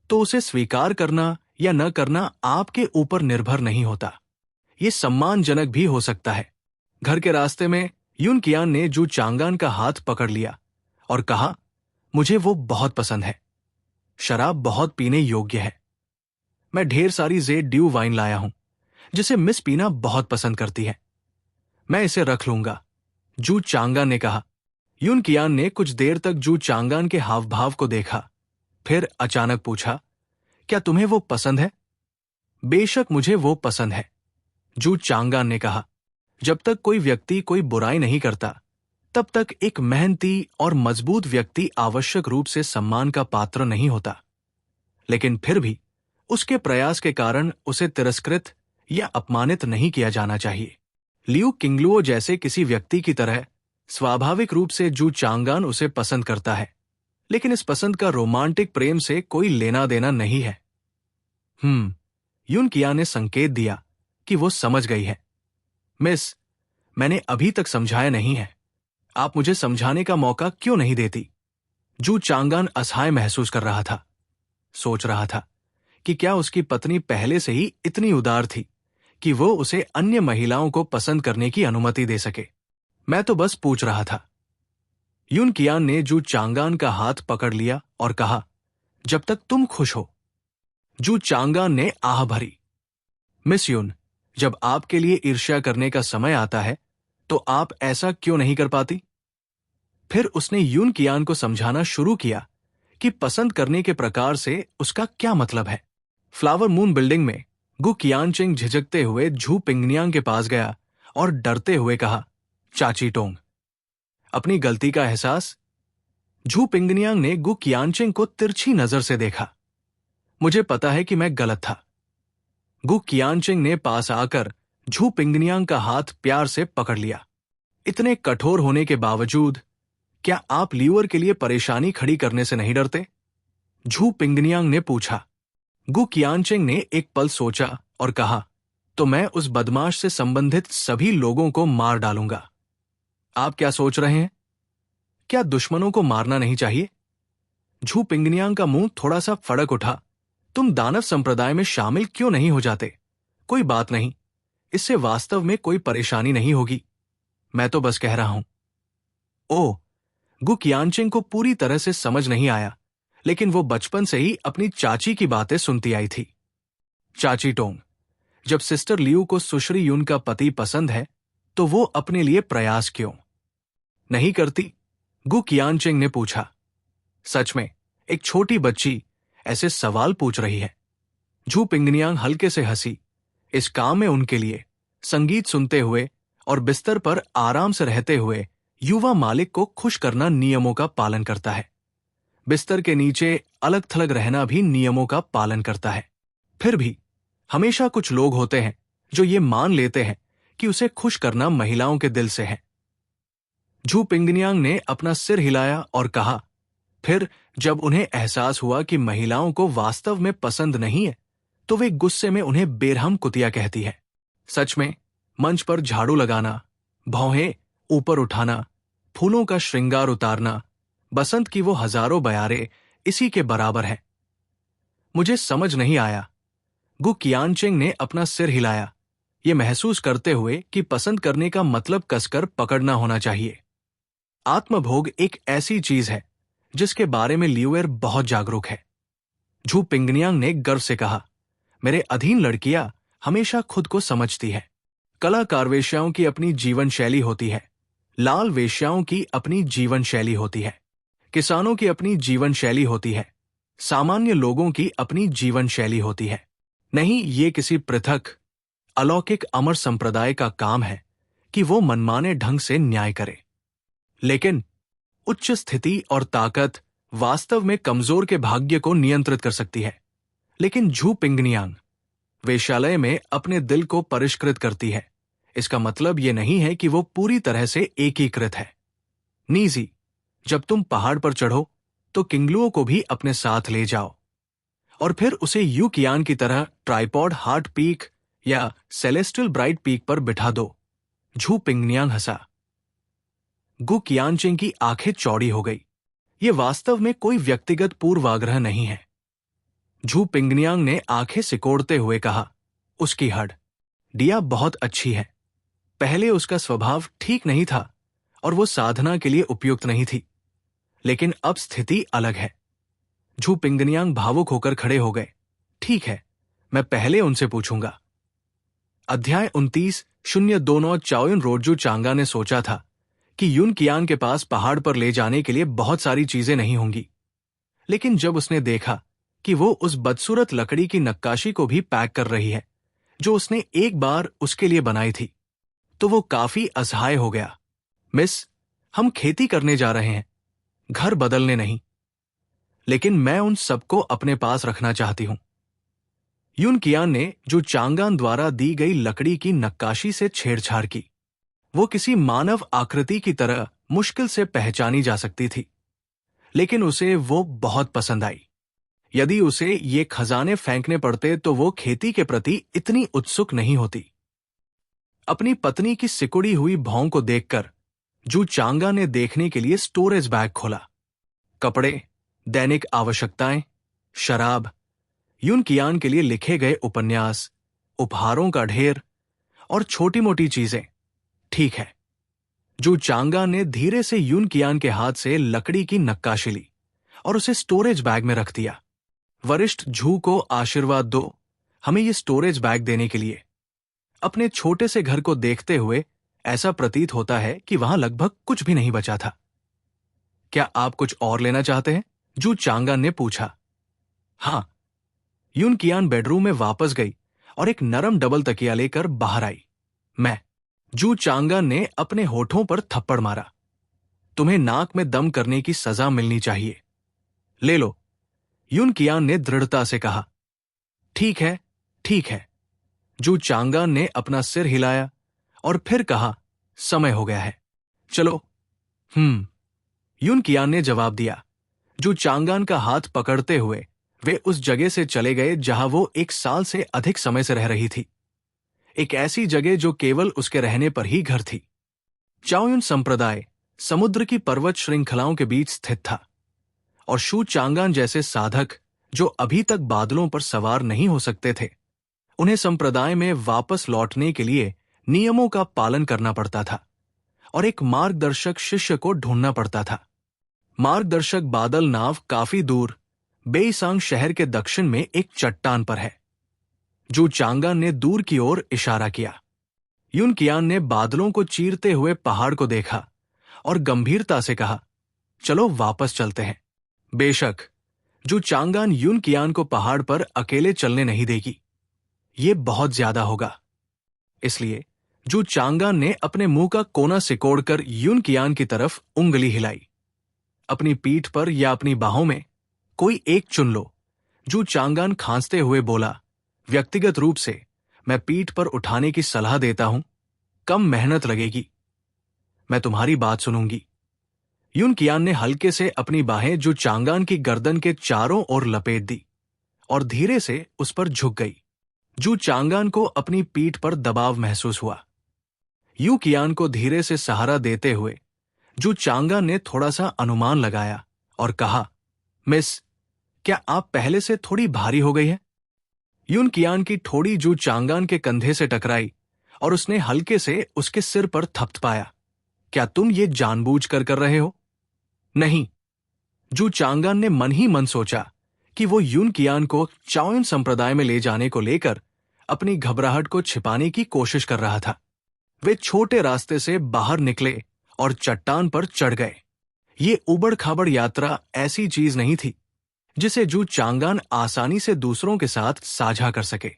तो उसे स्वीकार करना या न करना आपके ऊपर निर्भर नहीं होता। ये सम्मानजनक भी हो सकता है। घर के रास्ते में युन कियान ने जू चांगान का हाथ पकड़ लिया और कहा, मुझे वो बहुत पसंद है। शराब बहुत पीने योग्य है। मैं ढेर सारी जेड ड्यू वाइन लाया हूं, जिसे मिस पीना बहुत पसंद करती है। मैं इसे रख लूंगा, जू चांगान ने कहा। युन कियान ने कुछ देर तक जू चांगान के हाव भाव को देखा, फिर अचानक पूछा, क्या तुम्हें वो पसंद है? बेशक मुझे वो पसंद है, जू चांगान ने कहा। जब तक कोई व्यक्ति कोई बुराई नहीं करता, तब तक एक मेहनती और मजबूत व्यक्ति आवश्यक रूप से सम्मान का पात्र नहीं होता। लेकिन फिर भी उसके प्रयास के कारण उसे तिरस्कृत या अपमानित नहीं किया जाना चाहिए। लियू किंगलुओ जैसे किसी व्यक्ति की तरह स्वाभाविक रूप से जू चांगान उसे पसंद करता है, लेकिन इस पसंद का रोमांटिक प्रेम से कोई लेना देना नहीं है। युन कियान ने संकेत दिया कि वो समझ गई है। मिस, मैंने अभी तक समझाया नहीं है। आप मुझे समझाने का मौका क्यों नहीं देती? जू चांगान असहाय महसूस कर रहा था। सोच रहा था कि क्या उसकी पत्नी पहले से ही इतनी उदार थी कि वो उसे अन्य महिलाओं को पसंद करने की अनुमति दे सके। मैं तो बस पूछ रहा था। युन कियान ने जू चांगान का हाथ पकड़ लिया और कहा, जब तक तुम खुश हो। जू चांगान ने आह भरी। मिस युन, जब आपके लिए ईर्ष्या करने का समय आता है तो आप ऐसा क्यों नहीं कर पाती? फिर उसने युन कियान को समझाना शुरू किया कि पसंद करने के प्रकार से उसका क्या मतलब है। फ्लावर मून बिल्डिंग में गु कियानचिंग झिझकते हुए झू पिंगनियांग के पास गया और डरते हुए कहा, चाची टोंग, अपनी गलती का एहसास? झू पिंगनियांग ने गु कियानचिंग को तिरछी नजर से देखा। मुझे पता है कि मैं गलत था। गु कियानचिंग ने पास आकर झू पिंगनियांग का हाथ प्यार से पकड़ लिया। इतने कठोर होने के बावजूद क्या आप ल्यूअर के लिए परेशानी खड़ी करने से नहीं डरते? झू पिंगनियांग ने पूछा। गु कियानचिंग ने एक पल सोचा और कहा, तो मैं उस बदमाश से संबंधित सभी लोगों को मार डालूंगा। आप क्या सोच रहे हैं? क्या दुश्मनों को मारना नहीं चाहिए? झू पिंगनियांग का मुंह थोड़ा सा फड़क उठा। तुम दानव संप्रदाय में शामिल क्यों नहीं हो जाते? कोई बात नहीं, इससे वास्तव में कोई परेशानी नहीं होगी। मैं तो बस कह रहा हूं। ओह, गु कियानचिंग को पूरी तरह से समझ नहीं आया, लेकिन वो बचपन से ही अपनी चाची की बातें सुनती आई थी। चाची टोंग, जब सिस्टर लियू को सुश्री युन का पति पसंद है तो वो अपने लिए प्रयास क्यों नहीं करती? गु कियानचिंग ने पूछा। सच में एक छोटी बच्ची ऐसे सवाल पूछ रही है। झू पिंगनियांग हल्के से हंसी। इस काम में उनके लिए संगीत सुनते हुए और बिस्तर पर आराम से रहते हुए युवा मालिक को खुश करना नियमों का पालन करता है। बिस्तर के नीचे अलग थलग रहना भी नियमों का पालन करता है। फिर भी हमेशा कुछ लोग होते हैं जो ये मान लेते हैं कि उसे खुश करना महिलाओं के दिल से है। झू पिंगनियांग ने अपना सिर हिलाया और कहा। फिर जब उन्हें एहसास हुआ कि महिलाओं को वास्तव में पसंद नहीं है तो वे गुस्से में उन्हें बेरहम कुतिया कहती है। सच में मंच पर झाड़ू लगाना, भौहें ऊपर उठाना, फूलों का श्रृंगार उतारना, बसंत की वो हजारों बयारे इसी के बराबर है। मुझे समझ नहीं आया। गु कियानचिंग ने अपना सिर हिलाया, ये महसूस करते हुए कि पसंद करने का मतलब कसकर पकड़ना होना चाहिए। आत्मभोग एक ऐसी चीज है जिसके बारे में ल्यूअर बहुत जागरूक है। झू पिंगनियांग ने गर्व से कहा, मेरे अधीन लड़कियां हमेशा खुद को समझती है। कलाकार वेश्याओं की अपनी जीवन शैली होती है, लाल वेश्याओं की अपनी जीवन शैली होती है। किसानों की अपनी जीवन शैली होती है, सामान्य लोगों की अपनी जीवन शैली होती है। नहीं, ये किसी पृथक अलौकिक अमर संप्रदाय का काम है कि वो मनमाने ढंग से न्याय करे। लेकिन उच्च स्थिति और ताकत वास्तव में कमजोर के भाग्य को नियंत्रित कर सकती है। लेकिन झू पिंगनियांग वेश्यालय में अपने दिल को परिष्कृत करती है। इसका मतलब यह नहीं है कि वो पूरी तरह से एकीकृत है। नीजी, जब तुम पहाड़ पर चढ़ो तो किंगलुओ को भी अपने साथ ले जाओ और फिर उसे यू कियान की तरह ट्राइपॉड हार्ट पीक या सेलेस्टियल ब्राइट पीक पर बिठा दो। झू पिंगनियांग हंसा। गु कियानचिंग की आंखें चौड़ी हो गई। ये वास्तव में कोई व्यक्तिगत पूर्वाग्रह नहीं है। झू पिंगनियांग ने आंखें सिकोड़ते हुए कहा, उसकी हड डिया बहुत अच्छी है। पहले उसका स्वभाव ठीक नहीं था और वो साधना के लिए उपयुक्त नहीं थी, लेकिन अब स्थिति अलग है। झू पिंगनियांग भावुक होकर खड़े हो गए। ठीक है, मैं पहले उनसे पूछूंगा। अध्याय 29 029 चाओयुन रोड्जू चांगा ने सोचा था कि युन कियान के पास पहाड़ पर ले जाने के लिए बहुत सारी चीजें नहीं होंगी, लेकिन जब उसने देखा कि वो उस बदसूरत लकड़ी की नक्काशी को भी पैक कर रही है जो उसने एक बार उसके लिए बनाई थी, तो वो काफी असहाय हो गया। मिस, हम खेती करने जा रहे हैं, घर बदलने नहीं। लेकिन मैं उन सबको अपने पास रखना चाहती हूं। युन कियान ने जो चांगान द्वारा दी गई लकड़ी की नक्काशी से छेड़छाड़ की, वो किसी मानव आकृति की तरह मुश्किल से पहचानी जा सकती थी, लेकिन उसे वो बहुत पसंद आई। यदि उसे ये खजाने फेंकने पड़ते तो वो खेती के प्रति इतनी उत्सुक नहीं होती। अपनी पत्नी की सिकुड़ी हुई भौं को देखकर जू चांगा ने देखने के लिए स्टोरेज बैग खोला। कपड़े, दैनिक आवश्यकताएं, शराब, युन कियान के लिए लिखे गए उपन्यास, उपहारों का ढेर और छोटी मोटी चीजें। ठीक है। जू चांगा ने धीरे से युन कियान के हाथ से लकड़ी की नक्काशी ली और उसे स्टोरेज बैग में रख दिया। वरिष्ठ झू को आशीर्वाद दो हमें ये स्टोरेज बैग देने के लिए। अपने छोटे से घर को देखते हुए ऐसा प्रतीत होता है कि वहां लगभग कुछ भी नहीं बचा था। क्या आप कुछ और लेना चाहते हैं? जू चांगा ने पूछा। हां। युन कियान बेडरूम में वापस गई और एक नरम डबल तकिया लेकर बाहर आई। जू चांगा ने अपने होठों पर थप्पड़ मारा। तुम्हें नाक में दम करने की सजा मिलनी चाहिए। ले लो, युन कियान ने दृढ़ता से कहा। ठीक है, ठीक है। जू चांगा ने अपना सिर हिलाया और फिर कहा, समय हो गया है, चलो। युन कियान ने जवाब दिया। जू चांगान का हाथ पकड़ते हुए वे उस जगह से चले गए जहां वो 1 साल से अधिक समय से रह रही थी। एक ऐसी जगह जो केवल उसके रहने पर ही घर थी। चाओयुन संप्रदाय समुद्र की पर्वत श्रृंखलाओं के बीच स्थित था और शू चांगान जैसे साधक जो अभी तक बादलों पर सवार नहीं हो सकते थे, उन्हें संप्रदाय में वापस लौटने के लिए नियमों का पालन करना पड़ता था और एक मार्गदर्शक शिष्य को ढूंढना पड़ता था। मार्गदर्शक बादल नाव काफी दूर बेईसांग शहर के दक्षिण में एक चट्टान पर है। जू चांगान ने दूर की ओर इशारा किया। युन कियान ने बादलों को चीरते हुए पहाड़ को देखा और गंभीरता से कहा, चलो वापस चलते हैं। बेशक, जू चांगान युन कियान को पहाड़ पर अकेले चलने नहीं देगी, ये बहुत ज्यादा होगा। इसलिए जू चांगान ने अपने मुंह का कोना सिकोड़कर युन कियान की तरफ उंगली हिलाई। अपनी पीठ पर या अपनी बाहों में कोई एक चुन लो। जू चांगान खांसते हुए बोला, व्यक्तिगत रूप से मैं पीठ पर उठाने की सलाह देता हूं, कम मेहनत लगेगी। मैं तुम्हारी बात सुनूंगी। युन कियान ने हल्के से अपनी बाहें जू चांगान की गर्दन के चारों ओर लपेट दी और धीरे से उस पर झुक गई। जू चांगान को अपनी पीठ पर दबाव महसूस हुआ। यू कियान को धीरे से सहारा देते हुए जू चांगान ने थोड़ा सा अनुमान लगाया और कहा, मिस, क्या आप पहले से थोड़ी भारी हो गई है? युन कियान की ठोड़ी जू चांगान के कंधे से टकराई और उसने हल्के से उसके सिर पर थपथपाया। क्या तुम ये जानबूझकर कर रहे हो? नहीं। जू चांगान ने मन ही मन सोचा कि वो युन कियान को चाओयुन संप्रदाय में ले जाने को लेकर अपनी घबराहट को छिपाने की कोशिश कर रहा था। वे छोटे रास्ते से बाहर निकले और चट्टान पर चढ़ गए। ये उबड़ खाबड़ यात्रा ऐसी चीज नहीं थी जिसे जू चांगान आसानी से दूसरों के साथ साझा कर सके।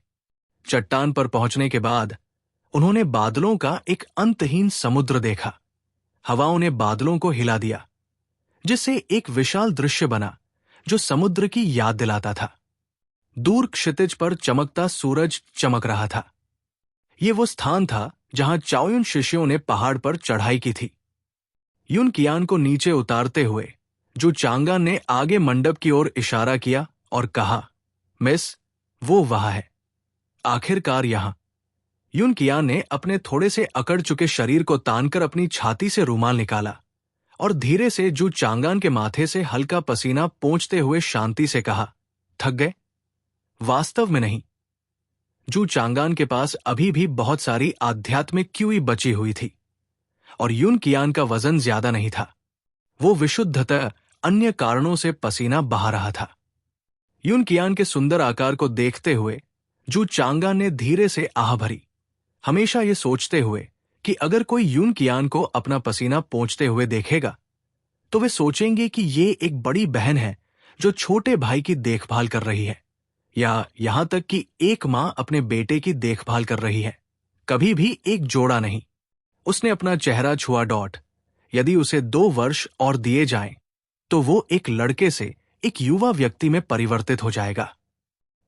चट्टान पर पहुंचने के बाद उन्होंने बादलों का एक अंतहीन समुद्र देखा। हवाओं ने बादलों को हिला दिया, जिससे एक विशाल दृश्य बना जो समुद्र की याद दिलाता था। दूर क्षितिज पर चमकता सूरज चमक रहा था। ये वो स्थान था जहां चाओयुन शिष्यों ने पहाड़ पर चढ़ाई की थी। युन कियान को नीचे उतारते हुए जो चांगान ने आगे मंडप की ओर इशारा किया और कहा, मिस, वो वहां है। आखिरकार यहां। युन कियान ने अपने थोड़े से अकड़ चुके शरीर को तानकर अपनी छाती से रुमाल निकाला और धीरे से जू चांगान के माथे से हल्का पसीना पोंछते हुए शांति से कहा, थक गए? वास्तव में नहीं। जू चांगान के पास अभी भी बहुत सारी आध्यात्मिक क्यूई बची हुई थी और युन कियान का वजन ज्यादा नहीं था। वो विशुद्धतः अन्य कारणों से पसीना बहा रहा था। युन कियान के सुंदर आकार को देखते हुए जू चांगान ने धीरे से आह भरी, हमेशा ये सोचते हुए कि अगर कोई युन कियान को अपना पसीना पोंछते हुए देखेगा तो वे सोचेंगे कि ये एक बड़ी बहन है जो छोटे भाई की देखभाल कर रही है, या यहां तक कि एक मां अपने बेटे की देखभाल कर रही है, कभी भी एक जोड़ा नहीं। उसने अपना चेहरा छुआ डॉट। यदि उसे 2 वर्ष और दिए जाएं, तो वो एक लड़के से एक युवा व्यक्ति में परिवर्तित हो जाएगा।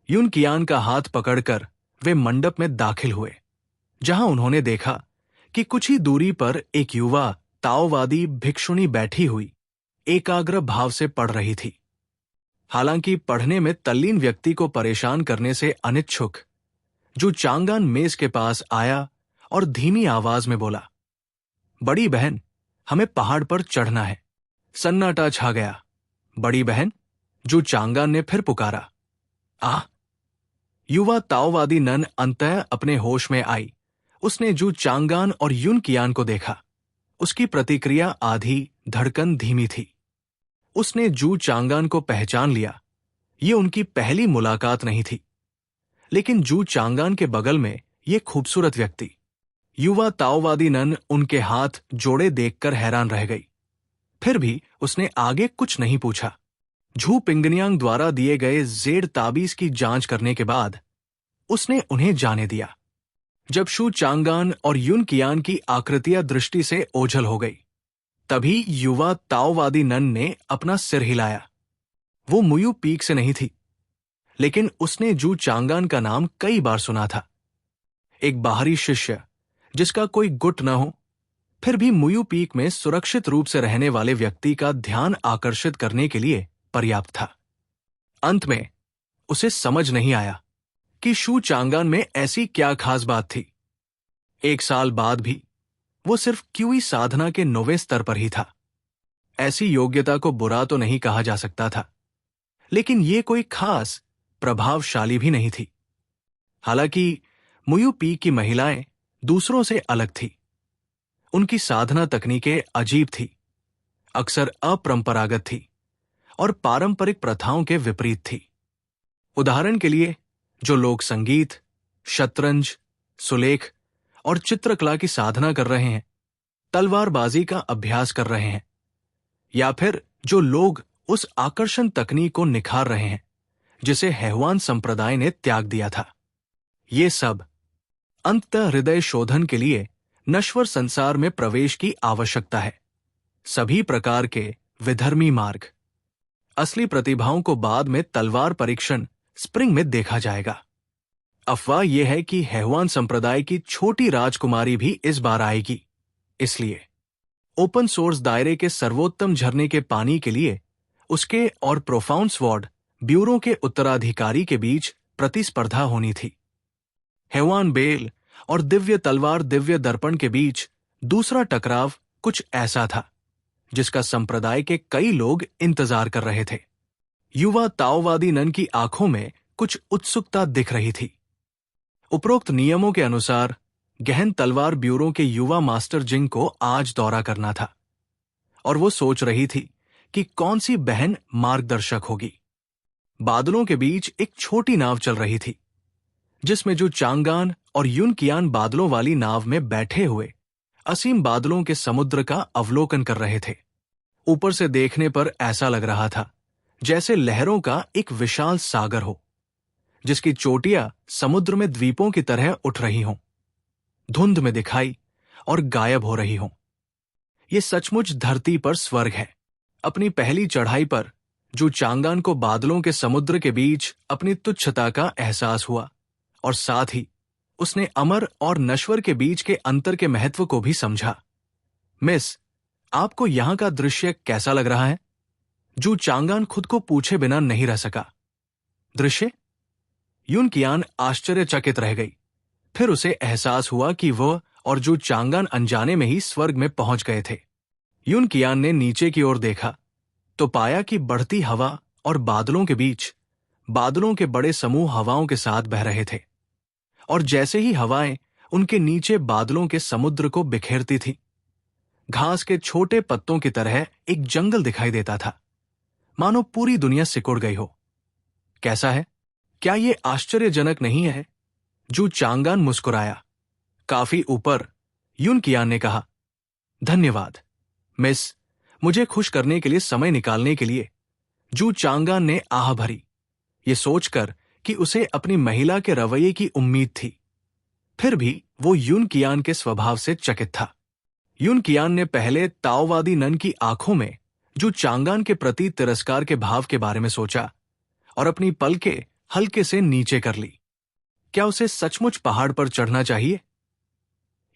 युन कियान का हाथ पकड़कर वे मंडप में दाखिल हुए, जहां उन्होंने देखा कि कुछ ही दूरी पर एक युवा ताओवादी भिक्षुणी बैठी हुई एकाग्र भाव से पढ़ रही थी। हालांकि पढ़ने में तल्लीन व्यक्ति को परेशान करने से अनिच्छुक जो चांगान मेज के पास आया और धीमी आवाज में बोला, बड़ी बहन, हमें पहाड़ पर चढ़ना है। सन्नाटा छा गया। बड़ी बहन, जो चांगान ने फिर पुकारा। आह! युवा ताओवादी नन अंततः अपने होश में आई। उसने जू चांगान और युन कियान को देखा। उसकी प्रतिक्रिया आधी, धड़कन धीमी थी। उसने जू चांगान को पहचान लिया। ये उनकी पहली मुलाकात नहीं थी, लेकिन जू चांगान के बगल में ये खूबसूरत व्यक्ति, युवा ताओवादी नन उनके हाथ जोड़े देखकर हैरान रह गई। फिर भी उसने आगे कुछ नहीं पूछा। झू पिंगनियांग द्वारा दिए गए जेड ताबीज की जांच करने के बाद उसने उन्हें जाने दिया। जब शू चांगान और युन कियान की आकृतियां दृष्टि से ओझल हो गई, तभी युवा ताओवादी नन ने अपना सिर हिलाया। वो मुयू पीक से नहीं थी, लेकिन उसने जू चांगान का नाम कई बार सुना था। एक बाहरी शिष्य जिसका कोई गुट न हो, फिर भी मुयू पीक में सुरक्षित रूप से रहने वाले व्यक्ति का ध्यान आकर्षित करने के लिए पर्याप्त था। अंत में उसे समझ नहीं आया कि शू चांगान में ऐसी क्या खास बात थी। 1 साल बाद भी वो सिर्फ क्यूई साधना के 9वें स्तर पर ही था। ऐसी योग्यता को बुरा तो नहीं कहा जा सकता था, लेकिन ये कोई खास प्रभावशाली भी नहीं थी। हालांकि मुयू पीक की महिलाएं दूसरों से अलग थी। उनकी साधना तकनीकें अजीब थी, अक्सर अपरंपरागत थी और पारंपरिक प्रथाओं के विपरीत थी। उदाहरण के लिए, जो लोग संगीत, शतरंज, सुलेख और चित्रकला की साधना कर रहे हैं, तलवारबाजी का अभ्यास कर रहे हैं, या फिर जो लोग उस आकर्षण तकनीक को निखार रहे हैं जिसे हैवान संप्रदाय ने त्याग दिया था, ये सब अंततः हृदय शोधन के लिए नश्वर संसार में प्रवेश की आवश्यकता है। सभी प्रकार के विधर्मी मार्ग। असली प्रतिभाओं को बाद में तलवार परीक्षण स्प्रिंग में देखा जाएगा। अफवाह यह है कि हैवान संप्रदाय की छोटी राजकुमारी भी इस बार आएगी। इसलिए ओपन सोर्स दायरे के सर्वोत्तम झरने के पानी के लिए उसके और प्रोफाउंड स्वॉर्ड ब्यूरो के उत्तराधिकारी के बीच प्रतिस्पर्धा होनी थी। हैवान बेल और दिव्य तलवार दिव्य दर्पण के बीच दूसरा टकराव कुछ ऐसा था जिसका संप्रदाय के कई लोग इंतजार कर रहे थे। युवा ताओवादी नन की आंखों में कुछ उत्सुकता दिख रही थी। उपरोक्त नियमों के अनुसार गहन तलवार ब्यूरो के युवा मास्टर जिंग को आज दौरा करना था, और वो सोच रही थी कि कौन सी बहन मार्गदर्शक होगी। बादलों के बीच एक छोटी नाव चल रही थी, जिसमें जो चांगान और युन कियान बादलों वाली नाव में बैठे हुए असीम बादलों के समुद्र का अवलोकन कर रहे थे। ऊपर से देखने पर ऐसा लग रहा था जैसे लहरों का एक विशाल सागर हो, जिसकी चोटियां समुद्र में द्वीपों की तरह उठ रही हों, धुंध में दिखाई और गायब हो रही हों। ये सचमुच धरती पर स्वर्ग है। अपनी पहली चढ़ाई पर जू चांगान को बादलों के समुद्र के बीच अपनी तुच्छता का एहसास हुआ और साथ ही उसने अमर और नश्वर के बीच के अंतर के महत्व को भी समझा। मिस, आपको यहां का दृश्य कैसा लग रहा है? जू चांगान खुद को पूछे बिना नहीं रह सका। दृश्य? यून कियान आश्चर्यचकित रह गई। फिर उसे एहसास हुआ कि वह और जू चांगान अनजाने में ही स्वर्ग में पहुंच गए थे। यून कियान ने नीचे की ओर देखा तो पाया कि बढ़ती हवा और बादलों के बीच बादलों के बड़े समूह हवाओं के साथ बह रहे थे, और जैसे ही हवाएं उनके नीचे बादलों के समुद्र को बिखेरती थी, घास के छोटे पत्तों की तरह एक जंगल दिखाई देता था, मानो पूरी दुनिया सिकुड़ गई हो। कैसा है? क्या ये आश्चर्यजनक नहीं है? जू चांगान मुस्कुराया। काफी ऊपर यून कियान ने कहा, धन्यवाद मिस, मुझे खुश करने के लिए समय निकालने के लिए। जू चांगान ने आह भरी, ये सोचकर कि उसे अपनी महिला के रवैये की उम्मीद थी। फिर भी वो यून कियान के स्वभाव से चकित था। यून कियान ने पहले ताओवादी नन की आंखों में जू चांगान के प्रति तिरस्कार के भाव के बारे में सोचा और अपनी पलकें हल्के से नीचे कर ली। क्या उसे सचमुच पहाड़ पर चढ़ना चाहिए?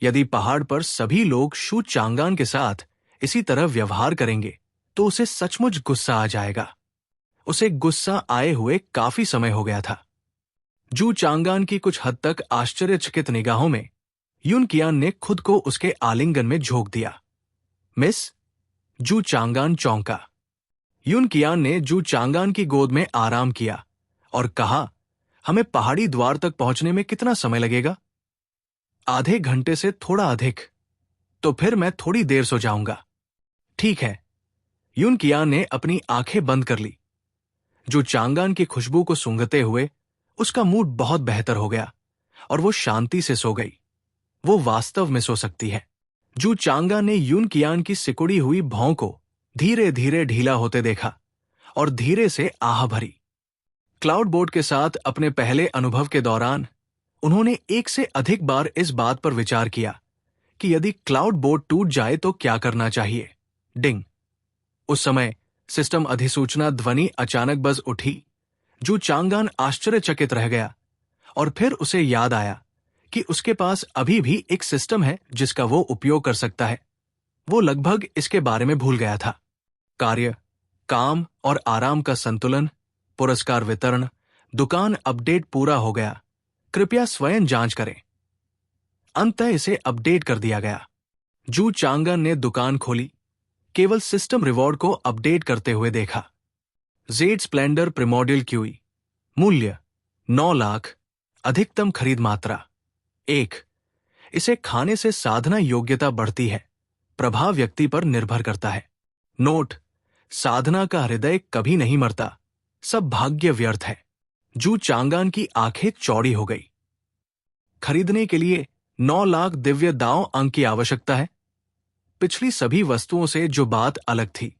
यदि पहाड़ पर सभी लोग शू चांगान के साथ इसी तरह व्यवहार करेंगे तो उसे सचमुच गुस्सा आ जाएगा। उसे गुस्सा आए हुए काफी समय हो गया था। जू चांगान की कुछ हद तक आश्चर्यचकित निगाहों में यून कियान ने खुद को उसके आलिंगन में झोंक दिया। मिस, जू चांगान चौंका। यून कियान ने जू चांगान की गोद में आराम किया और कहा, हमें पहाड़ी द्वार तक पहुंचने में कितना समय लगेगा? आधे घंटे से थोड़ा अधिक। तो फिर मैं थोड़ी देर सो जाऊंगा। ठीक है। यून कियान ने अपनी आंखें बंद कर ली। जू चांगान की खुशबू को सूंघते हुए उसका मूड बहुत बेहतर हो गया और वो शांति से सो गई। वो वास्तव में सो सकती है। जू चांगान ने यून कियान की सिकुड़ी हुई भौं को धीरे धीरे ढीला होते देखा और धीरे से आह भरी। क्लाउड बोट के साथ अपने पहले अनुभव के दौरान उन्होंने एक से अधिक बार इस बात पर विचार किया कि यदि क्लाउड बोट टूट जाए तो क्या करना चाहिए। डिंग। उस समय सिस्टम अधिसूचना ध्वनि अचानक बज उठी। जू चांगान आश्चर्यचकित रह गया और फिर उसे याद आया कि उसके पास अभी भी एक सिस्टम है जिसका वो उपयोग कर सकता है। वो लगभग इसके बारे में भूल गया था। कार्य, काम और आराम का संतुलन, पुरस्कार वितरण, दुकान अपडेट पूरा हो गया, कृपया स्वयं जांच करें। अंततः इसे अपडेट कर दिया गया। जू चांगान ने दुकान खोली, केवल सिस्टम रिवॉर्ड को अपडेट करते हुए देखा। जेड स्प्लेंडर प्रिमोडियल क्यूई, मूल्य 9 लाख, अधिकतम खरीद मात्रा 1। इसे खाने से साधना योग्यता बढ़ती है, प्रभाव व्यक्ति पर निर्भर करता है। नोट, साधना का हृदय कभी नहीं मरता, सब भाग्य व्यर्थ है। जू चांगान की आंखें चौड़ी हो गई। खरीदने के लिए 9 लाख दिव्य दांव अंक की आवश्यकता है। पिछली सभी वस्तुओं से जो बात अलग थी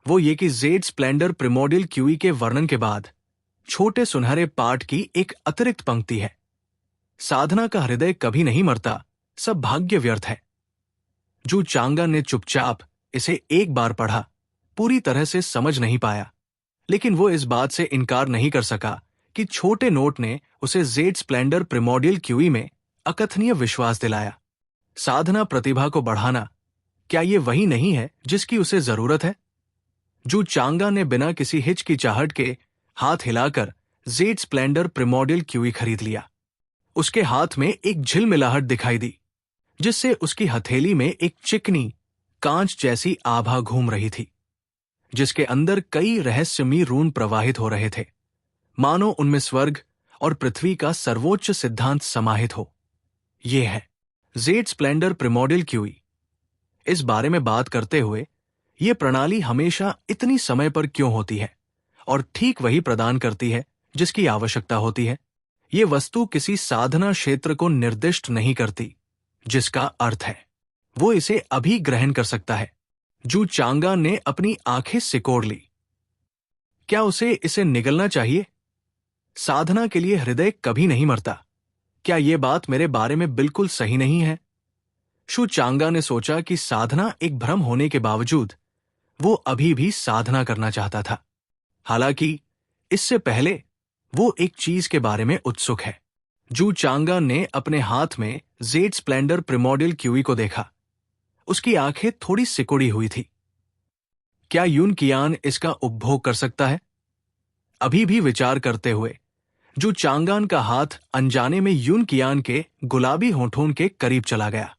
वो ये कि जेड स्प्लेंडर प्रिमोडियल क्यूई के वर्णन के बाद छोटे सुनहरे पाठ की एक अतिरिक्त पंक्ति है, साधना का हृदय कभी नहीं मरता, सब भाग्य व्यर्थ है। जू चांगान ने चुपचाप इसे एक बार पढ़ा, पूरी तरह से समझ नहीं पाया, लेकिन वो इस बात से इनकार नहीं कर सका कि छोटे नोट ने उसे जेड स्प्लेंडर प्रिमोडियल क्यूई में अकथनीय विश्वास दिलाया। साधना प्रतिभा को बढ़ाना, क्या ये वही नहीं है जिसकी उसे जरूरत है? जू चांगान ने बिना किसी हिचकिचाहट के हाथ हिलाकर जेड स्प्लेंडर प्रिमोडियल क्यूई खरीद लिया। उसके हाथ में एक झिलमिलाहट दिखाई दी, जिससे उसकी हथेली में एक चिकनी कांच जैसी आभा घूम रही थी, जिसके अंदर कई रहस्यमयी रून प्रवाहित हो रहे थे, मानो उनमें स्वर्ग और पृथ्वी का सर्वोच्च सिद्धांत समाहित हो। ये है जेड स्प्लेंडर प्रिमोडियल क्यूई। इस बारे में बात करते हुए ये प्रणाली हमेशा इतनी समय पर क्यों होती है और ठीक वही प्रदान करती है जिसकी आवश्यकता होती है। ये वस्तु किसी साधना क्षेत्र को निर्दिष्ट नहीं करती, जिसका अर्थ है वो इसे अभी ग्रहण कर सकता है जू चांगान ने अपनी आंखें सिकोड़ ली। क्या उसे इसे निगलना चाहिए? साधना के लिए हृदय कभी नहीं मरता। क्या यह बात मेरे बारे में बिल्कुल सही नहीं है? शू चांगा ने सोचा कि साधना एक भ्रम होने के बावजूद वो अभी भी साधना करना चाहता था। हालांकि इससे पहले वो एक चीज के बारे में उत्सुक है। जू चांगा ने अपने हाथ में जेड स्प्लेंडर प्रिमोडियल क्यूई को देखा। उसकी आंखें थोड़ी सिकुड़ी हुई थी। क्या यून कियान इसका उपभोग कर सकता है? अभी भी विचार करते हुए जू चांगान का हाथ अनजाने में यून कियान के गुलाबी होठों के करीब चला गया।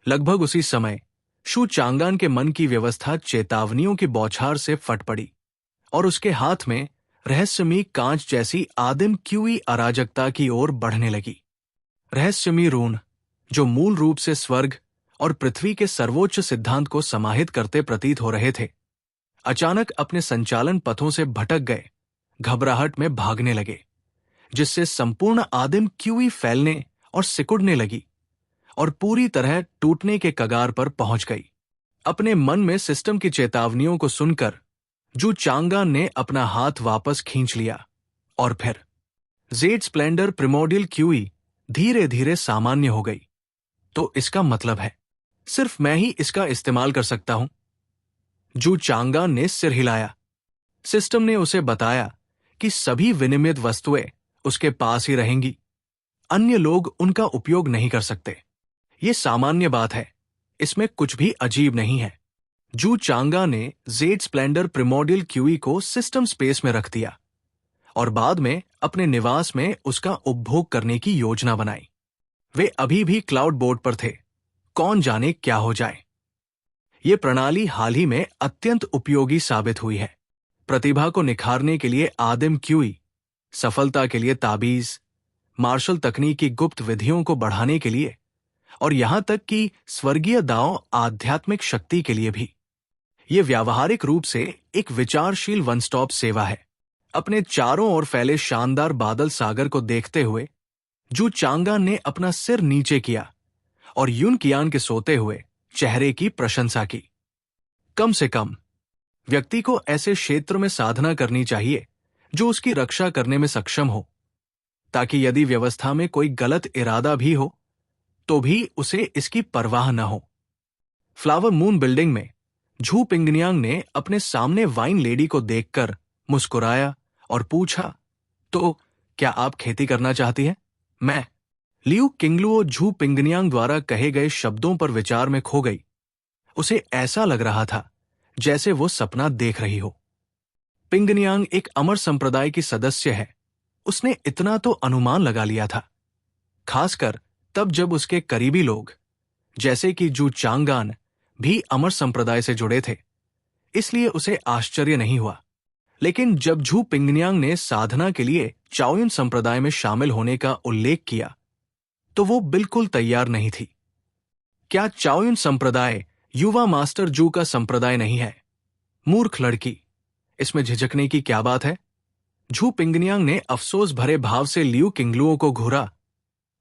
लगभग उसी समय शू चांगान के मन की व्यवस्था चेतावनियों की बौछार से फट पड़ी और उसके हाथ में रहस्यमयी कांच जैसी आदिम क्यूई अराजकता की ओर बढ़ने लगी। रहस्यमयी रून, जो मूल रूप से स्वर्ग और पृथ्वी के सर्वोच्च सिद्धांत को समाहित करते प्रतीत हो रहे थे, अचानक अपने संचालन पथों से भटक गए, घबराहट में भागने लगे, जिससे संपूर्ण आदिम क्यूई फैलने और सिकुड़ने लगी और पूरी तरह टूटने के कगार पर पहुंच गई। अपने मन में सिस्टम की चेतावनियों को सुनकर जू चांगान ने अपना हाथ वापस खींच लिया और फिर जेड स्प्लेंडर प्रिमोडियल क्यूई धीरे धीरे सामान्य हो गई। तो इसका मतलब है सिर्फ मैं ही इसका इस्तेमाल कर सकता हूं। जू चांगान ने सिर हिलाया। सिस्टम ने उसे बताया कि सभी विनिमय वस्तुएं उसके पास ही रहेंगी। अन्य लोग उनका उपयोग नहीं कर सकते। ये सामान्य बात है, इसमें कुछ भी अजीब नहीं है। जू चांगा ने जेड स्प्लेंडर प्रिमोडियल क्यूई को सिस्टम स्पेस में रख दिया और बाद में अपने निवास में उसका उपभोग करने की योजना बनाई। वे अभी भी क्लाउड बोर्ड पर थे। कौन जाने क्या हो जाए। ये प्रणाली हाल ही में अत्यंत उपयोगी साबित हुई है। प्रतिभा को निखारने के लिए आदिम क्यूई, सफलता के लिए ताबीज, मार्शल तकनीक की गुप्त विधियों को बढ़ाने के लिए और यहां तक कि स्वर्गीय दांव आध्यात्मिक शक्ति के लिए भी। ये व्यावहारिक रूप से एक विचारशील वन स्टॉप सेवा है। अपने चारों ओर फैले शानदार बादल सागर को देखते हुए जू चांगान ने अपना सिर नीचे किया और यून कियान के सोते हुए चेहरे की प्रशंसा की। कम से कम व्यक्ति को ऐसे क्षेत्र में साधना करनी चाहिए जो उसकी रक्षा करने में सक्षम हो, ताकि यदि व्यवस्था में कोई गलत इरादा भी हो तो भी उसे इसकी परवाह न हो। फ्लावर मून बिल्डिंग में झू पिंगनियांग ने अपने सामने वाइन लेडी को देखकर मुस्कुराया और पूछा, तो क्या आप खेती करना चाहती हैं? मैं लियू किंगलुओ झू पिंगनियांग द्वारा कहे गए शब्दों पर विचार में खो गई। उसे ऐसा लग रहा था जैसे वो सपना देख रही हो। पिंगनियांग एक अमर संप्रदाय की सदस्य है। उसने इतना तो अनुमान लगा लिया था, खासकर तब जब उसके करीबी लोग जैसे कि जू चांगान भी अमर संप्रदाय से जुड़े थे। इसलिए उसे आश्चर्य नहीं हुआ। लेकिन जब झू पिंगनियांग ने साधना के लिए चाओयुन संप्रदाय में शामिल होने का उल्लेख किया तो वो बिल्कुल तैयार नहीं थी। क्या चाओयुन संप्रदाय युवा मास्टर जू का संप्रदाय नहीं है? मूर्ख लड़की, इसमें झिझकने की क्या बात है? झू पिंगनियांग ने अफसोस भरे भाव से लियू किंगलुओ को घूरा।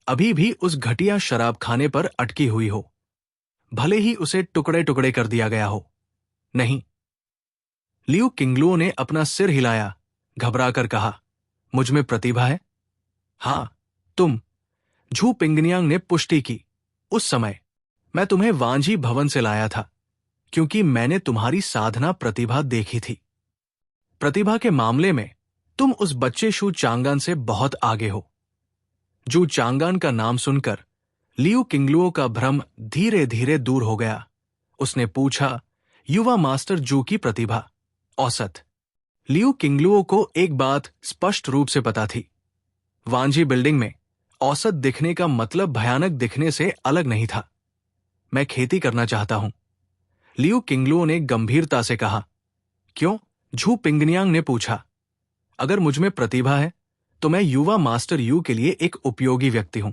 अभी भी उस घटिया शराब खाने पर अटकी हुई हो, भले ही उसे टुकड़े टुकड़े कर दिया गया हो। नहीं। लियू किंगलुओ ने अपना सिर हिलाया, घबराकर कहा, मुझ में प्रतिभा है? हां, तुम। झू पिंगनियांग ने पुष्टि की। उस समय मैं तुम्हें वांझी भवन से लाया था क्योंकि मैंने तुम्हारी साधना प्रतिभा देखी थी। प्रतिभा के मामले में तुम उस बच्चे शू चांगान से बहुत आगे हो। जू चांगान का नाम सुनकर लियू किंगलुओ का भ्रम धीरे धीरे दूर हो गया। उसने पूछा, युवा मास्टर जू की प्रतिभा औसत? लियू किंगलुओ को एक बात स्पष्ट रूप से पता थी। वांझी बिल्डिंग में औसत दिखने का मतलब भयानक दिखने से अलग नहीं था। मैं खेती करना चाहता हूं, लियू किंगलुओ ने गंभीरता से कहा। क्यों? झू पिंगनियांग ने पूछा। अगर मुझ में प्रतिभा है तो मैं युवा मास्टर यू के लिए एक उपयोगी व्यक्ति हूं।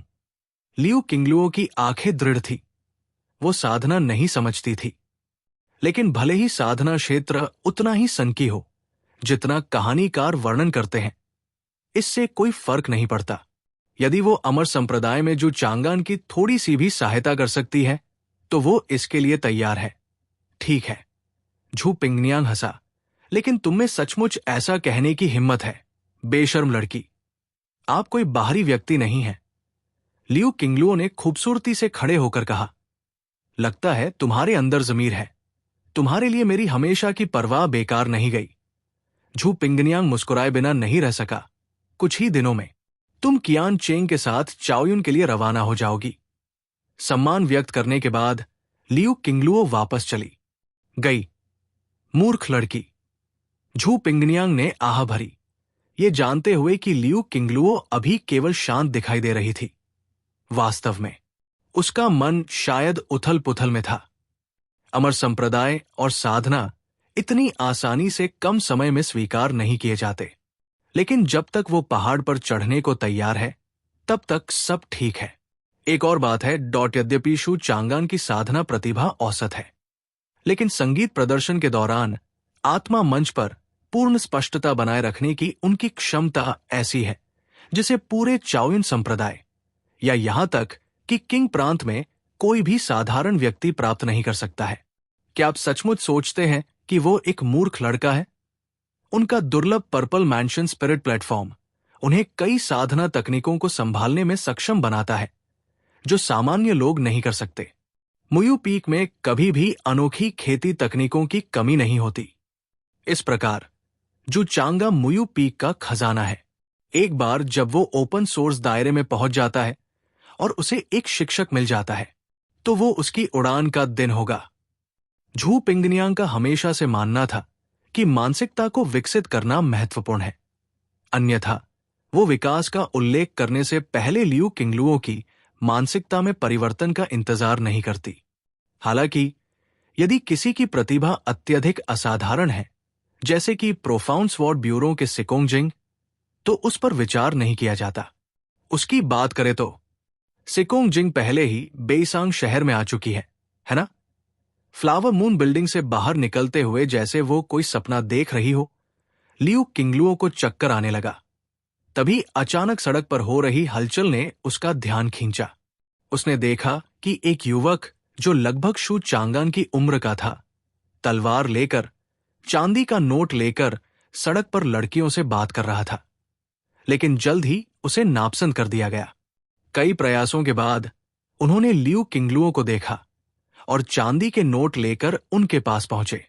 लियू किंगलुओ की आंखें दृढ़ थी। वो साधना नहीं समझती थी, लेकिन भले ही साधना क्षेत्र उतना ही सनकी हो जितना कहानीकार वर्णन करते हैं, इससे कोई फर्क नहीं पड़ता। यदि वो अमर संप्रदाय में जो चांगान की थोड़ी सी भी सहायता कर सकती है तो वो इसके लिए तैयार है। ठीक है, झू पिंगनियांग हंसा। लेकिन तुम में सचमुच ऐसा कहने की हिम्मत है, बेशर्म लड़की। आप कोई बाहरी व्यक्ति नहीं है। लियू किंगलुओ ने खूबसूरती से खड़े होकर कहा। लगता है तुम्हारे अंदर ज़मीर है। तुम्हारे लिए मेरी हमेशा की परवाह बेकार नहीं गई। झू पिंगनियांग मुस्कुराए बिना नहीं रह सका। कुछ ही दिनों में तुम कियान चेंग के साथ चाओयुन के लिए रवाना हो जाओगी। सम्मान व्यक्त करने के बाद लियू किंगलुओ वापस चली गई। मूर्ख लड़की, झू पिंगनियांग ने आह भरी, ये जानते हुए कि लियू किंगलुओ अभी केवल शांत दिखाई दे रही थी। वास्तव में उसका मन शायद उथल पुथल में था। अमर संप्रदाय और साधना इतनी आसानी से कम समय में स्वीकार नहीं किए जाते। लेकिन जब तक वो पहाड़ पर चढ़ने को तैयार है, तब तक सब ठीक है। एक और बात है, यद्यपि शू चांगान की साधना प्रतिभा औसत है, लेकिन संगीत प्रदर्शन के दौरान आत्मा मंच पर पूर्ण स्पष्टता बनाए रखने की उनकी क्षमता ऐसी है जिसे पूरे चाओयुन संप्रदाय या यहां तक कि किंग प्रांत में कोई भी साधारण व्यक्ति प्राप्त नहीं कर सकता है। क्या आप सचमुच सोचते हैं कि वो एक मूर्ख लड़का है? उनका दुर्लभ पर्पल मैंशन स्पिरिट प्लेटफॉर्म उन्हें कई साधना तकनीकों को संभालने में सक्षम बनाता है जो सामान्य लोग नहीं कर सकते। मुयू पीक में कभी भी अनोखी खेती तकनीकों की कमी नहीं होती। इस प्रकार जो चांगा मुयू पीक का खजाना है। एक बार जब वो ओपन सोर्स दायरे में पहुंच जाता है और उसे एक शिक्षक मिल जाता है, तो वो उसकी उड़ान का दिन होगा। झू पिंगनियांग का हमेशा से मानना था कि मानसिकता को विकसित करना महत्वपूर्ण है, अन्यथा वो विकास का उल्लेख करने से पहले लियू किंगलुओ की मानसिकता में परिवर्तन का इंतजार नहीं करती। हालांकि यदि किसी की प्रतिभा अत्यधिक असाधारण है, जैसे कि प्रोफाउंड स्वॉर्ड ब्यूरो के सिकोंग-जिंग, तो उस पर विचार नहीं किया जाता। उसकी बात करें तो सिकोंग-जिंग पहले ही बेइसांग शहर में आ चुकी है ना? फ्लावर मून बिल्डिंग से बाहर निकलते हुए जैसे वो कोई सपना देख रही हो, लियू किंगलुओ को चक्कर आने लगा। तभी अचानक सड़क पर हो रही हलचल ने उसका ध्यान खींचा। उसने देखा कि एक युवक जो लगभग शू चांगान की उम्र का था, तलवार लेकर, चांदी का नोट लेकर सड़क पर लड़कियों से बात कर रहा था। लेकिन जल्द ही उसे नापसंद कर दिया गया। कई प्रयासों के बाद उन्होंने लियू किंगलुओ को देखा और चांदी के नोट लेकर उनके पास पहुंचे।